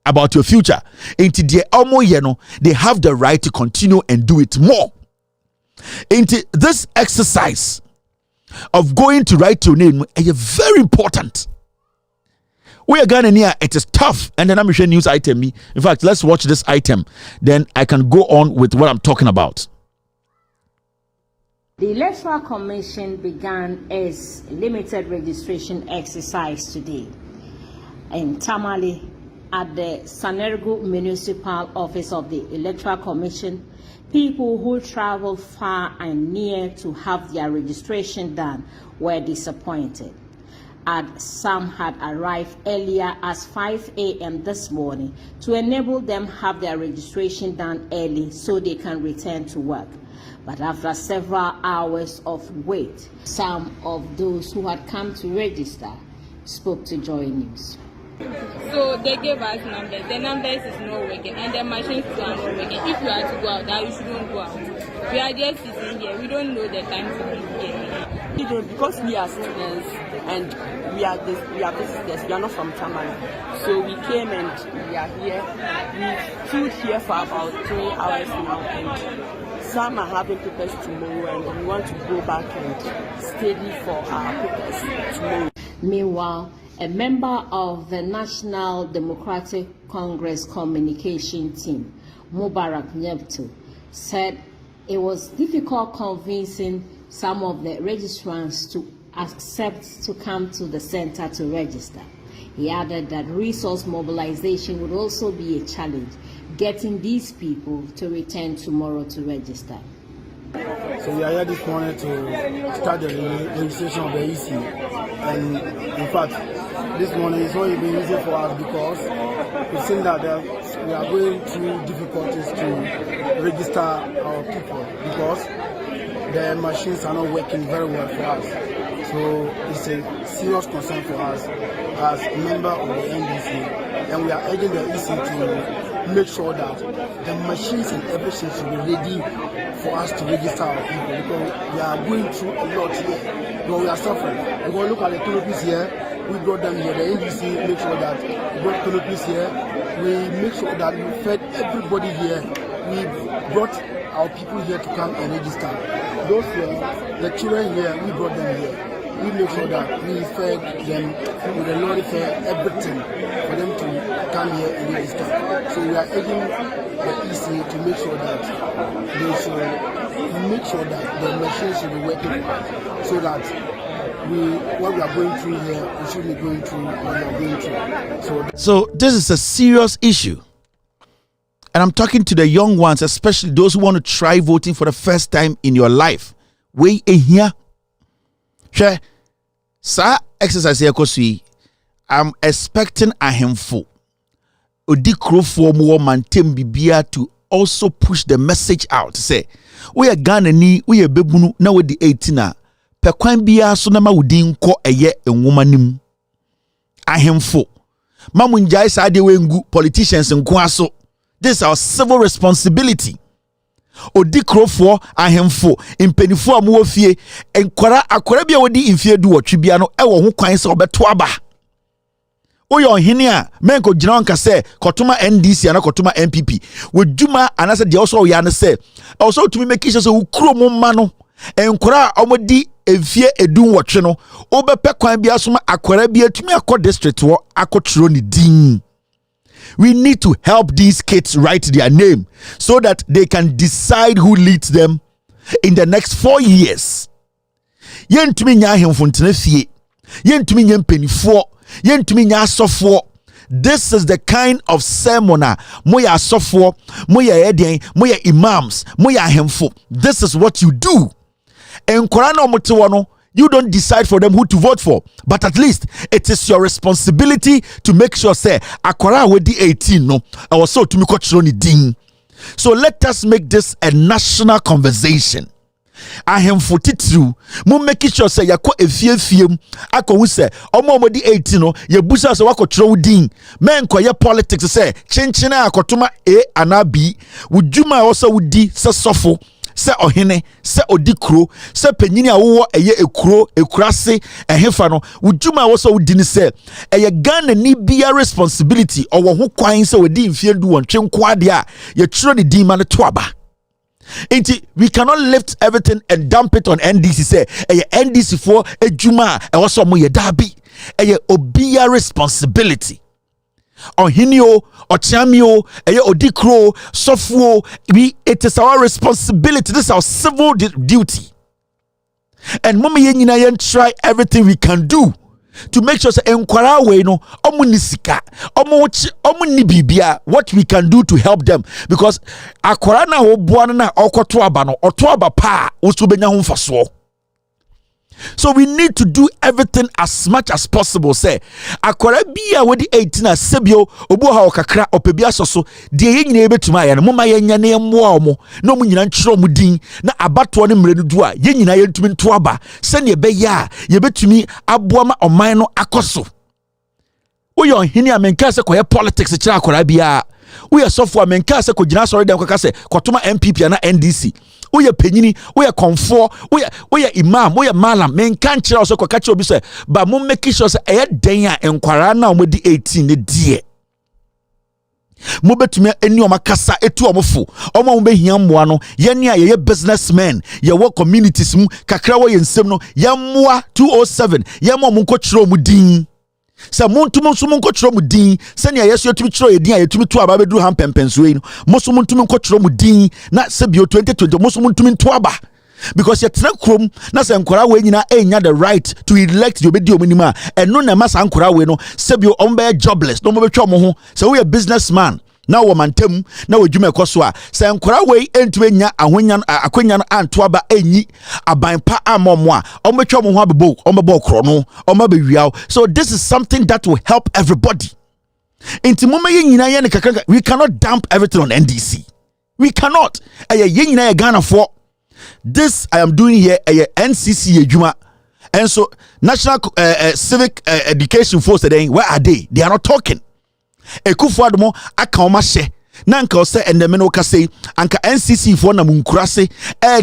about your future. Into the they have the right to continue and do it more. Into this exercise of going to write your name is very important. We are Ghana here, it is tough. And then I'm showing news item. In fact, let's watch this item. Then I can go on with what I'm talking about. The Electoral Commission began its limited registration exercise today in Tamale at the Sanergu Municipal Office of the Electoral Commission. People who travel far and near to have their registration done were disappointed. and some had arrived earlier as 5 a.m. this morning to enable them have their registration done early so they can return to work. But after several hours of wait, some of those who had come to register spoke to Joy News. So they gave us numbers. The numbers is not working, and the machines are not working. If you are to go out, now you shouldn't go out. We are just sitting here. We don't know the time to be here. Because we are students and we are visitors. We are not from Tamale, so we came and we are here. We stood here for about 3 hours now, and some are having papers tomorrow, and we want to go back and study for our papers tomorrow. Meanwhile, a member of the National Democratic Congress communication team, Mubarak Nyepto, said it was difficult convincing some of the registrants to accept to come to the center to register. He added that resource mobilization would also be a challenge, getting these people to return tomorrow to register. So we are here this morning to start the registration of the EC, and in fact, this morning it's not even easy for us because we've seen that we are going through difficulties to register our people because the machines are not working very well for us. So it's a serious concern for us as a member of the NDC, and we are urging the EC to make sure that the machines and everything should be ready for us to register our people because we are going through a lot here. But we are suffering. We're going to look at the canopies here. We brought them here. The NDC make sure that we brought canopies here. We make sure that we fed everybody here. We brought our people here to come and register. Those here, the children here, we brought them here. We make sure that we fed them with the lorry fare, everything for them to come here and register. So we are urging the EC to make sure that they should make sure that the machines should be working for us, so that what we are going through here, we should be going through what we are going through. So this is a serious issue. And I'm talking to the young ones, especially those who want to try voting for the first time in your life. We here. Sure. Sa exercise here kosi. I'm expecting a handful. Odikro for more mantem bibia to also push the message out. Say, we are Ghana ni, we are bebunu na we di 18 pe kwan bia so na ma wodi nko eye enwoma nim. A handful. Mamunjai sa de wengu politicians nko aso. This is our civil responsibility. Odikro for ahemfo impenifo amuwo fie enkwara bia wodi infie du wotwe bia no ewo ho kwan se obeto aba oyo hene a menko gina nka se kotoma NDC ana kotoma MPP woduma anase de also ya ne se also to make sure so ukro mo ma no enkwara omodi enfie edun wotwe no obepe kwan bia so ma akwara bia tumi akọ district wo akotro ni din. We need to help these kids write their name so that they can decide who leads them in the next 4 years. Yentumi nya ahemfontene fie. Yentumi nya mpenifo. Yentumi nya asofo. This is the kind of sermon moya asofo, moya eden, moya imams, moya ahemfo. This is what you do. Enkora na omotewo no, you don't decide for them who to vote for, but at least it is your responsibility to make sure say akwara wedi 18 no also to me ding. So let us make this a national conversation. I am 42 mo make sure say yakọ efiefiem akọ say omo di 18 no ye busa so wakọ din men ko ye politics say chenchena akotoma A ana B wudwuma also wudi se sofo se ohene se odikro se panyini awo eye ekuro ekurase ehefa no wudwuma also wudi ni se eye Ghana ni bia responsibility owo ho kwan se wodi mfie du won twenko ade a ye tro ni din ma ne to aba. We cannot lift everything and dump it on NDC. Say, NDC for a juma, and also mo dabi, obia responsibility. On hinio, or chamio, odikro, software. It is our responsibility. This is our civil duty. And mama yen try everything we can do to make sure say enkwara we no omu nisika omu ni bibia what we can do to help them, because akwara na oboa na okoto aba no oto aba pa wo so benya ho mfaso. So we need to do everything as much as possible. Say, akwara biya wedi 18 a sebio obu ha okakra opebia soso de ye nyina ebetuma ya no moma ye nya ne mmoa omo na omu nyina nkyero mu din na abato ne mredu du a ye nyina ye ntumi nto aba se ne be ya ye betumi aboa ma oman no akoso. Uyo hini amenka se koye politics kira akwara biya uye sofo amenka se ko gina sori dem kwaka se kotuma MPP na NDC uye penyini uye konfo uye imam uye malam menka nkyira so kwaka kira obi se ba mo make sure se eye den a enkwara na omodi 18 ne die mo betumi eni omakasa etu omofo omo mo behia mmoa no ye ne a ye businessmen ye wo communities mu kakra wo ye nsem no ye mmoa 207 ye mo mo nkokiro mu din. Sa muntumu nso munkokyerɛ mu din sɛnea yesu yɛtumi kyerɛ yɛdin a yɛtumi to aba bɛduru ha mpɛmpɛnsoe no moso muntumi nkɔkyerɛ mu din na sɛbio 2020 moso muntumi nto aba because yɛtena kurom na sɛ nkɔra wei nyina ɛnya the right to elect the obedi omunim a ɛno na ɛma saa nkɔra wei no sɛbio ɔmo bɛyɛ jobless na ɔmo bɛtwa ɔmo ho sɛ woyɛ businessman na wo mantam na wodwuma ɛkɔ a sɛ nkora wei entwe nya akonya no anto aba enyi abanpa amommo a ɔmɛtwa mo ho abebo ɔmɛbɔ kro no ɔmɛbewiaw. So this is something that will help everybody. Inti moma ye nyina ye ne kakaka, we cannot dump everything on NDC. We cannot. Ye nyina ye Ghana for this I am doing here NCC adwuma. And so National Civic Education Force today, where are they? They are not talking. Ekufuado mo aka oma hye na nka ose endeme no kase anka NCC fo na munkurase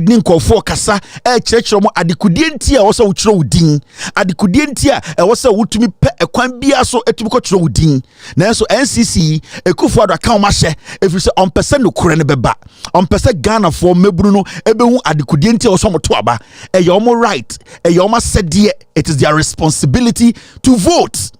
ni nkofo kasa kyerɛkyerɛ mo adekudie nti a wose wo kyerɛ wudin adekudie nti a wose wotumi pɛ ekwan bia so etumi kɔ kyerɛ wudin na so NCC Ekufuado aka oma hye efiri se ompese no kore ne beba ompese Ghana fo mebunu no ebehu adekudie nti a wose mo to aba ɛyɛ omo right ɛyɛ omo sɛdeɛ. It is their responsibility to vote.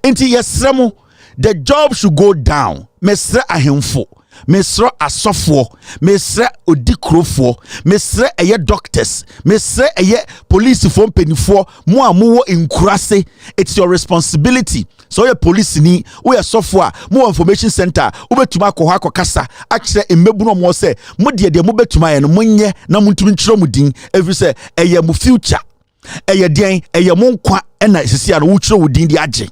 Inti yesremo the job should go down. Mesre ahemfo, mesre asofo, mesre odikrofo, mesre eye doctors, mesre eye police fo mpenifo, mo amuwo inkurase. It's your responsibility. So your police ni, we asofo a, mo information center, ubetuma ko ha ko kasa, akire emmebuno mo se, mo de mo betuma ye no monye na muntumi nkyiro mudin, every say eye mo future. Eye den, eye mo nkwa na sisi a no wukyiro wudin di age.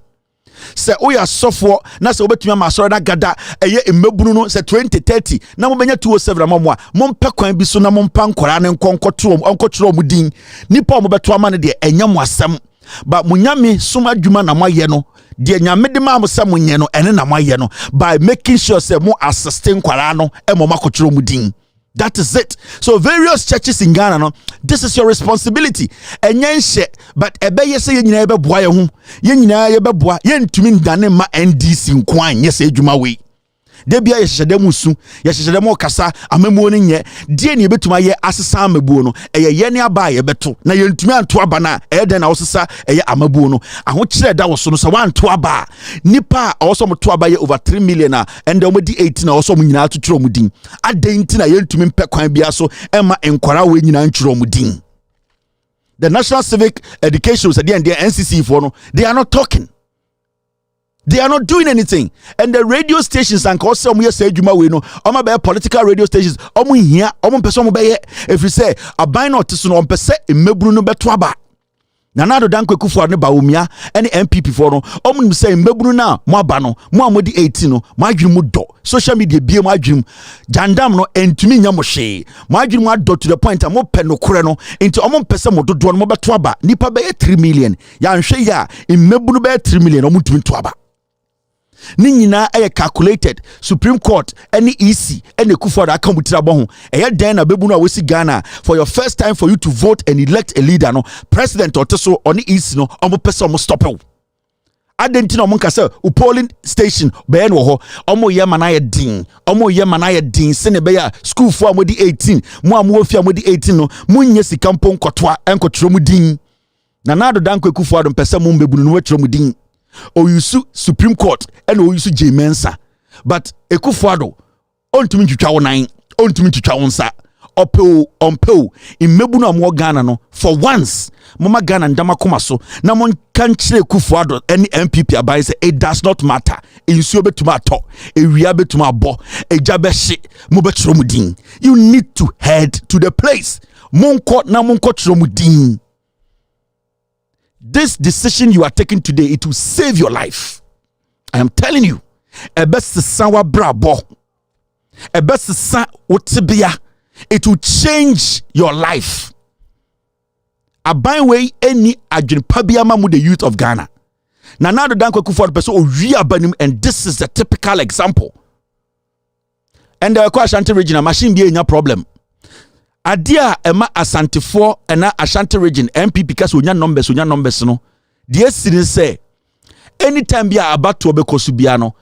Se oya sofo na se obetumi amasoro na gada eye emebunu no se 2030 na mo benya 207 amamo a mo mpe kwan bi so na mo mpa nkora ne nkonkotro mu din nipa mo beto ama ne de enya mo asem ba munyame soma adwuma na mo aye no de nyame de ma mo se mo nye no ene na mo aye no by making sure se mo assisting kwara no e mo makotro mu din. That is it. So various churches in Ghana, no, this is your responsibility. Enyenhye, but ebeye se ye nyina ebe boa ye ho. Ye nyina ye be boa, ye ntumi ndane ma NDC nkwan ye se adwuma we. De bia ye hyehye dem su, ye hyehye dem okasa, amamuo ne nye. Die ne ebetuma ye asesa amabuo no, ye ne aba ye beto. Na ye ntumi anto aba na den na osesa ye amabuo no. Aho kire da wo so no, so wan to aba. Nipa also mo to aba ye over 3 million na, and dem di 18 na also mo nyina to tro mu din. Adenti na ye ntumi mpe kwan bia so, ema enkwara we nyina ntro mu din. The National Civic Education at the end, the NCC for no, they are not talking. They are not doing anything. And the radio stations and cause some say Juma we know, political radio stations, here, person if you say a buy not to on per se in Mebruno Betwaba. Nanado Danko Kufu ne Baumia, any MPP for no, say Mebruna, Mabano, Moamodi 18, my dream would do. Social media be my dream. Jandam no and to me Yamoshe. My dream would do to the point I'm open no creno into person would do one Mobetwaba, Nipa be 3 million. Yan Shea in Mebruno be 3 million or Mutuintwaba. Ni nyina calculated. Supreme Court any EC any Kufuado account with Rabon. Den na bebu na wesi Ghana for your first time for you to vote and elect a leader no president or teso on the EC no omo person mo stop you. Adenti na monka se u polling station be no ho omo ye manaye din sene be ya school for amodi 18 mo amofia amodi 18 no munye sika mpon kotwa enkotro mu din na nado danko Kufuado mpese mo bebu no wetro mu din. Or you sue Supreme Court and or you sue J Mensa. But Ekufuado on to me to chow 9, on to me to chow onsa, on pill in Mebuna more Ghana no for once. Mama Ghana and Damakomaso, Namon can't say Kufuado any MPP advice, it does not matter. In Sube to my talk, a Riabe to my bo, a Jabeshi, Mubet Romudin. You need to head to the place. Mon court na mon court Romudin. this decision you are taking today, it will save your life. I am telling you. A best sawa brabo. A best sa utibia. It will change your life. A by way any agent pabiama with the youth of Ghana. Now the Danko Kufuor person and this is a typical example. And the Ashanti region machine be no problem. Adia ema Asante 4 and Ashanti region MP because we numbers no. Dear citizen say anytime be about to obeko subiano.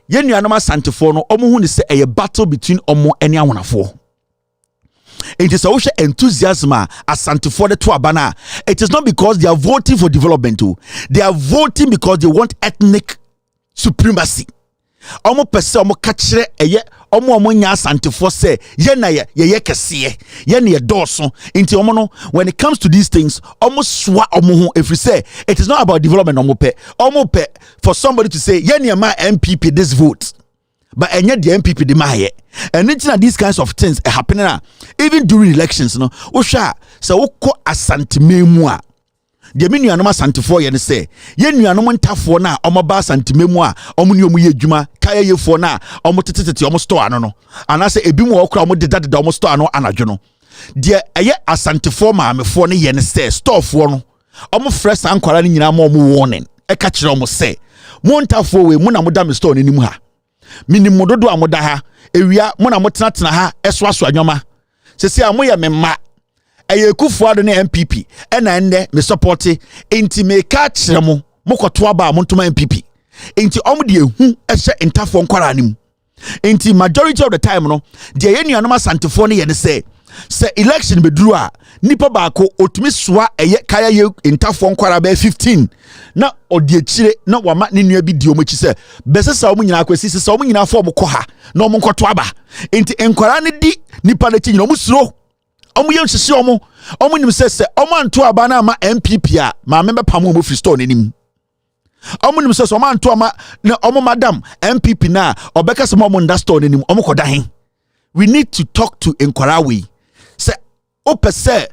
Yen nuanom Asante 4 no omo hu ni say a battle between omo and Awanafo. It is also enthusiasm Asante 4 to abana. It is not because they are voting for development too. They are voting because they want ethnic supremacy. Omo pese omo kachire eye omo nya Asante 4 say ye na ye kese ye na ye doso inti omo no when it comes to these things omo swa omo ho if you say it is not about development omo pe for somebody to say ye na ma MPP this vote. But any the MPP de maye and these kinds of things are happening even during elections no usha so woko Asante memu a de me nuanom Asante 4 ye ne say ye nuanom ntafo na omoba Asante memu a omo ne omo ye adwuma kaya yefo na omo tetetete omo store ano no anase ebi mu okra omo deda omo store ano anadwo no de eye Asante 4 maamefo ne ye ne say store fo no omo fresh ankwara ne nyina ma omo warning e ka kire omo say mo ntafo we mu na mo da me store ne nim ha minimum dodo amoda ha ewia mo na mo tena ha eswaso anwoma sese amoye memma eye Kufuor ne MPP ena enne me support enti me ka kire mo koto aba mo ntoma MPP enti omo de ehu ehye ntafo nkwara anim enti majority of the time no de ye nuanom Asante 4 ne ye ne say election beduru a nipa baako otumi soa eye kaya ye ntafo nkwara ba 15 na odi akire na wama ne nua bi di omachi se besesa omu nyina akwasi se omu nyina fo omko ha na omu nkoto aba enti enkwara ne di nipa na chi nyina omu suro omu ye nhihye omu nim se omu anto aba na ma MPP a ma membe pam omu free store nenim omu nim se omu anto ama na omu madam MPP na obeka se omu nda store nenim omu koda hen. We need to talk to enkwara we se opese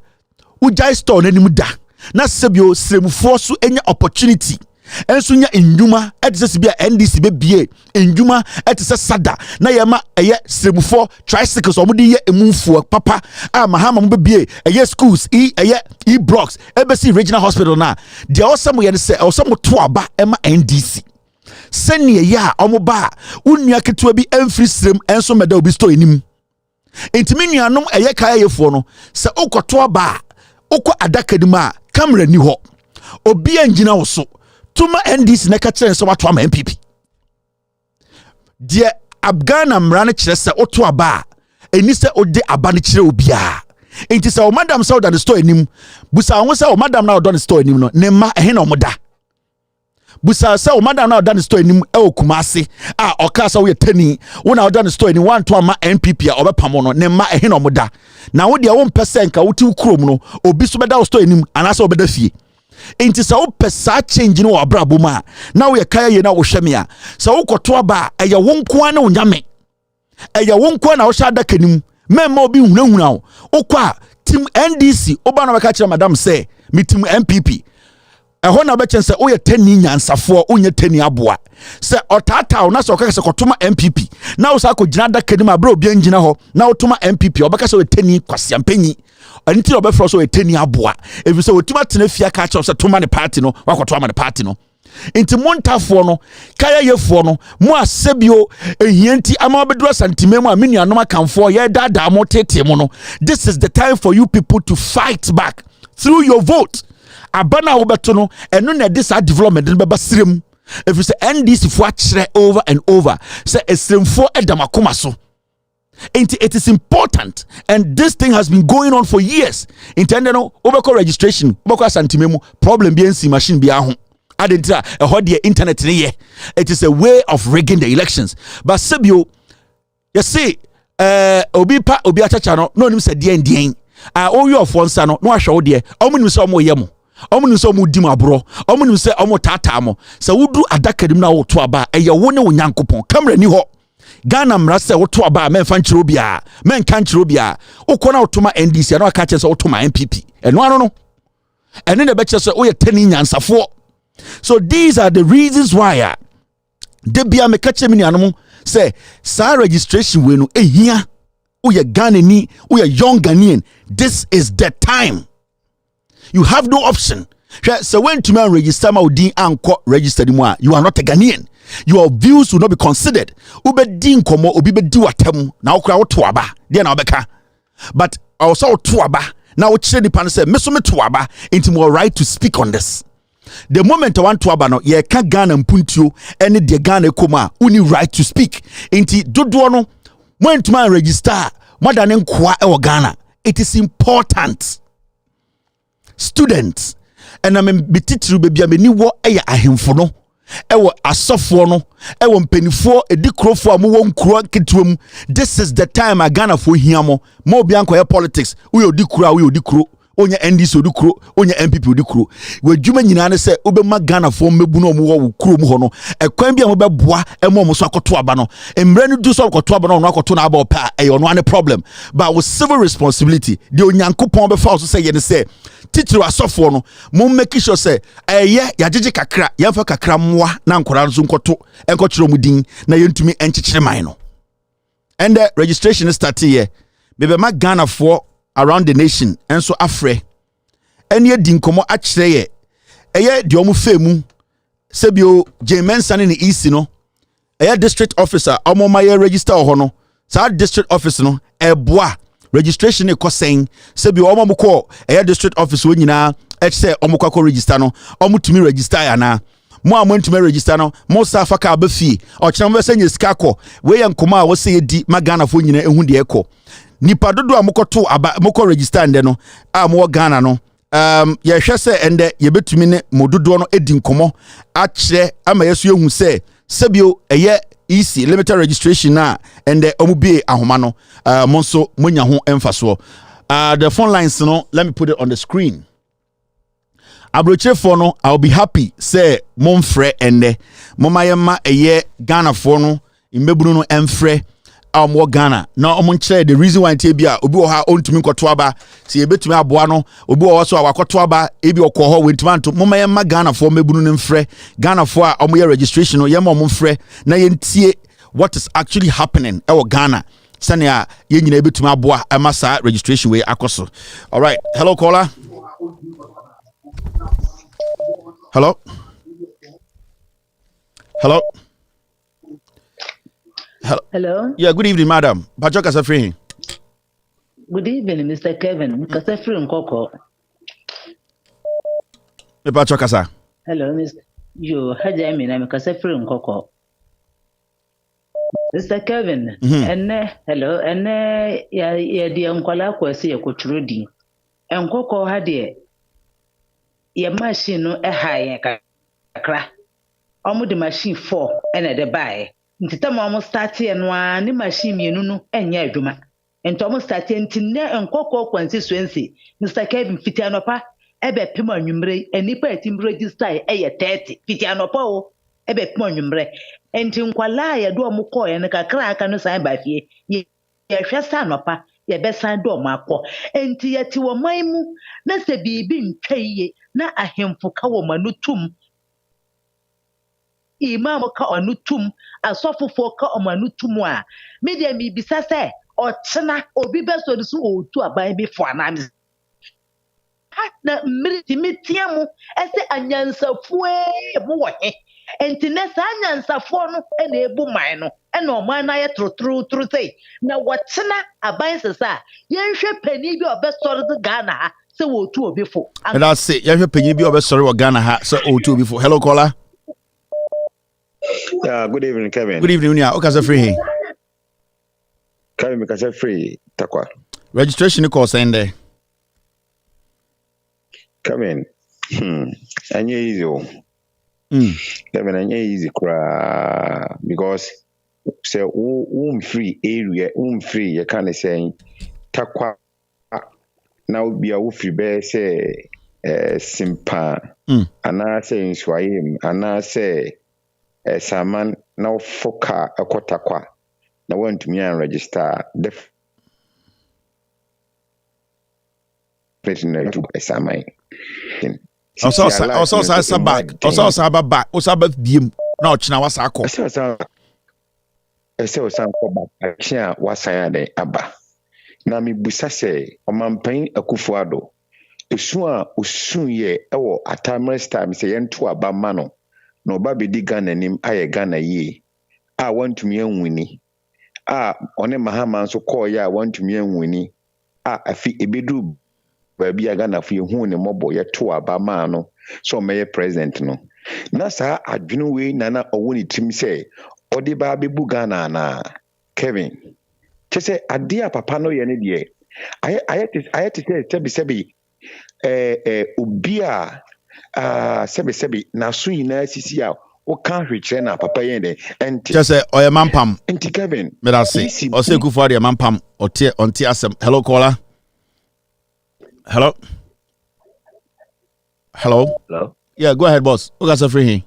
ujai store nenim da na sebio sremfo so enya opportunity enso nya enjuma etese bia NDC be bie enjuma etese sada na yema eye sremfo tricycles omudi ye emunfo papa mahama mo be bie eye schools eye blocks ebesi regional hospital na de osamo ye se osamo to aba ema NDC sene ya omoba unua ketewa bi emfri srem enso meda obi store enim entimi nuanom eye kaya yefo no se okoto aba okọ adaka dim a camera ni ho obi angina wo so tuma NDC na ka kire so wato ama MPP de Afghana mrane kire se oto aba eni se ode aba ne kire obi a enti se o madam se oda the store enim busa won se o madam na oda the store enim no ne ma ehe na omoda busa se o madam na oda the store enim e okumase a okasa wo ye tani wo na oda the store enim wan to ama MPP a obepamo no ne ma ehe na omoda na wo de wo mpese nka wuti ukrom no obi so beda wo store enim anase obeda fie enti se wo pesa change no abrabo ma na wo ye kaya ye na wo hweme a se wo koto aba eye wo nko na onyame eye wo nko na wo sha adaka nim memma obi hunahuna wo okwa team NDC oba na beka kire madam se me team MPP eho na be chense wo ye tani nyansafo onye tani aboa se otata na se okaka kotoma MPP na wo sa ko gina adaka nim abra obi angina ho na wo toma MPP obeka se wo tani kwasiampanyi anti obefro so wo tani aboa ebi se wo tuma tena fia ka cha se toma ne party no wakoto ama ne party no enti montafo no kaya yefo no mo asebio ehianti ama obedura santimemu a menuanom akamfo ye dada mo tete mo no this is the time for you people to fight back through your vote abana wobeto no eno na this development no beba sirem if you say NDC fo akire over and over say esremfo edamakoma so it is important and this thing has been going on for years intended no obeko registration obeko santimemu problem bi ensi machine bi aho adentra the internet it is a way of rigging the elections but sebio you see obi achacha no nim se dien owi of one sa no ahwe de omunim se omo yemo omunim se omo dim abro omunim se omo tata mo se wudu adakadim na woto aba eye wo ne onyankopon camera ni ho Ghana mra se woto aba men fan chiro bia men kan chiro bia ukona otoma NDC na aka che se otoma MPP eno ano no And then the betcha say, oh, you're 10 nyansa for. So these are the reasons why Debia me catch me animal say, sa registration we no here. Oh, you're Ghanaian, oh, you're young Ghanaian. This is the time. You have no option. So when to man register my din and registered more, you are not a Ghanaian. Your views will not be considered. Ube din komo obi be di watem na okra otoaba. Dia na obeka. But also otoaba. Now we chire nipa say me so me toaba into more right to speak on this. The moment I want to aba no ye ka Ghana mpuntio ene de Ghana koma uni right to speak. Inti dodo no when to man register more than nkwa e Ghana. It is important. Students and I'm bititru baby ameni wo eya ahemfo no ewo asofo no ewo mpanifo edikrofo amuwo nkuro ketuam. This is the time a Ghana for hiamo mo bi anko politics we odikuro onye NDC odikuro onye MPP odikuro wadwuma nyina ne se obema Ghana for mebu no omuwo wo kuro mu ho no ekwan bi amobeboa emo mo so akoto aba no emre no du so akoto aba no akoto na aba opa eyo no ane problem but with civil responsibility the onyankopon be fa so say ye ne say titiri asofo no mo make sure say eye yajeje kakra yemfa kakra mwa na nkora nso nkoto enkotiro mu din na yentumi enkyekere man no and the registration start here bebe ma Ghana for around the nation and so afre ene di nkomo a kire ye eye de omu femu sebio Jemensa ne east no eye district officer omo ma ye register ho no sa district office no eboa registration e kosen sebio omo mko eye district office wo nyina e say omo kwako register no omo tumi register ya na mo amantumi register no mo sa faka abafi o kire mo be senya sika ko we ye nkoma a wo se di magana fo nyina ehu de ekọ nipa dodo amokoto aba moko register nde no a mo Ghana no ye hwe se ende ye betumi ne mododo no edi nkomo a kire ama yeso ehu se sebio eye EC limited registration na ende omubie ahoma no monso monya ho emfaso the phone lines no let me put it on the screen. Abroche for no I'll be happy say monfre ende momayema eye Ghana for no imbebunu no emfre more Ghana now the reason why tebia obi o ha ontumi nkoto aba se ebetumi aboa no obi o so awakoto aba ebi okoho wentmanto momayema Ghana for mebunu ne mfre Ghana for a omo registration no yema omo mfre na yentie what is actually happening e Ghana sania ye nyina ebetumi aboa amasa registration we akoso. All right, hello caller. Hello. Hello. Yeah, good evening, madam. Pachoka Safri. Good evening, Mr. Kevin. Kasafri Nkoko. Pachoka sa. Hello, Mr. You had I mean I'm Kasafri Nkoko. Mr. Kevin. Hello, ya di nkwala kwesi ya kutrudi. Nkoko hadie ya machine no haye kakra. Omo the machine 4 ene de bae. Ntitama omo start ye no ani machine mienu no enya adwuma ento omo start ntine enkoko constituency Mr. Kevin Fitianopa ebe pem anwumre enipa etim register eye 30 Fitianopa o ebe pem anwumre enti nkwala ya do omo ko ye ne kakra aka no san ba fie ye hwesa anopa ye be san do omo akọ enti yeti wo manmu na se bibi ntwaye na ahemfo ka wo manutum imam ka onutum asofofo ka omanutum a media mi bisa se otena obi beso so otu aban bi fo anam na mitimu ese anyansafo mo wo he enti na sa anyansafo no na ebu man no na oman na ye trotro sei na wotena aban sesa yenhwe pani bi obesoro Ghana ha se wo otu obi fo and that's it yenhwe pani bi obesoro Ghana ha se otu obi fo. Hello caller. Yeah, good evening, Kevin. Good evening, yeah. Okay, free. Kevin, because free. Takwa. Registration course ende. Kevin. Anye easy. Kevin, anye easy because say free area, free. You can't say takwa. Now be a free be say simpa. Ana say inswaim. Ana say. Saman now foka akotakwa na want to me and register definitely to Saman Also back. Also back. Also biem. Na ochina wasa akọ. Ese osan ko back. Achia wasa ya de aba. Na mibusa sɛ ɔmampan Akufo-Addo esu a osun ye ɛwɔ atamres time sɛ yɛnto aba ma no na ɔba bedi Ghana nim ayɛ Ghana yie a wantumi anwini a ɔne Mahama nso kɔɔ yɛ a wantumi anwini a afi ebedu baabi a Ghana fo yɛhu ne mmɔbɔ yɛto aba ma no so ɔmɛyɛ president no na saa adwene wei na ɔwɔ ne tim sɛ ɔde ba bebu Ghana na Kevin Chese adia papa no ye ne de ayete sebi obi a sebi na so nyina sisi a o kan hwekere na papa ye de enti Chese oye mampam enti Kevin me da say o say Akufo-Addo ye mampam onti asem. Hello caller. Hello. Yeah, go ahead boss. Who got free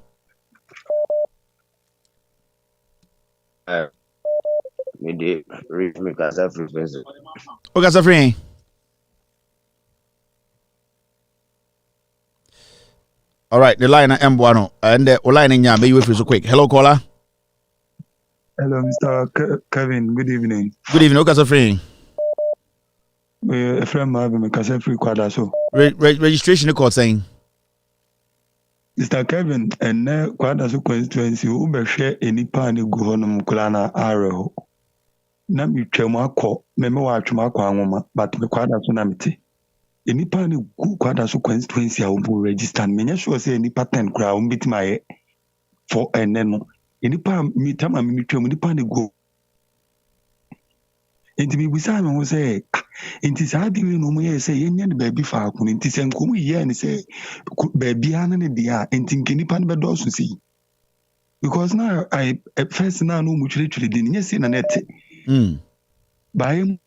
here? Me de read me casa free person. Who got free? All right, the line at M1 and the line in Yam, you so quick. Hello caller. Hello, Mr. Kevin. Good evening. Good evening. Who got free? A friend of mine has free quadra so. Registration code saying. Mr. Kevin, and quadra so constituency who share any pan go home kulana arrow. Na mi twemu akọ meme wa atwemu akọ anwoma but me kwada so na meti enipa ne kwada so constituency a wo register me sure say enipa 10 kra wo beti maye for ene no enipa mi tama mi twemu enipa ne go enti mi bisa me ho say enti sa di we no mo ye say yenye ne baabi fa akọ enti se nkomu ye ne say baabi ana ne dia enti nkenipa ne be do so si because now I first now no mu twire di nye say na net by him.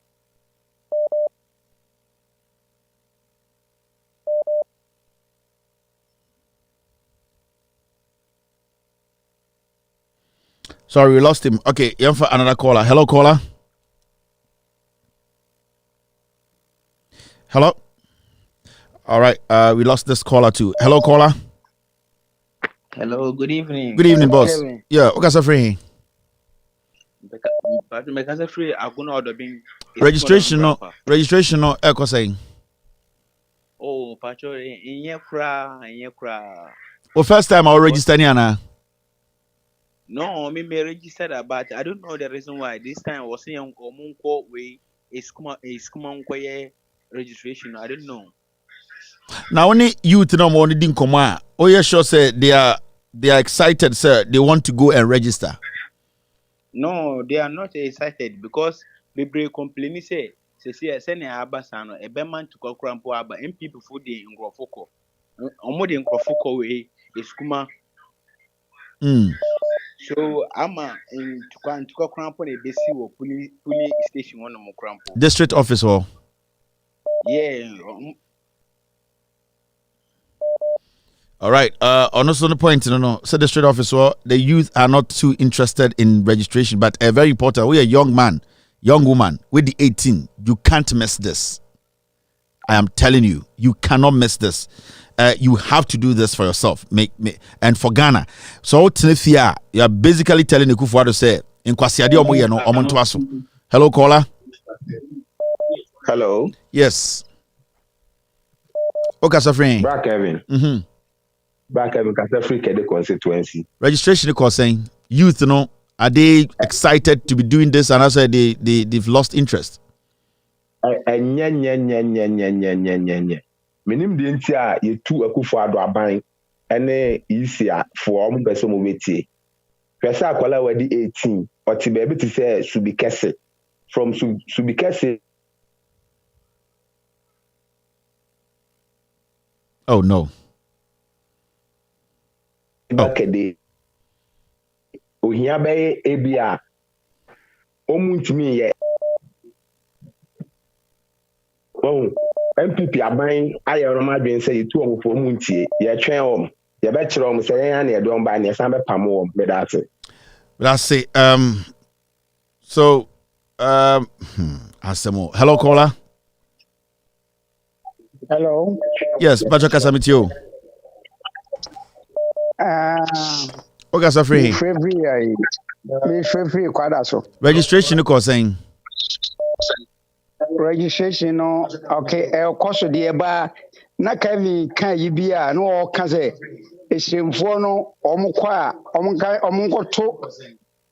Sorry, we lost him. Okay, yeah, for another caller. Hello, caller. Hello. All right, we lost this caller too. Hello, caller. Hello, good evening. Good evening, boss. Kevin. Yeah, okay, so free. Registration no echo saying. Oh, Pacho, in your cry. Well, first time I'll register Niana. No, me registered, but I don't know the reason why this time was saying Omunko way is registration. I don't know. Now only youth no more didn't come out. Oh yeah, sure say they are excited, sir. They want to go and register. No, they are not excited because they complain say send abasano a beman to call crampo aba MPP food in Grofoko. Omodi in Grofoko way is kuma. So ama in to call crampo a basi or police station one of crampo. District office or yeah. All right. On also the point, no. So the district officer, the youth are not too interested in registration, but a very important. We a young man, young woman with the 18. You can't miss this. I am telling you, you cannot miss this. You have to do this for yourself. And for Ghana. So Tinifia, you are basically telling the Akufo-Addo say in Kwasiade omo no omontoaso. Hello, caller. Hello. Yes. Okay, so friend. Back Kevin. Back Kevin, free the constituency. Registration call saying youth, are they excited to be doing this? And I said they've lost interest. Minim the entire you two Akufo-Addo aban ene easier for omo person mo betie. Pesa akwala we di 18 or ti be to say Subikese from Subikese. Oh no. Bakede ohia be ebia omuntimi ye MPP aban ayeroma dwen say you omo for omuntie ye twen om ye be kire om say yan na edom ba na san be pam om be that. That's it. So Asemo. Hello, caller. Hello. Yes, Pacho Kasamitio. Okay, so free. Free kwada so. Registration no saying. Registration no okay cost de ba na Kevin kan yi bia no o ka say esimfo no omkwa a omnkoto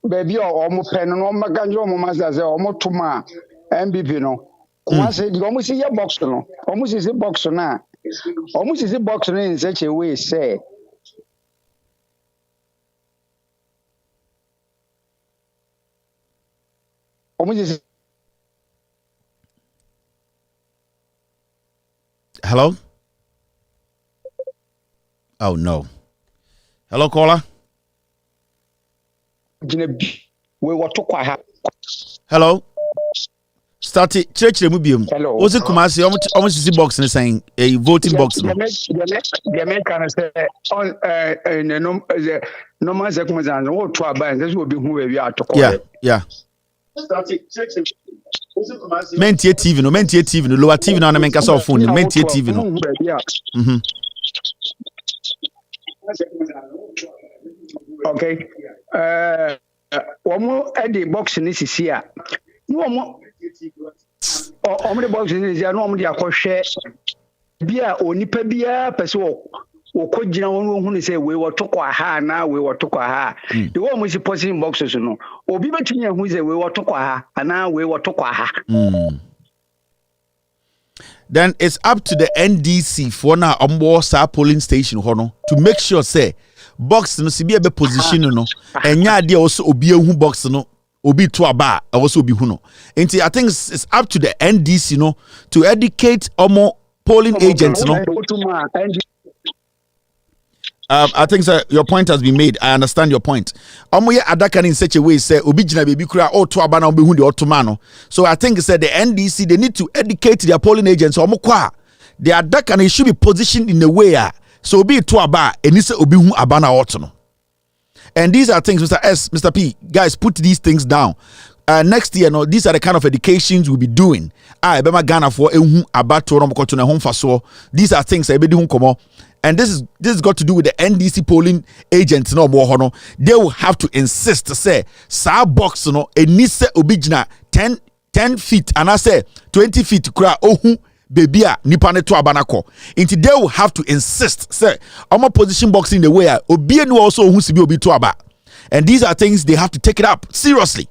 baby omo pen no omaga njo omo masa say omo toma MBP no kuma say the omo see box no omo see box na omo see box no in such a way say omo see. Hello? Oh no. Hello, caller. Hello. Start it. Church the mubium. Hello. What's it Kumasi? Almost see box and saying a voting box. The American say on the normal circumstances. What to buy? This will be who we are to call. Yeah. Mentie TV no, mentie TV no, lower TV no na menka so phone no, mentie TV no. Okay. Omo e the box ni sisi a. No omo the box ni sisi a no omo de akohwe bia onipa bia pese wo kogina won hu ni say we wotokwa ha na we wotokwa ha. The one we see posting boxes no. Obi betumi hu say we wotokwa ha ana we wotokwa ha. Then it's up to the NDC for now ombo sa polling station hono to make sure say box no si be position no enya ade also obi ehu box no obi to aba also obi hu no. I think it's up to the NDC no to educate omo polling agents no. I think sir, your point has been made. I understand your point. Omo ye adaka in such a way say obi gina baby kura o to aba na obi hu the otomano. So I think said the NDC they need to educate their polling agents omo kwa. The adaka should be positioned in a way so obi to aba eni say obi hu aba na otono. And these are things Mr. S, Mr. P, guys put these things down. Next year, no, these are the kind of educations we'll be doing. Bema Ghana for ehu abato no mkoto na home faso. These are things I be doing komo. And this is got to do with the NDC polling agents no more hono. They will have to insist to say sa box no enise obijina 10 feet and I say 20 feet kura ohu baby nipa ne to abanako. Inti they will have to insist say omo position box in the way obi no also ohu sibi obi to aba. And these are things they have to take it up seriously.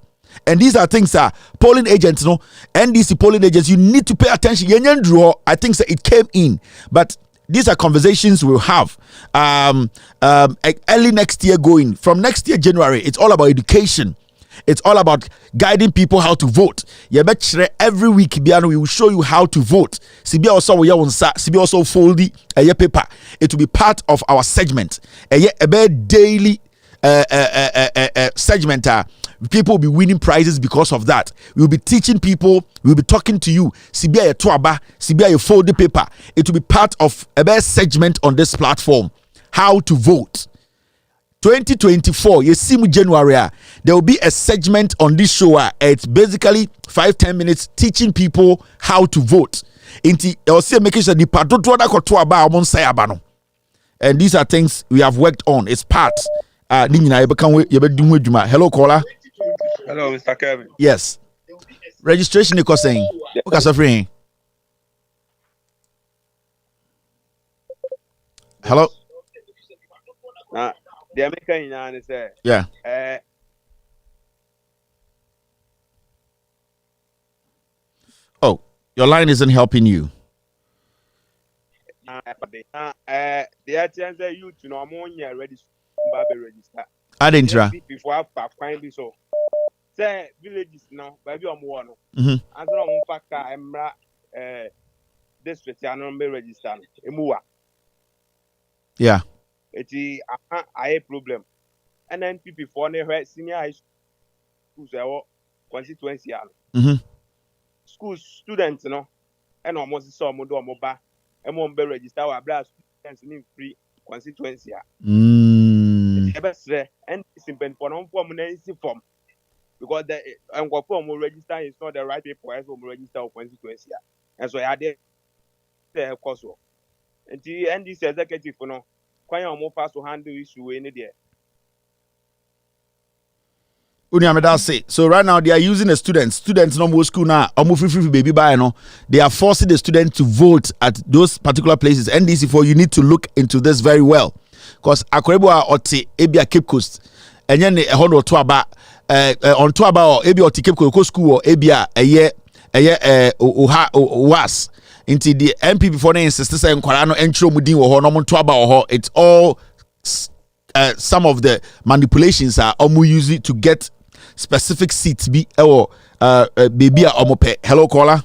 And these are things polling agents, no, NDC polling agents, you need to pay attention. I think that it came in, but these are conversations we'll have early next year going. From next year, January, it's all about education. It's all about guiding people how to vote. Every week, we will show you how to vote. CB also foldy a paper. It will be part of our segment. A daily segment. People will be winning prizes because of that. We'll be teaching people, we'll be talking to you. CBI Tuaba, CBI fold the paper. It will be part of a best segment on this platform. How to vote. 2024, you see January, there will be a segment on this show. It's basically 5-10 minutes teaching people how to vote. Also making sure the and these are things we have worked on. It's part. Hello, caller. Hello, Mr. Kevin. Yes. Registration is saying. Okay, so free. Hello. The American is there. Yeah. Oh, your line isn't helping you. The chance you to know more register. I didn't try. Before I find so. Say villages now, baby on one. As long as I'm district, I don't be registered. Yeah. It's a problem. And then people for the senior high school constituency. School students, you know, and almost saw more do mobile. And won't be registered or blast students in free constituency. And it's important for non-form form. Because the form will register is not the right paper as will register of constituency. And so I did the course. nti NDC executive no kwan a mo fa so handle issue we ne there. So right now they are using the students no more school now, free baby buy no. They are forcing the students to vote at those particular places. NDC for you need to look into this very well. Because Akorebo oti ebia Cape Coast and then a hundred to about on to about ebia oti Cape Coast school or ebia was into the MPP for the insist say nkwara no entro mudin wo ho no mo to about it's all some of the manipulations are use it to get specific seats be baby omope. Hello caller.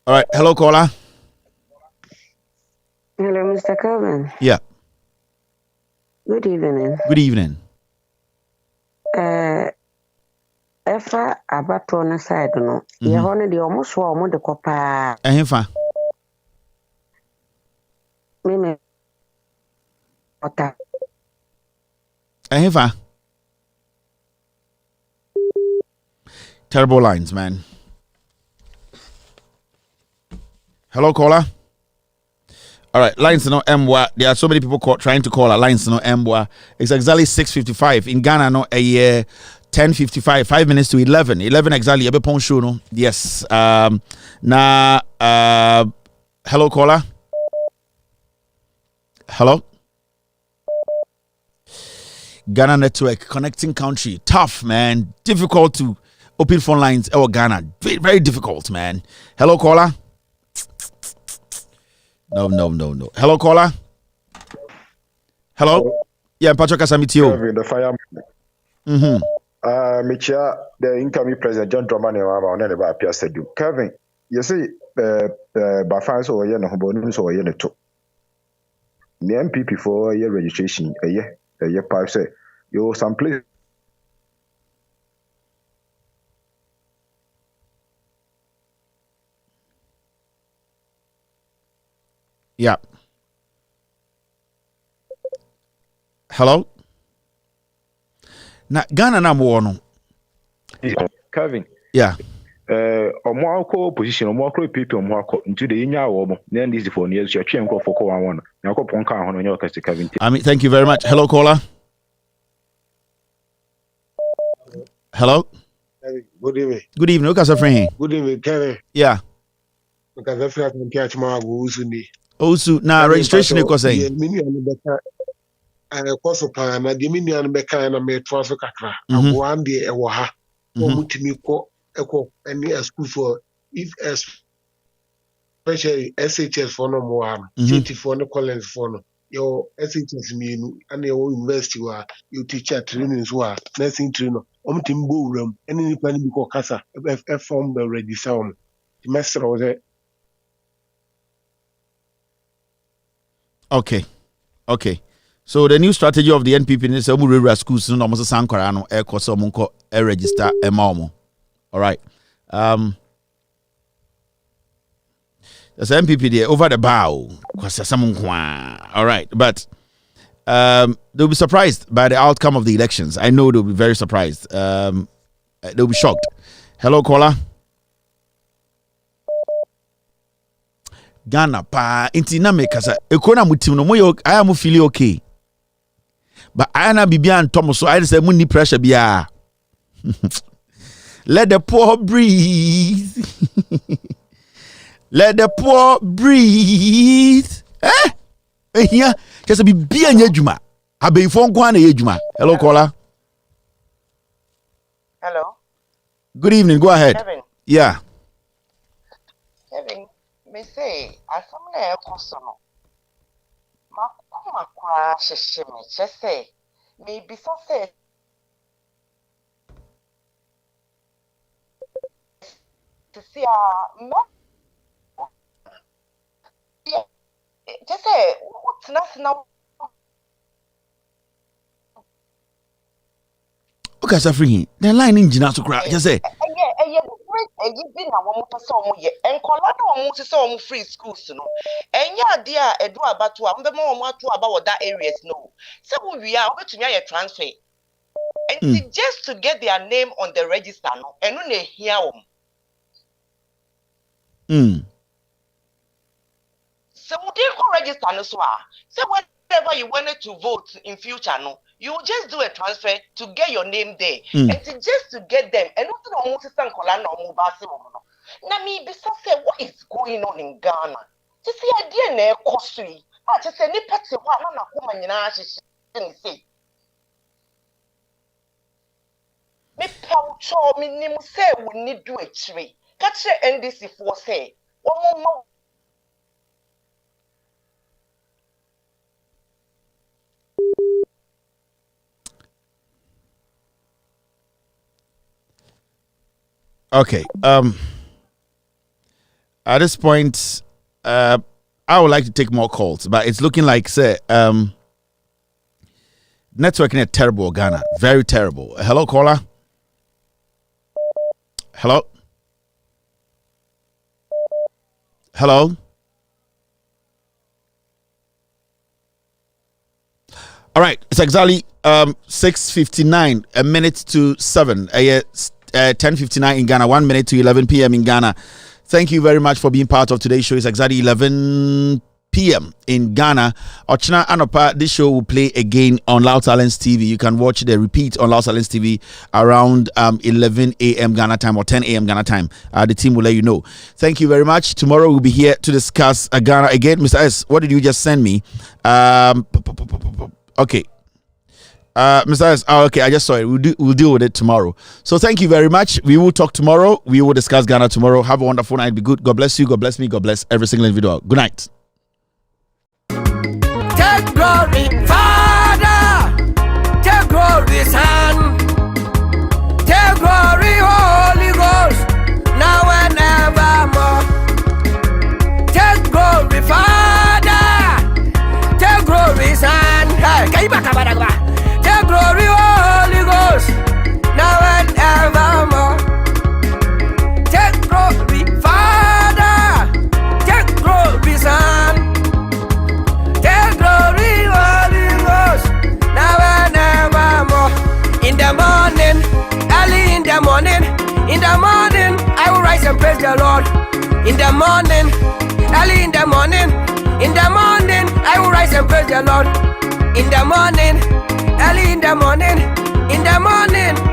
All right, hello caller. Hello, Mr. Calvin. Yeah. Good evening. Good evening. Efa abato na side no. Ye hono de almost wa omo de kopa. Ehfa. Me ota. Ehfa. Terrible lines, man. Hello caller. All right, lines no MWA. There are so many people trying to call our lines no MWA. It's exactly 6:55 in Ghana. No, a year 10:55. 5 minutes to 11. 11 exactly. Ebe pon show no. Yes. Hello caller. Hello. Ghana network connecting country. Tough, man. Difficult to open phone lines. Oh, Ghana. Very, very difficult, man. Hello caller. No. Hello, caller. Hello. Yeah, Patrick Asamitio. The fireman. Michia, the incoming president John Dramani Mama on any appears to do. Kevin, you see, by fans or yen or bonus or yen to the MPP for your registration a year pipe say you some place. Yeah. Hello? Na Ghana na mo no. Kevin. Yeah. Omo opposition omo people omo into the nya wo na this for news you twa nkofo ko wan na ko pon kan ho no nya okasi Kevin. I mean, thank you very much. Hello caller. Hello? Good evening. Good evening. What's your friend? Good evening, Kevin. Yeah. Because I feel like I'm catching my Usundi. Also, now registration is saying. Yeah, course of time, I dimini and Becca and I made transfer kakra. And one day a waha. Mutimico, echo, any school for if especially SHS for no more, GT for no college for no. Your SHS mean and your university were you teach at trainings were nursing trainer. Timbo room, any plan because Casa, F form the ready sound. The master was it. Okay. So the new strategy of the NPP is rural schools no almost sankwara no e ko so monko e register e ma. All right. There's NPP there over the bow because someone. All right, but they'll be surprised by the outcome of the elections. I know they'll be very surprised. They'll be shocked. Hello caller. Ghana pa inti na me kasa ekona mutim no moyo aya mu feel okay but aya na bibia antom so I say mu ni pressure bia. Let the poor breathe. Let the poor breathe. Ehia just bibia nya djuma abeyfo nko na ye djuma. Hello caller. Hello. Good evening, go ahead. Kevin. Yeah. Kevin, me say asam na ekoso no. Makoma kwa sheshe me chese. Me bisa say to see no. Just say what's now. Okay, so free. The line in Jina to cry. Just say. and you been a woman for some year, and Colorado to some free schools, no. And yeah, dear, a do about to the more about that areas, no. So we are over to me a transfer. And just to get their name on the register, no, and only hear So they can register no so. So whenever you wanted to vote in future, no, you just do a transfer to get your name there, and just to get them. And also, almost stand Colana or Mubasi. Now, me be say what is going on in Ghana? Just see idea na costly. I just say ni pati wa na kuma nyina ahye say. Me paucho me nim say we need do a tree. Catch NDC for say. One more. Okay. At this point, I would like to take more calls, but it's looking like say networking is terrible, Ghana. Very terrible. Hello, caller. Hello. Hello. All right. It's exactly 6:59, a minute to 7. 10:59 in Ghana, 1 minute to 11 p.m. in Ghana. Thank you very much for being part of today's show. It's exactly 11 p.m. in Ghana. Ochina Anopa, this show will play again on Loud Silence TV. You can watch the repeat on Loud Silence TV around 11 a.m. Ghana time or 10 a.m. Ghana time. The team will let you know. Thank you very much. Tomorrow we'll be here to discuss Ghana again. Mr. S, what did you just send me? Okay. Mr. S, okay, I just saw it. We'll deal with it tomorrow. So thank you very much. We will talk tomorrow. We will discuss Ghana tomorrow. Have a wonderful night. Be good. God bless you. God bless me. God bless every single individual. Good night. Take glory, Father. Take glory, Son. Take glory, Holy Ghost. Now and evermore. Take glory, Father. Take glory, Son. Hey, take glory, Holy Ghost, now and evermore. Take glory, Father. Take glory, Son. Take glory, Holy Ghost, now and evermore. In the morning, early in the morning, I will rise and praise the Lord. In the morning, early in the morning, I will rise and praise the Lord. In the morning, early in the morning,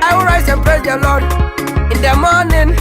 I will rise and praise the Lord. In the morning,